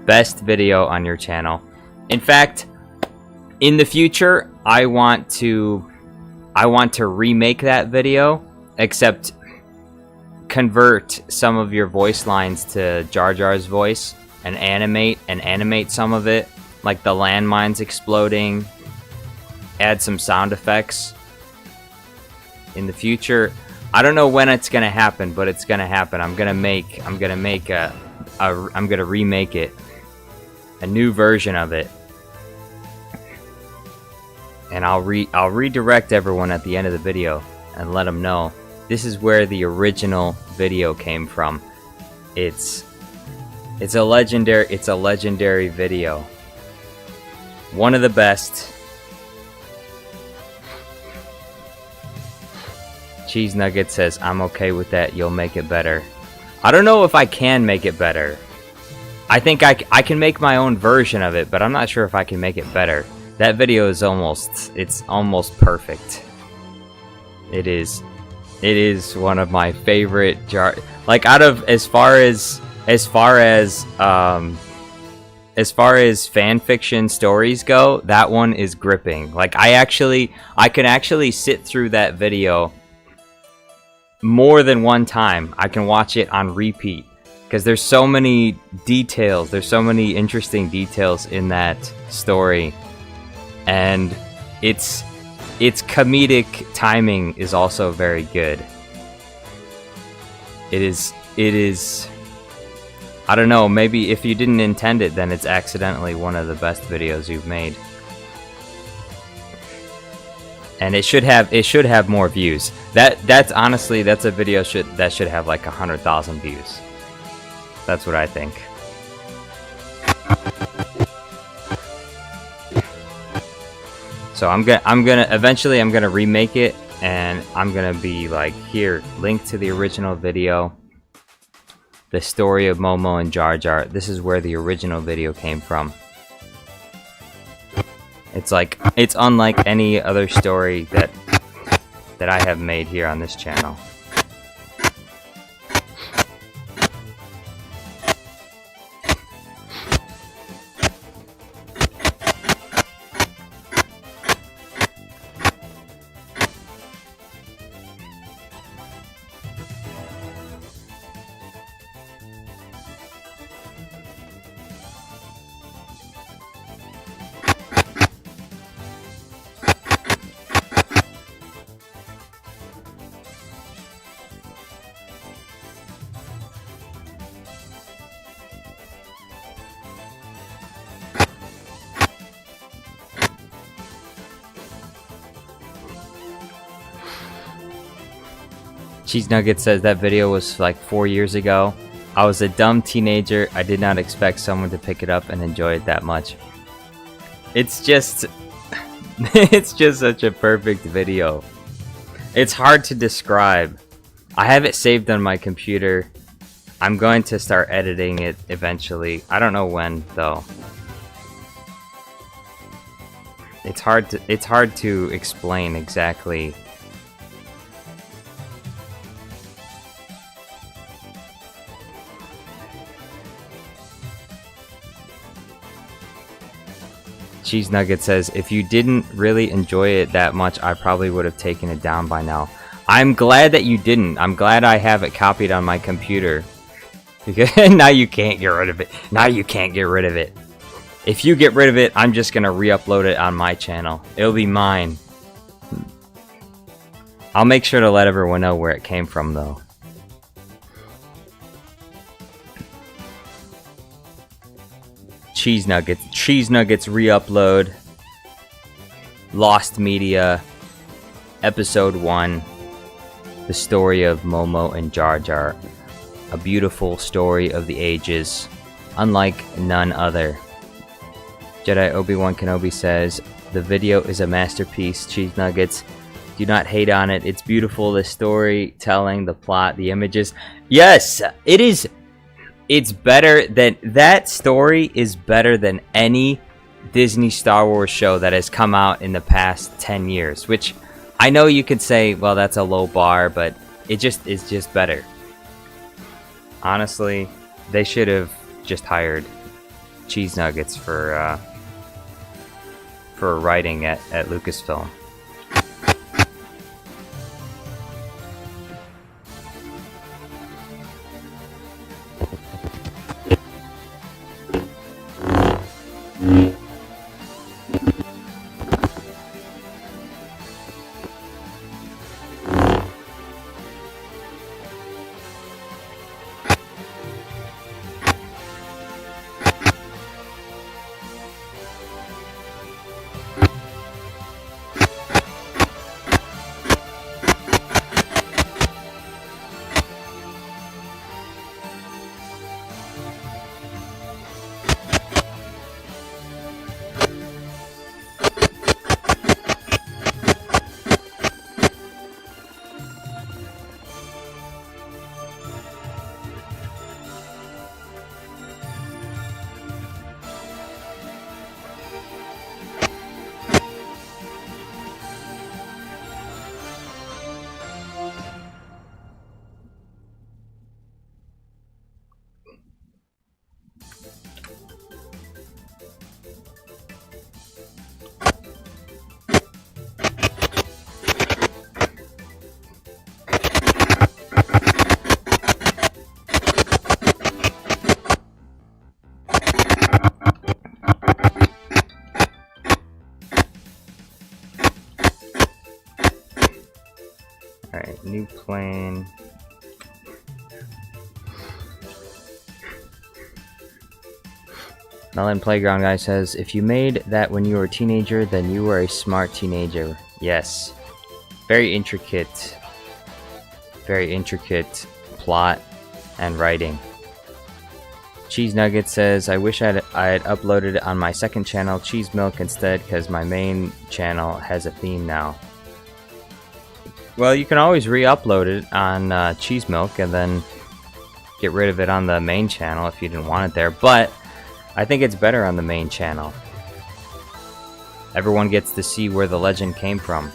Best video on your channel. In fact, in the future, I want to remake that video, except convert some of your voice lines to Jar Jar's voice and animate some of it, like the landmines exploding, add some sound effects. In the future, I don't know when it's gonna happen, but it's gonna happen. I'm gonna remake it, a new version of it, and I'll redirect everyone at the end of the video and let them know this is where the original video came from. It's a legendary video, one of the best. Cheese Nugget says, I'm okay with that, you'll make it better. I don't know if I can make it better. I think I can make my own version of it, but I'm not sure if I can make it better. That video is almost perfect. It is one of my favorite like, out of as far as fan fiction stories go, that one is gripping. Like, I can actually sit through that video more than one time. I can watch it on repeat because there's so many details, there's so many interesting details in that story, and its comedic timing is also very good. It is I don't know, maybe if you didn't intend it, then it's accidentally one of the best videos you've made. And it should have more views. That's honestly, that's a video that should have like 100,000 views. That's what I think. So I'm gonna eventually remake it, and I'm gonna be like, here, link to the original video. The story of Momo and Jar Jar. This is where the original video came from. It's unlike any other story that I have made here on this channel. Cheese Nugget says that video was like 4 years ago. I was a dumb teenager. I did not expect someone to pick it up and enjoy it that much. It's just such a perfect video. It's hard to describe. I have it saved on my computer. I'm going to start editing it eventually. I don't know when though. It's hard to explain exactly. Cheese Nugget says, if you didn't really enjoy it that much, I probably would have taken it down by now. I'm glad that you didn't. I'm glad I have it copied on my computer. Because now you can't get rid of it. Now you can't get rid of it. If you get rid of it, I'm just going to re-upload it on my channel. It'll be mine. I'll make sure to let everyone know where it came from, though. Cheese Nuggets re-upload. Lost Media, Episode 1. The story of Momo and Jar Jar. A beautiful story of the ages, unlike none other. Jedi Obi-Wan Kenobi says, the video is a masterpiece, Cheese Nuggets. Do not hate on it. It's beautiful, the storytelling, the plot, the images. Yes, it is. It's better than, that story is better than any Disney Star Wars show that has come out in the past 10 years, which I know you could say, well, that's a low bar, but it's just better. Honestly, they should have just hired Cheese Nuggets for writing at Lucasfilm. Alright, new plane. Melon Playground guy says, if you made that when you were a teenager, then you were a smart teenager. Yes. Very intricate plot and writing. Cheese Nugget says, I wish I had uploaded it on my second channel, Cheese Milk, instead, because my main channel has a theme now. Well, you can always re-upload it on Cheese Milk and then get rid of it on the main channel if you didn't want it there, but I think it's better on the main channel. Everyone gets to see where the legend came from.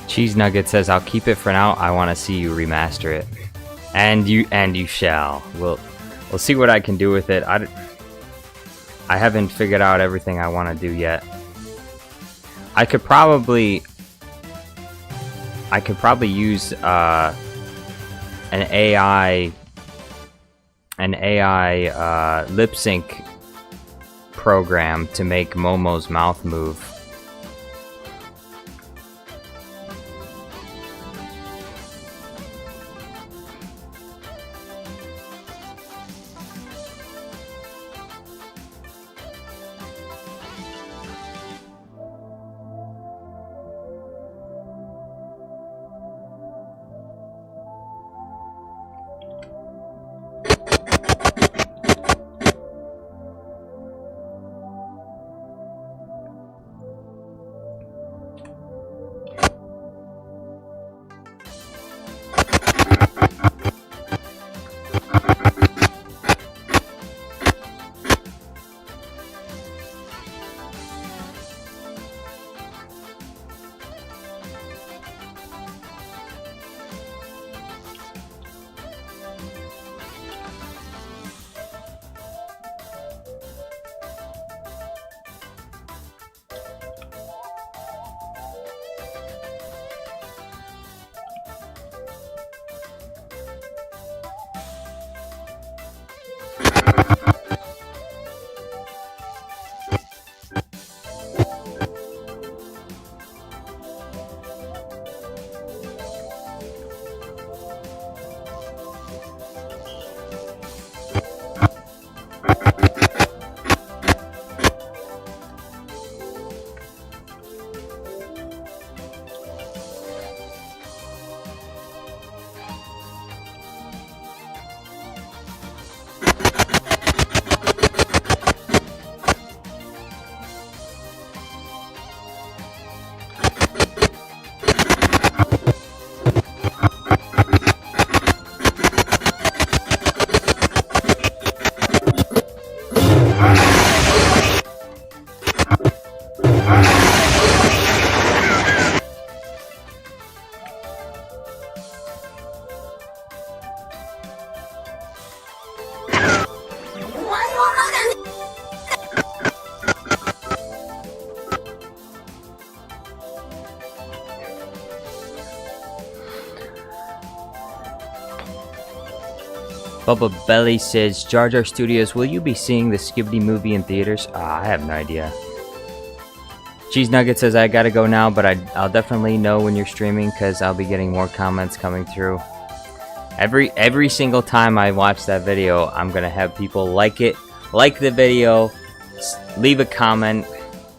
Cheese Nugget says, I'll keep it for now. I want to see you remaster it. And you shall. We'll see what I can do with it. I haven't figured out everything I want to do yet. I could probably use an AI lip sync program to make Momo's mouth move. Bubba Belly says, Jar Jar Studios, will you be seeing the Skibidi movie in theaters? I have no idea. Cheese Nugget says, I gotta go now, but I'll definitely know when you're streaming because I'll be getting more comments coming through. Every single time I watch that video, I'm gonna have people like it, like the video, leave a comment.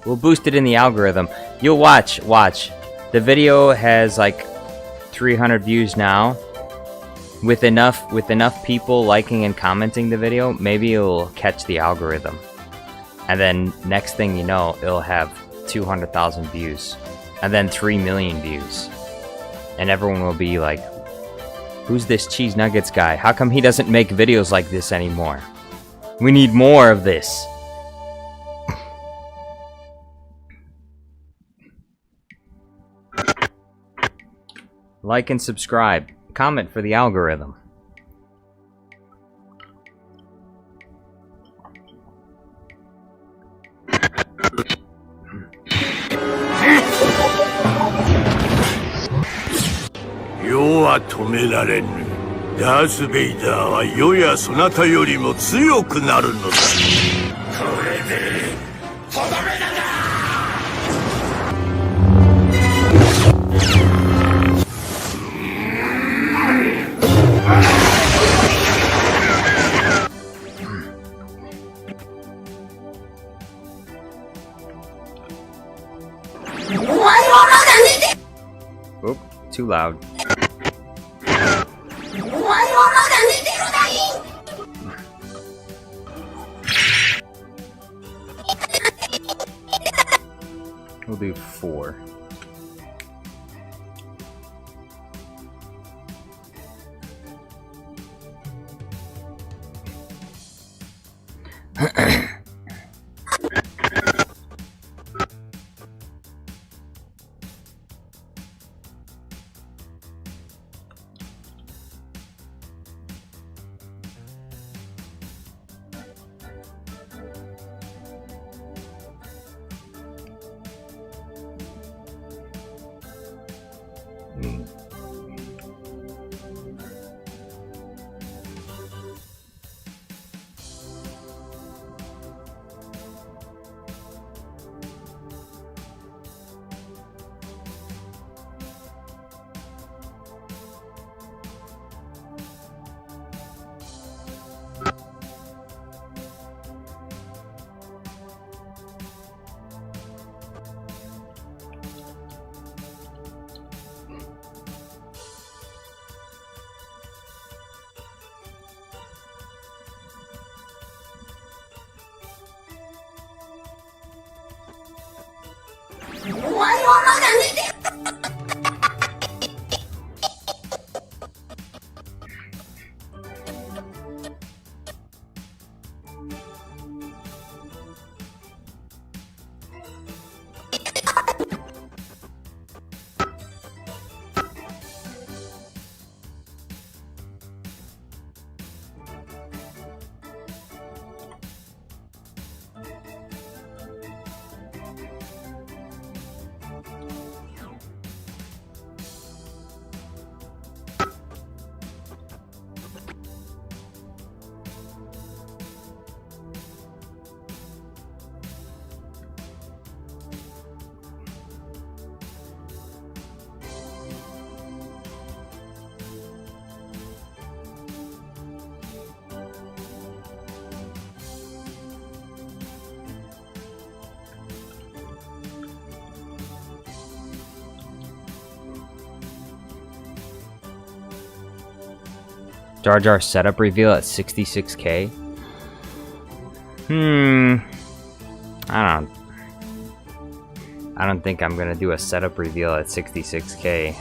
We'll boost it in the algorithm. You'll watch. The video has like 300 views now. With enough people liking and commenting the video, maybe it'll catch the algorithm. And then next thing you know, it'll have 200,000 views. And then 3 million views. And everyone will be like, who's this Cheese Nuggets guy? How come he doesn't make videos like this anymore? We need more of this. Like and subscribe. Comment for the algorithm.世は止められぬ。ダース・ベイダーは世やそなたよりも強くなるのだ。これでとどめだな。Oop, too loud. We'll do 4. Jar Jar setup reveal at 66k? I don't think I'm gonna do a setup reveal at 66k.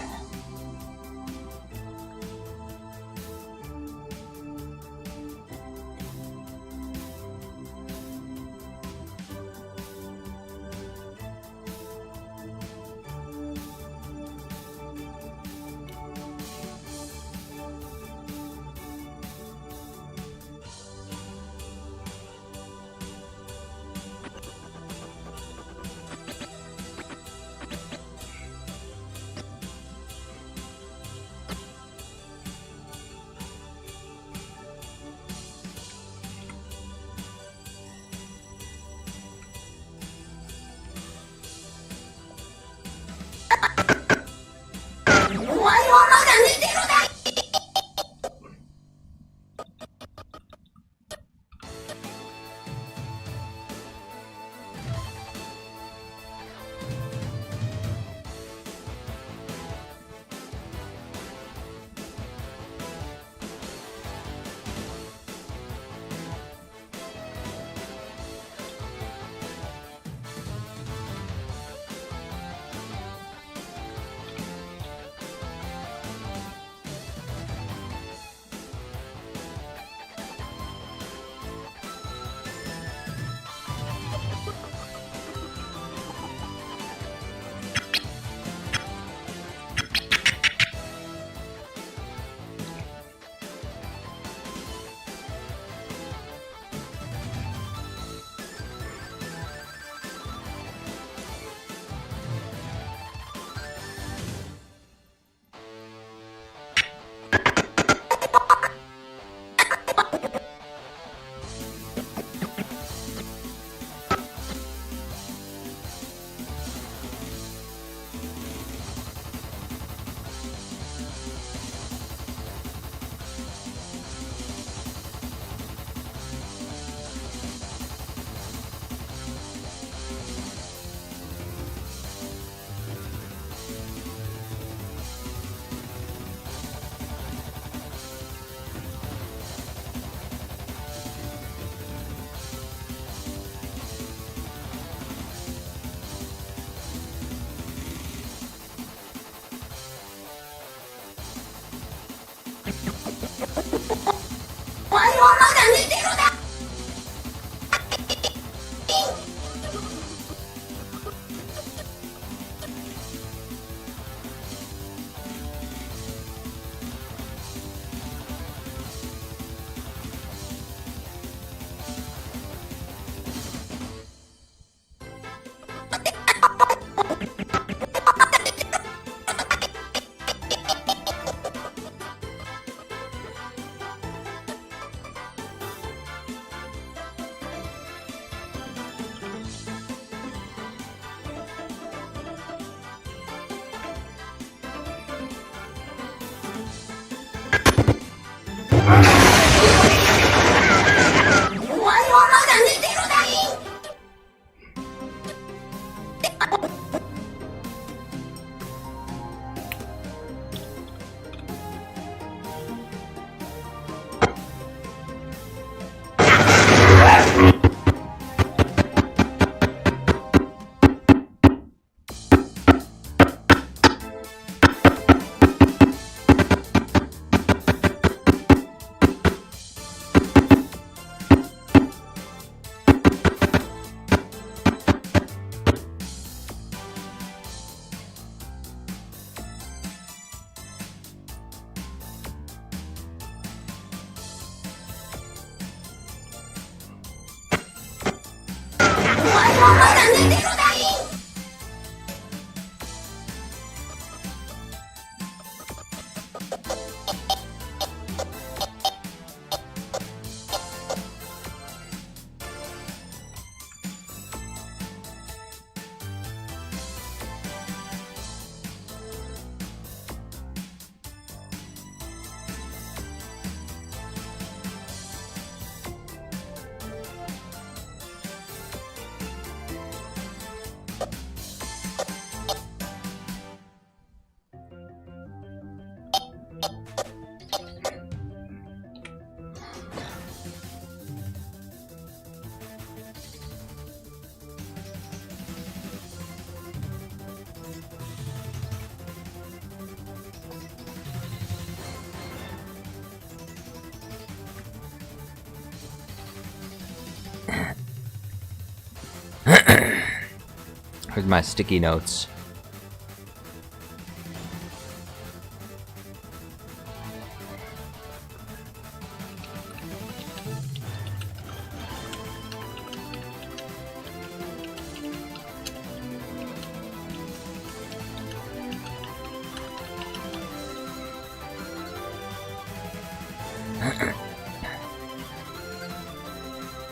Here's my sticky notes.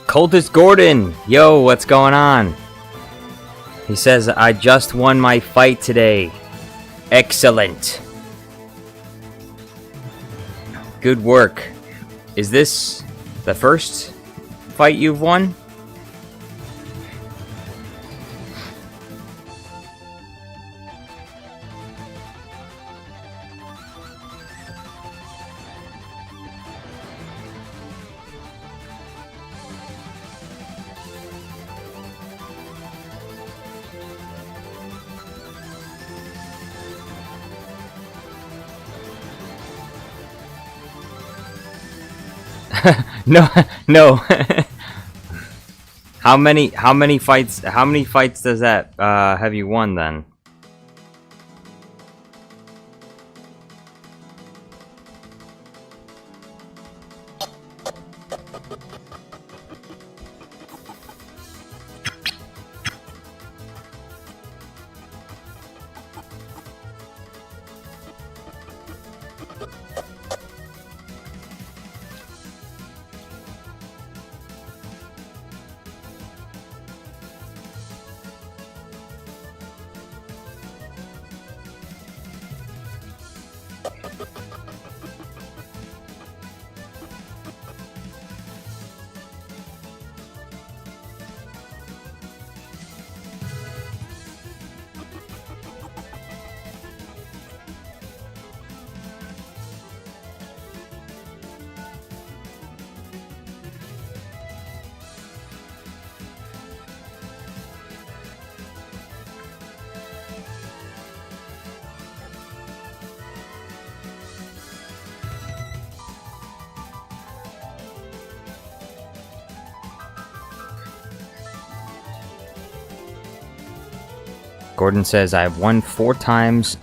Cultist Gordon! Yo, what's going on? He says, I just won my fight today. Excellent. Good work. Is this the first fight you've won? No, no. How many fights does that have you won then? Gordon says, I've won 4 times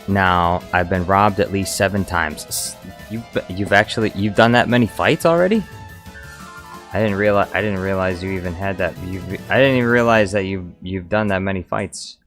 now. I've been robbed at least 7 times. You've done that many fights already? I didn't realize you even had that. I didn't even realize that you've done that many fights.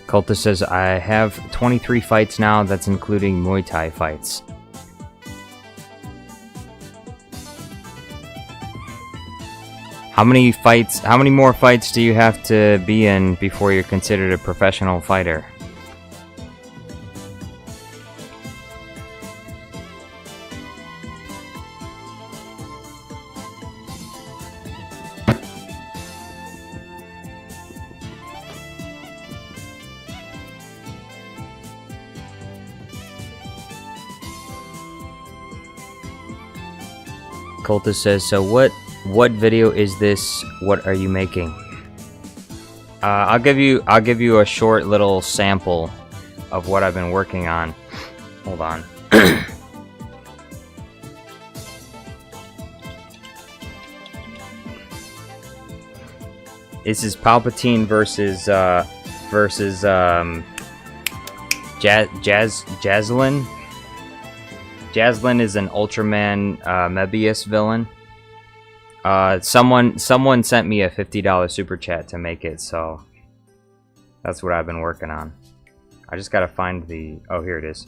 Cultist says, I have 23 fights now, that's including Muay Thai fights. How many more fights do you have to be in before you're considered a professional fighter? Cultist says, so what video is this? What are you making? I'll give you a short little sample of what I've been working on. Hold on. This is Palpatine versus Jaslyn. Jaslyn is an Ultraman Mebius villain. Someone sent me a $50 super chat to make it, so that's what I've been working on. I just gotta find the. Oh, here it is.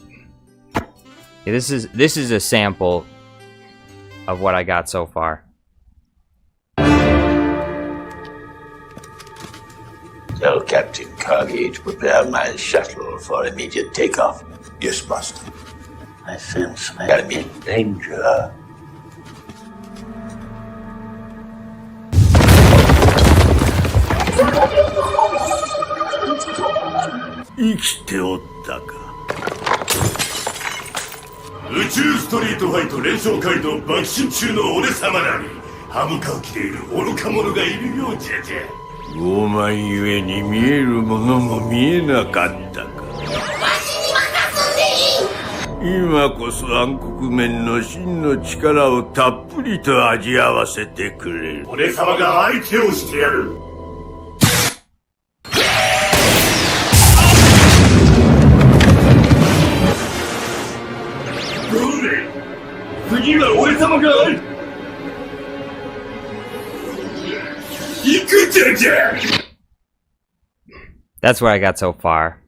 Yeah, this is a sample of what I got so far. Tell Captain Cargill to prepare my shuttle for immediate takeoff. Yes, Master. I sense I am in danger. That's what I got so far.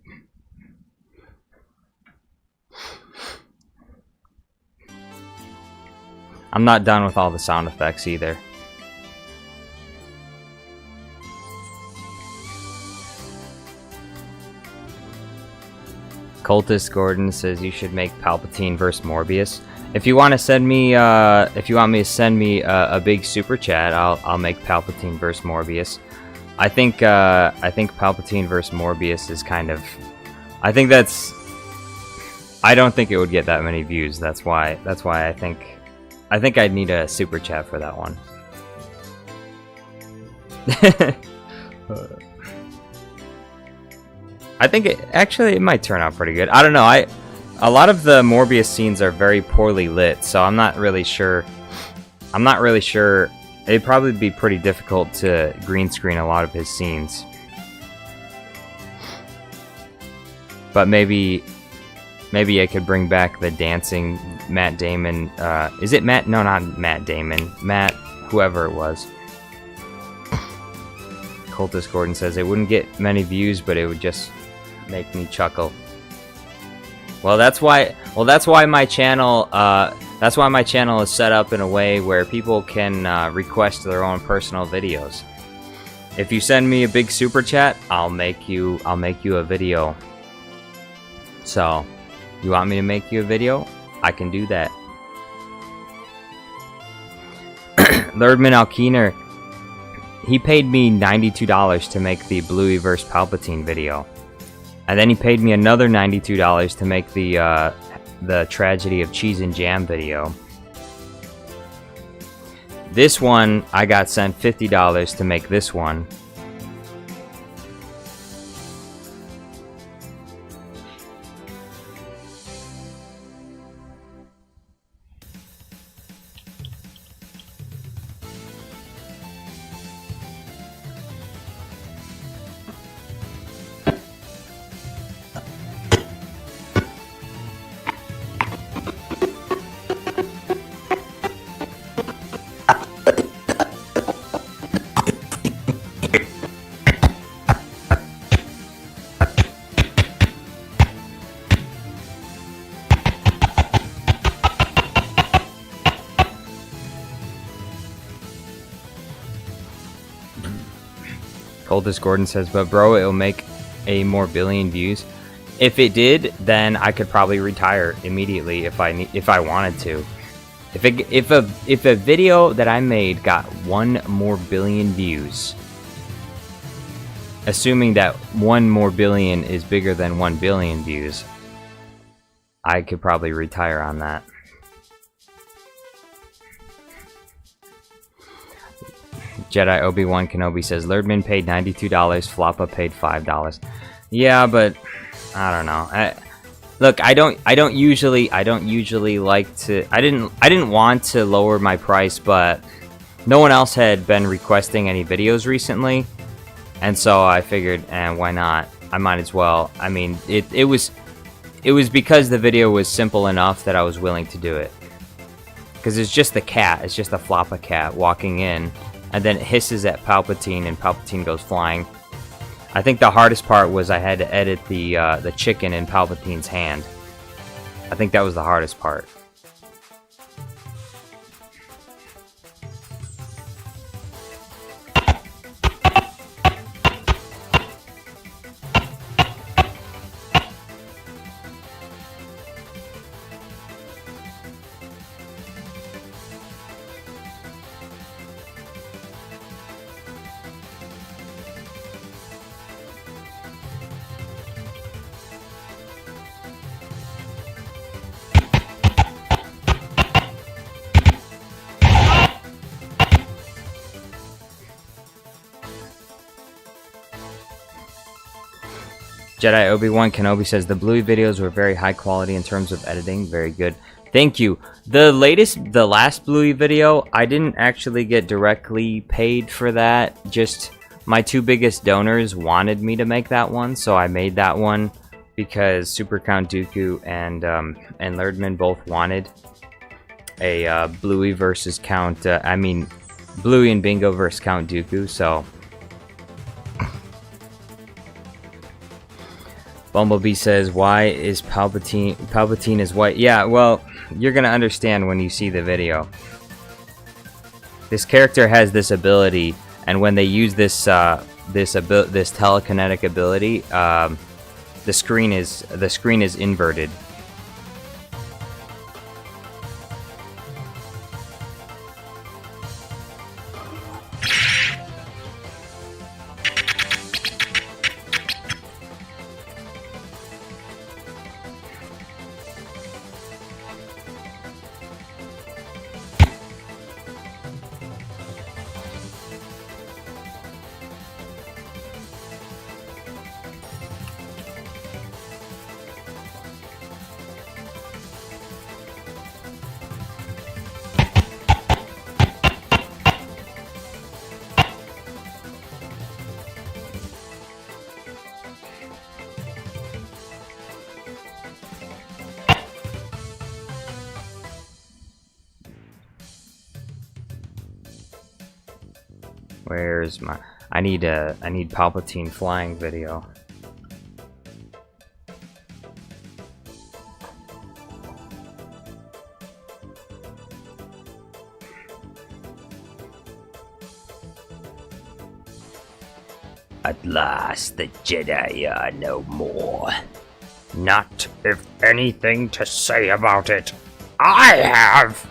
I'm not done with all the sound effects either. Cultist Gordon says you should make Palpatine versus Morbius. If you want to send me, if you want me to send me a big super chat, I'll make Palpatine versus Morbius. I think Palpatine versus Morbius is kind of. I don't think it would get that many views. That's why I think I'd need a super chat for that one. I think it might turn out pretty good. I don't know. A lot of the Morbius scenes are very poorly lit, so I'm not really sure. It'd probably be pretty difficult to green screen a lot of his scenes. But maybe I could bring back the dancing Matt Damon. Is it Matt? No, not Matt Damon. Matt, whoever it was. Cultist Gordon says it wouldn't get many views, but it would just make me chuckle. Well, that's why my channel is set up in a way where people can request their own personal videos. If you send me a big super chat, I'll make you a video. So, you want me to make you a video? I can do that. Lerdman Alkeener, he paid me $92 to make the Bluey vs. Palpatine video. And then he paid me another $92 to make the Tragedy of Cheese and Jam video. This one, I got sent $50 to make this one. Coldest Gordon says, but bro, it'll make a more billion views. If it did, then I could probably retire immediately if I wanted to. If a video that I made got 1 more billion views, assuming that 1 more billion is bigger than 1 billion views, I could probably retire on that. Jedi Obi-Wan Kenobi says Lerdman paid $92, Floppa paid $5. Yeah, but I don't know. Look, I don't usually like to. I didn't want to lower my price, but no one else had been requesting any videos recently, and so I figured, why not? I might as well. I mean, it was because the video was simple enough that I was willing to do it. Because it's just the cat. It's just a Floppa cat walking in. And then it hisses at Palpatine, and Palpatine goes flying. I think the hardest part was I had to edit the chicken in Palpatine's hand. I think that was the hardest part. Jedi Obi-Wan Kenobi says the Bluey videos were very high quality in terms of editing. Very good. Thank you. The last Bluey video, I didn't actually get directly paid for that. Just my 2 biggest donors wanted me to make that one, so I made that one because Super Count Dooku and Lerdman both wanted a Bluey versus Count. Bluey and Bingo versus Count Dooku. So. Bumblebee says, why is Palpatine is white? Yeah, well, you're gonna understand when you see the video. This character has this ability, and when they use this telekinetic ability, the screen is inverted. Where's my... I need Palpatine flying video. At last, the Jedi are no more. Not if anything to say about it. I have!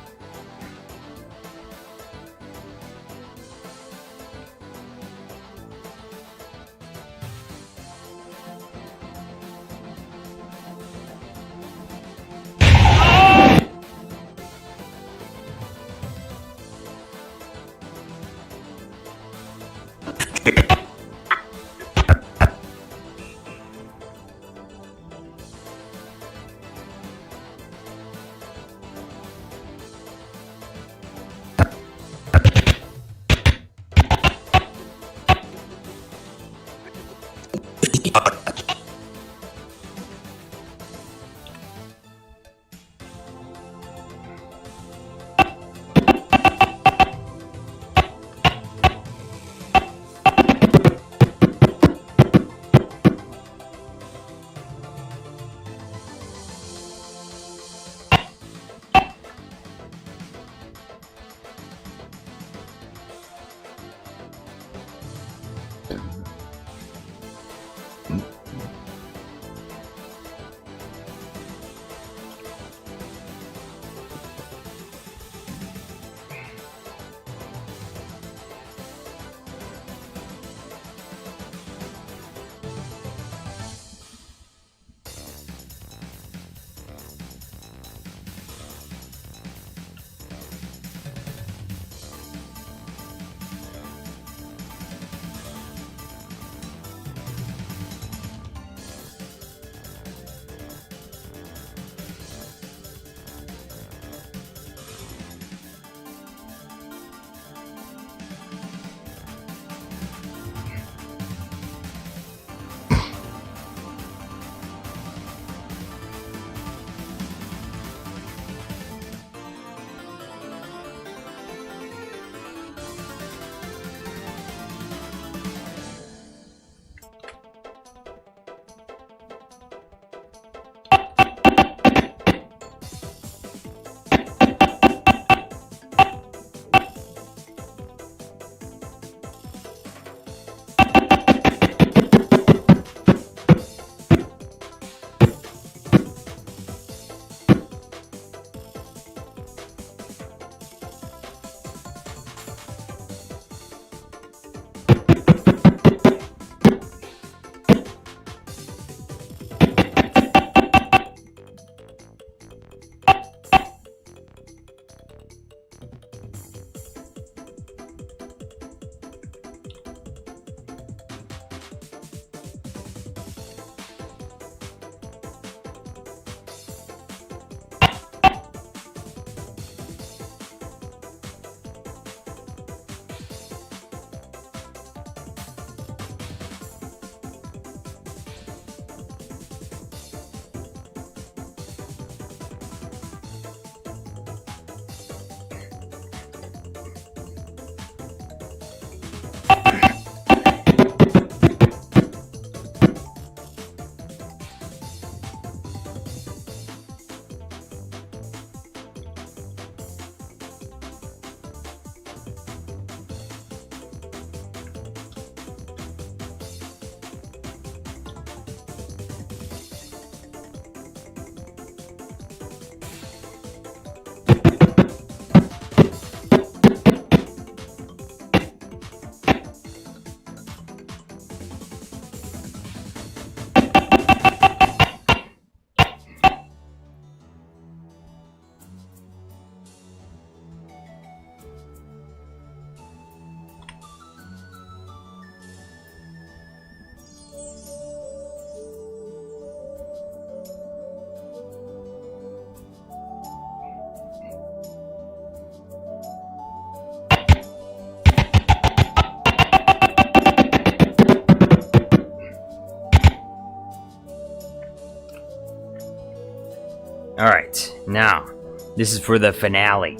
Alright, now, this is for the finale.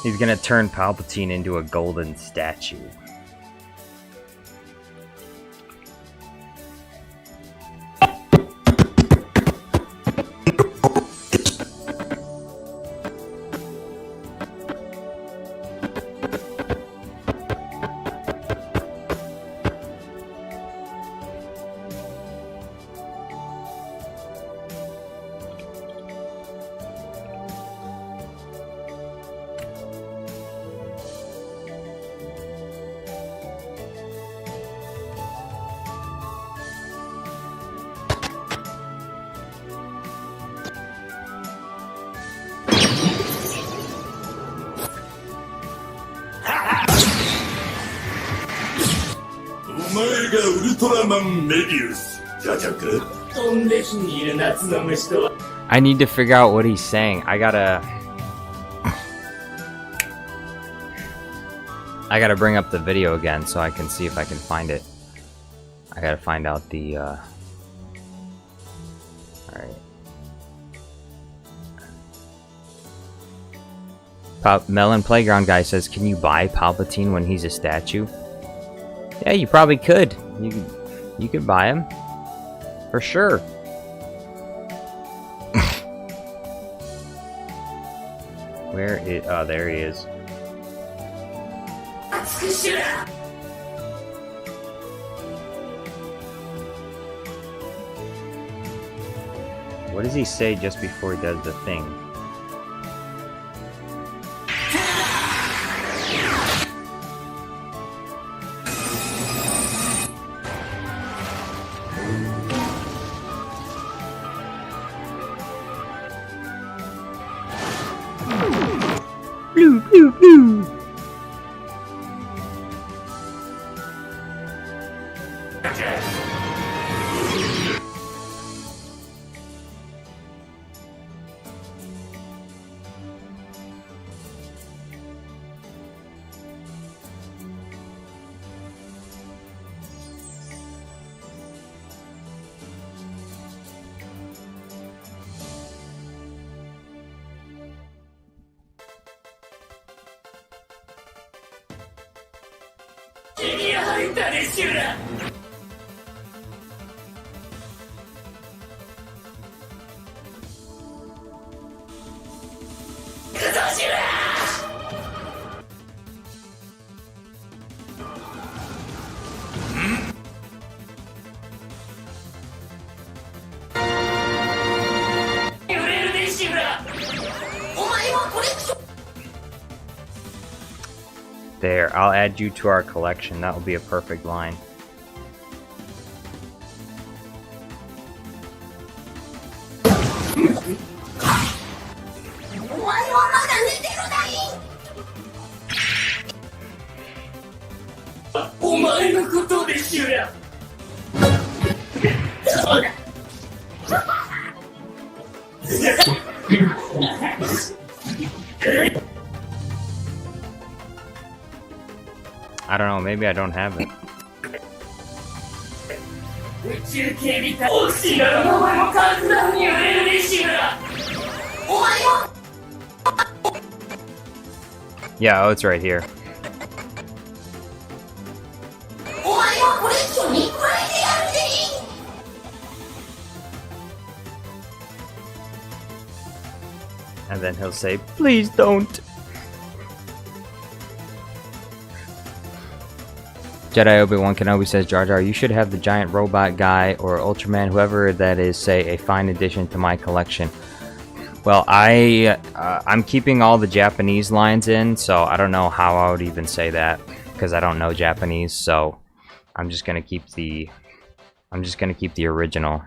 He's gonna turn Palpatine into a golden statue. I need to figure out what he's saying. I gotta bring up the video again so I can see if I can find it. I gotta find out the alright. Melon Playground guy says, can you buy Palpatine when he's a statue? Yeah, you probably could. You could buy him. For sure. Where is... Oh, there he is. What does he say just before he does the thing? Blue, blue, blue. There, I'll add you to our collection. That will be a perfect line. I don't know, maybe I don't have it. Yeah, oh, it's right here. And then he'll say, please don't. Jedi Obi-Wan Kenobi says, Jar Jar, you should have the giant robot guy or Ultraman, whoever that is, say a fine addition to my collection. Well, I'm keeping all the Japanese lines in, so I don't know how I would even say that because I don't know Japanese. So I'm just gonna keep the original.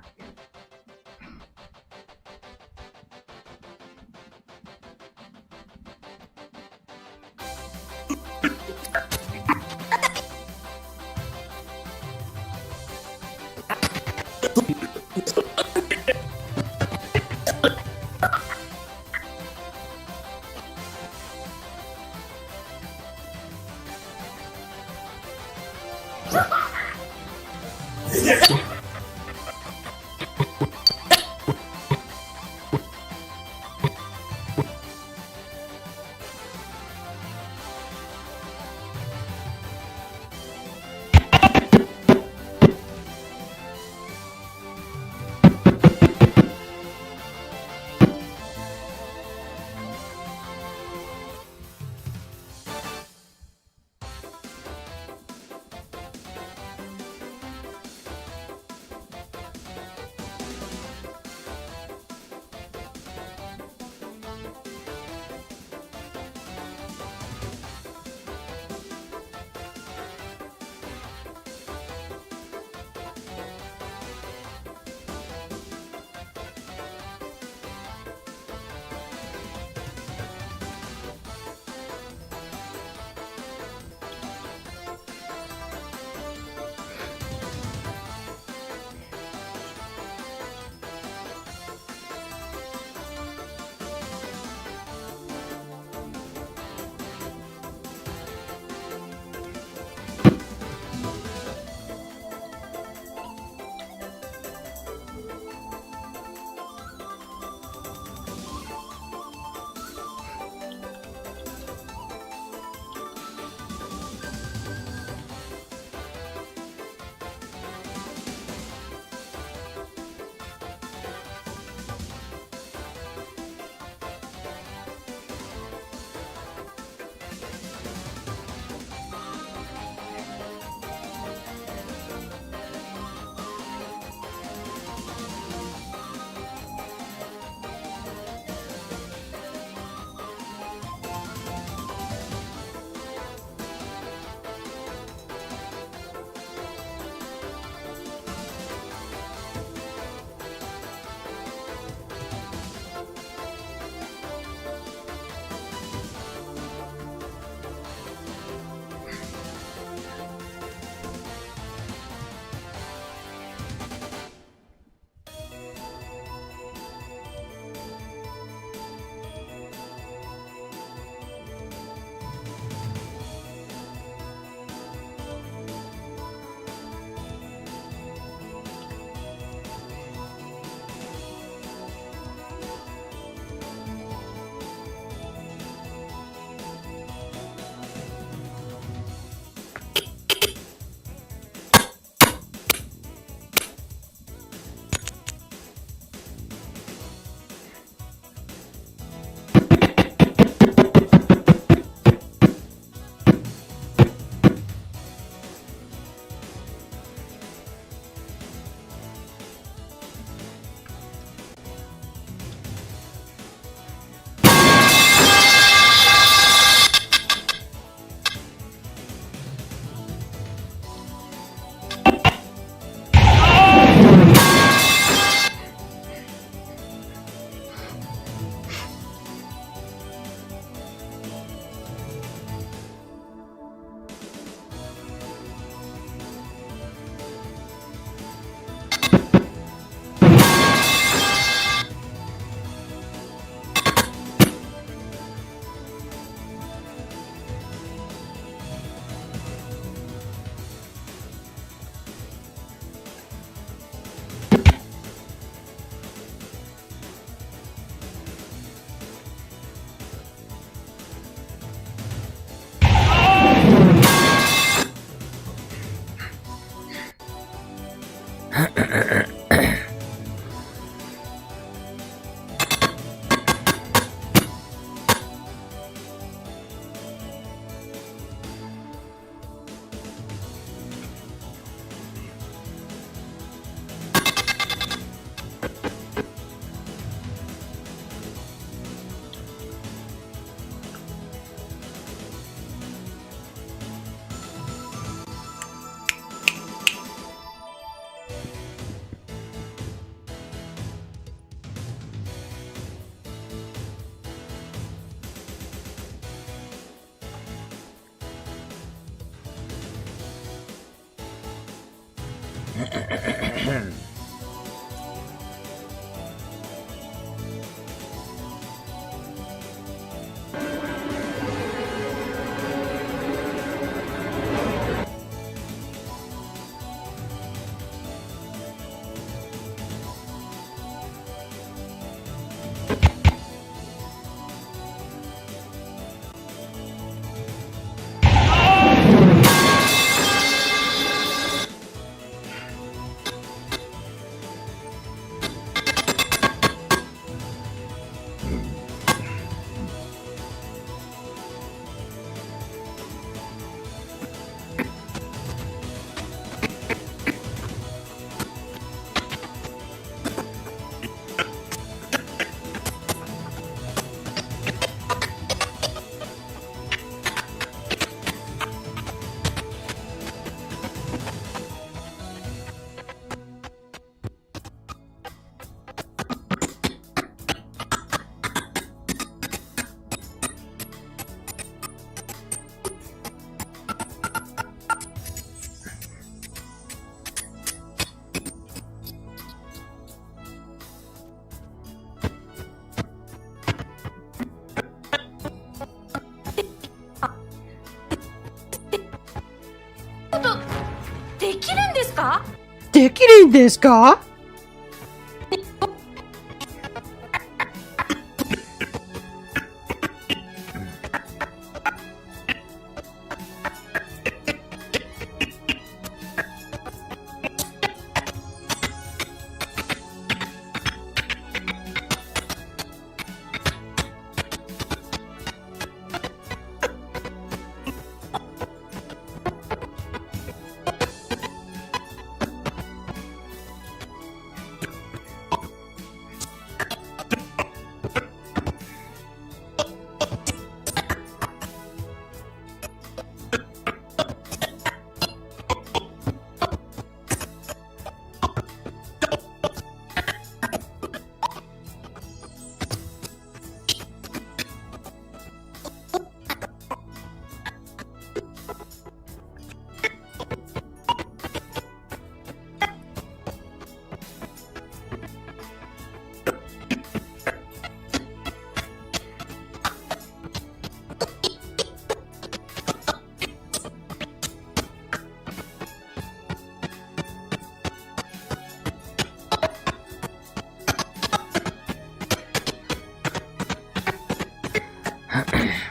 できるんですか？できるんですか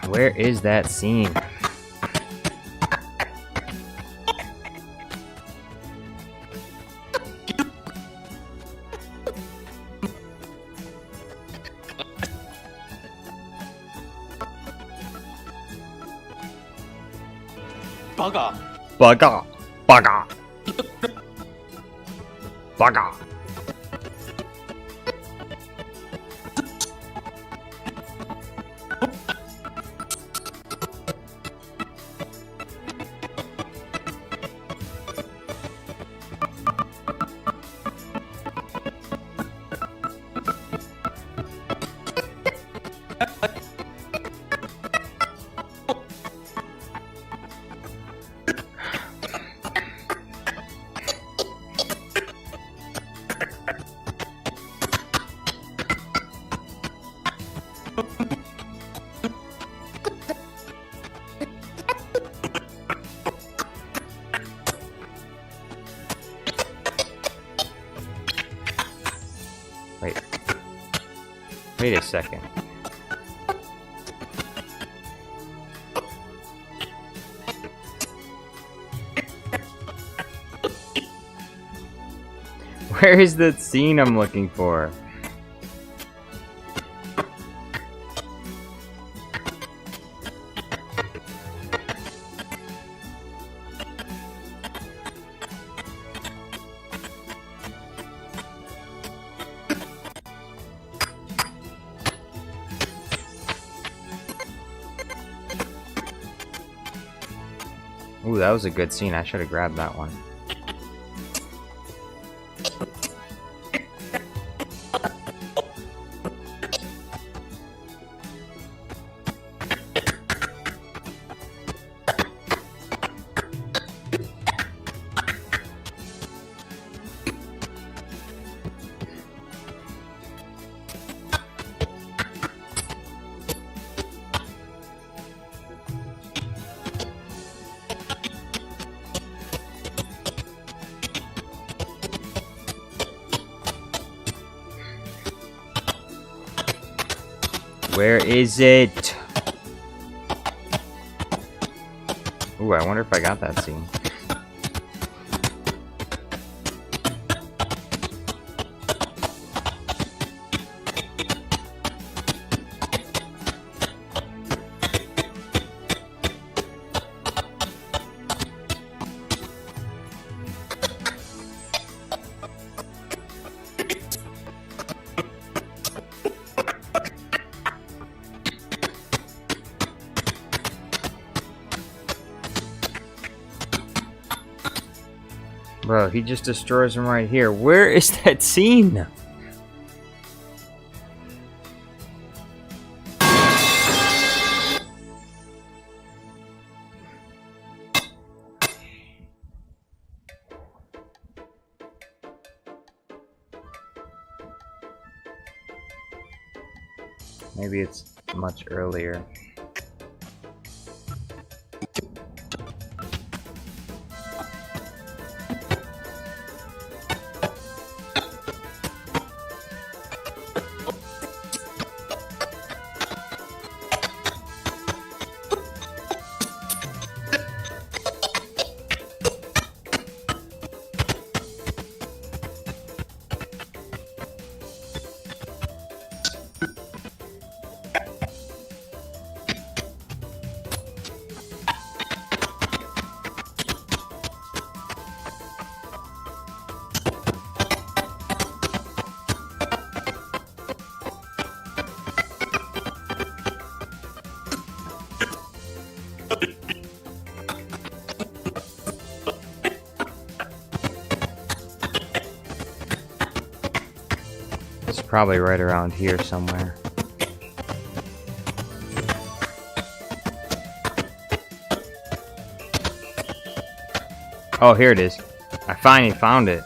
？Where is that scene? Bugger. Bugger. Bugger. Bugger. Wait a second. Where is the scene I'm looking for? Ooh, that was a good scene. I should have grabbed that one. Where is it? Ooh, I wonder if I got that scene. Bro, he just destroys him right here. Where is that scene? Maybe it's much earlier. It's probably right around here somewhere. Oh, here it is. I finally found it.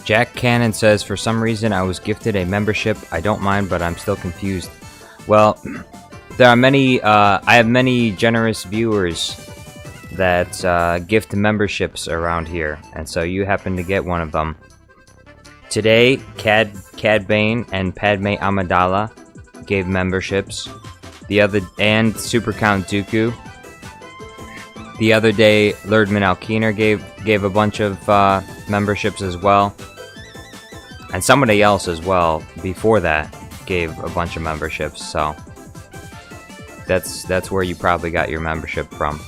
Jack Cannon says, for some reason I was gifted a membership. I don't mind, but I'm still confused. Well, there are many, I have many generous viewers that gift memberships around here, and so you happen to get one of them. Today, Cad Bane and Padme Amidala gave memberships. And Super Count Dooku. The other day, Lerdman Alkeener gave a bunch of memberships as well. And somebody else as well, before that, gave a bunch of memberships, so... That's where you probably got your membership from.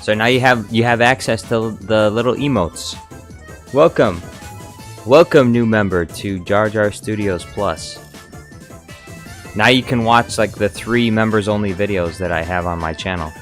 So now you have access to the little emotes. Welcome! Welcome, new member, to Jar Jar Studios Plus. Now you can watch, like, the 3 members-only videos that I have on my channel.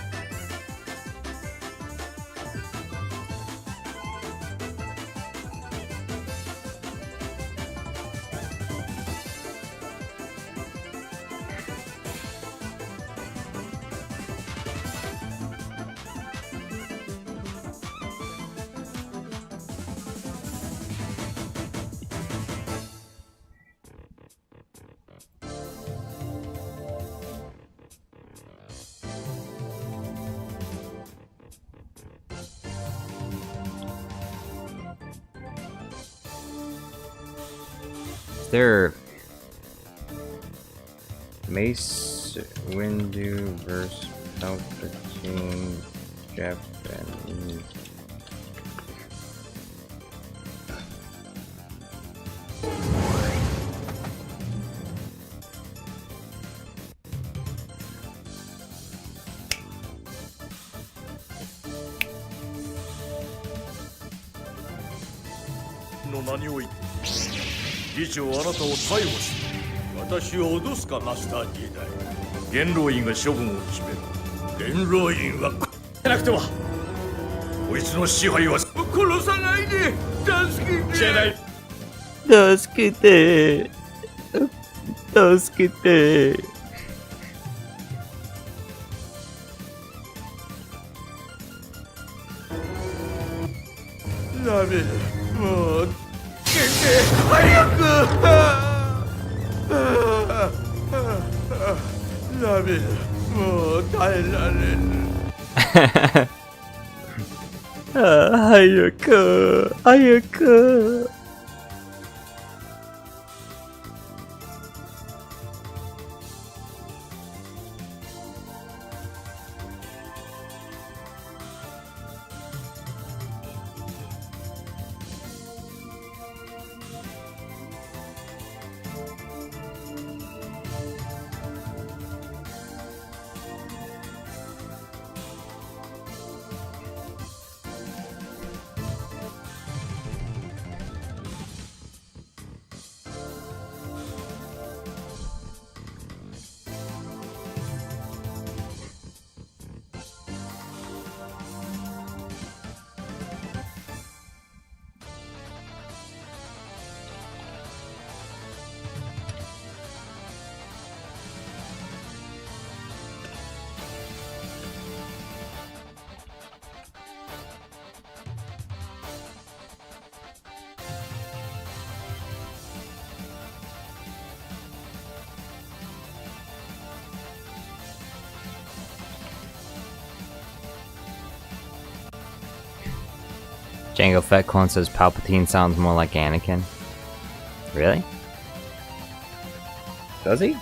There, Mace Windu versus Palpatine, Japanese. No, 何を言って。議長あなたを逮捕し私を脅すかマスタージェダイ元老院が処分を決める元老院はじゃなくてはこいつの支配は殺さないで助けてジェダイ助けて助けてダメだもう早くダメだもう耐えられぬ早く早く Jango Fett Clone says Palpatine sounds more like Anakin. Really? Does he?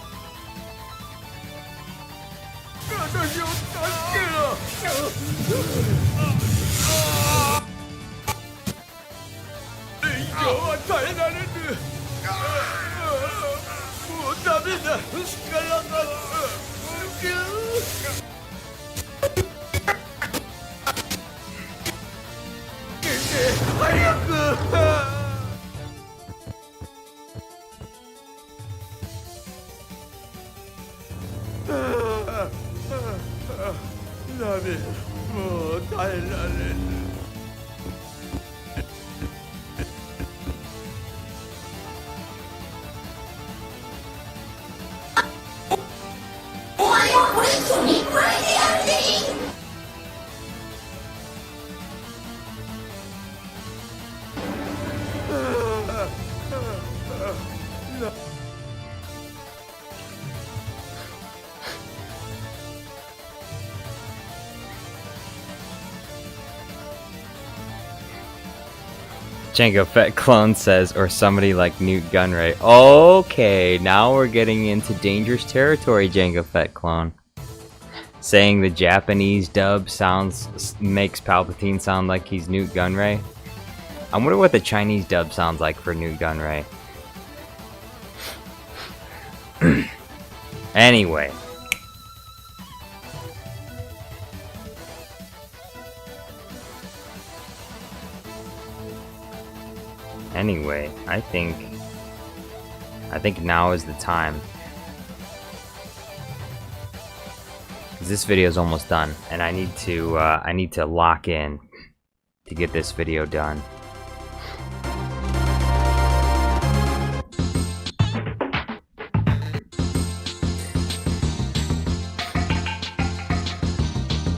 Jango Fett Clone says, or somebody like Newt Gunray. Okay, now we're getting into dangerous territory, Jango Fett Clone. Saying the Japanese dub makes Palpatine sound like he's Newt Gunray. I wonder what the Chinese dub sounds like for Newt Gunray. Anyway. Anyway, I think now is the time. This video is almost done, and I need to lock in to get this video done.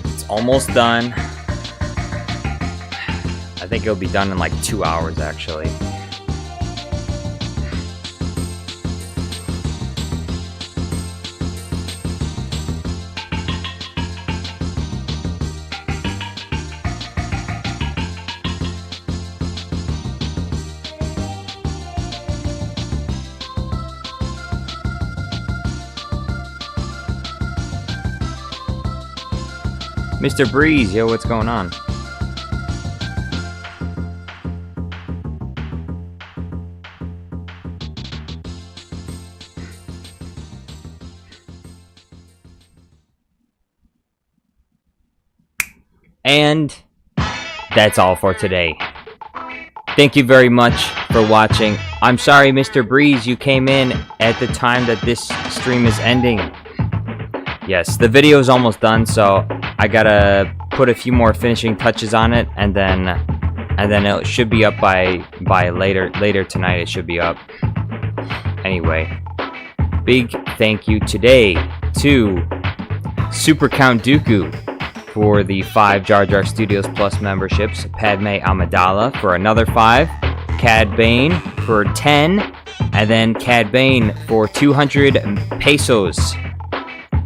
It's almost done. I think it'll be done in like 2 hours, actually. Mr. Breeze, yo, what's going on? And that's all for today. Thank you very much for watching. I'm sorry, Mr. Breeze, you came in at the time that this stream is ending. Yes, the video is almost done, so I gotta put a few more finishing touches on it, and then it should be up by later tonight. It should be up. Anyway, big thank you today to Super Count Dooku for the 5 Jar Jar Studios Plus memberships, Padme Amidala for another 5, Cad Bane for 10, and then Cad Bane for 200 pesos.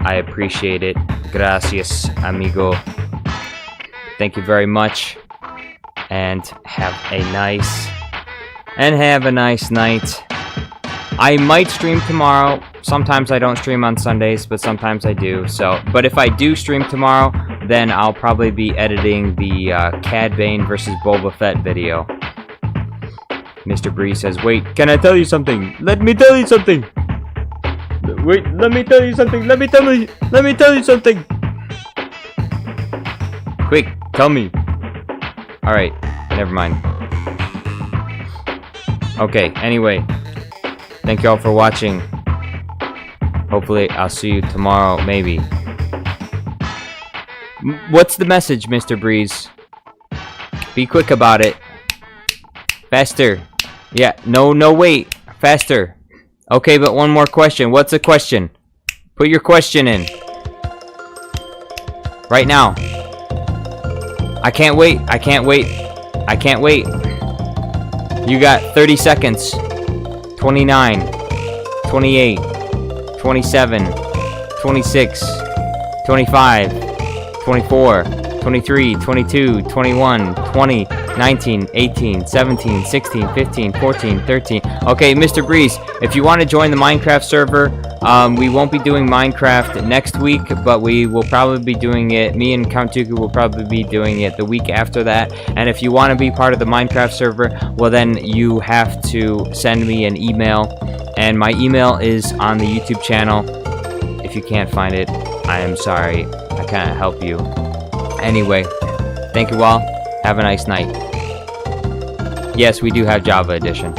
I appreciate it. Gracias, amigo. Thank you very much, and have a nice night. I might stream tomorrow. Sometimes I don't stream on Sundays, but sometimes I do. But if I do stream tomorrow, then I'll probably be editing the Cad Bane versus Boba Fett video. Mr. Breeze says, "Wait, can I tell you something? Let me tell you something. Wait, let me tell you something. Let me tell you something. Quick, tell me." All right, never mind. Okay, anyway. Thank you all for watching. Hopefully, I'll see you tomorrow, maybe. What's the message, Mr. Breeze? Be quick about it. Faster. Yeah, no, wait. Faster. Okay, but one more question. What's the question? Put your question in. Right now. I can't wait. You got 30 seconds. 29, 28, 27, 26, 25, 24, 23, 22, 21, 20, 19, 18, 17, 16, 15, 14, 13. Okay, Mr. Breeze, if you want to join the Minecraft server, we won't be doing Minecraft next week, but we will probably be doing it. Me and Count Dooku will probably be doing it the week after that. And if you want to be part of the Minecraft server, well then you have to send me an email. And my email is on the YouTube channel. If you can't find it, I am sorry. I can't help you. Anyway, thank you all. Have a nice night. Yes, we do have Java Edition.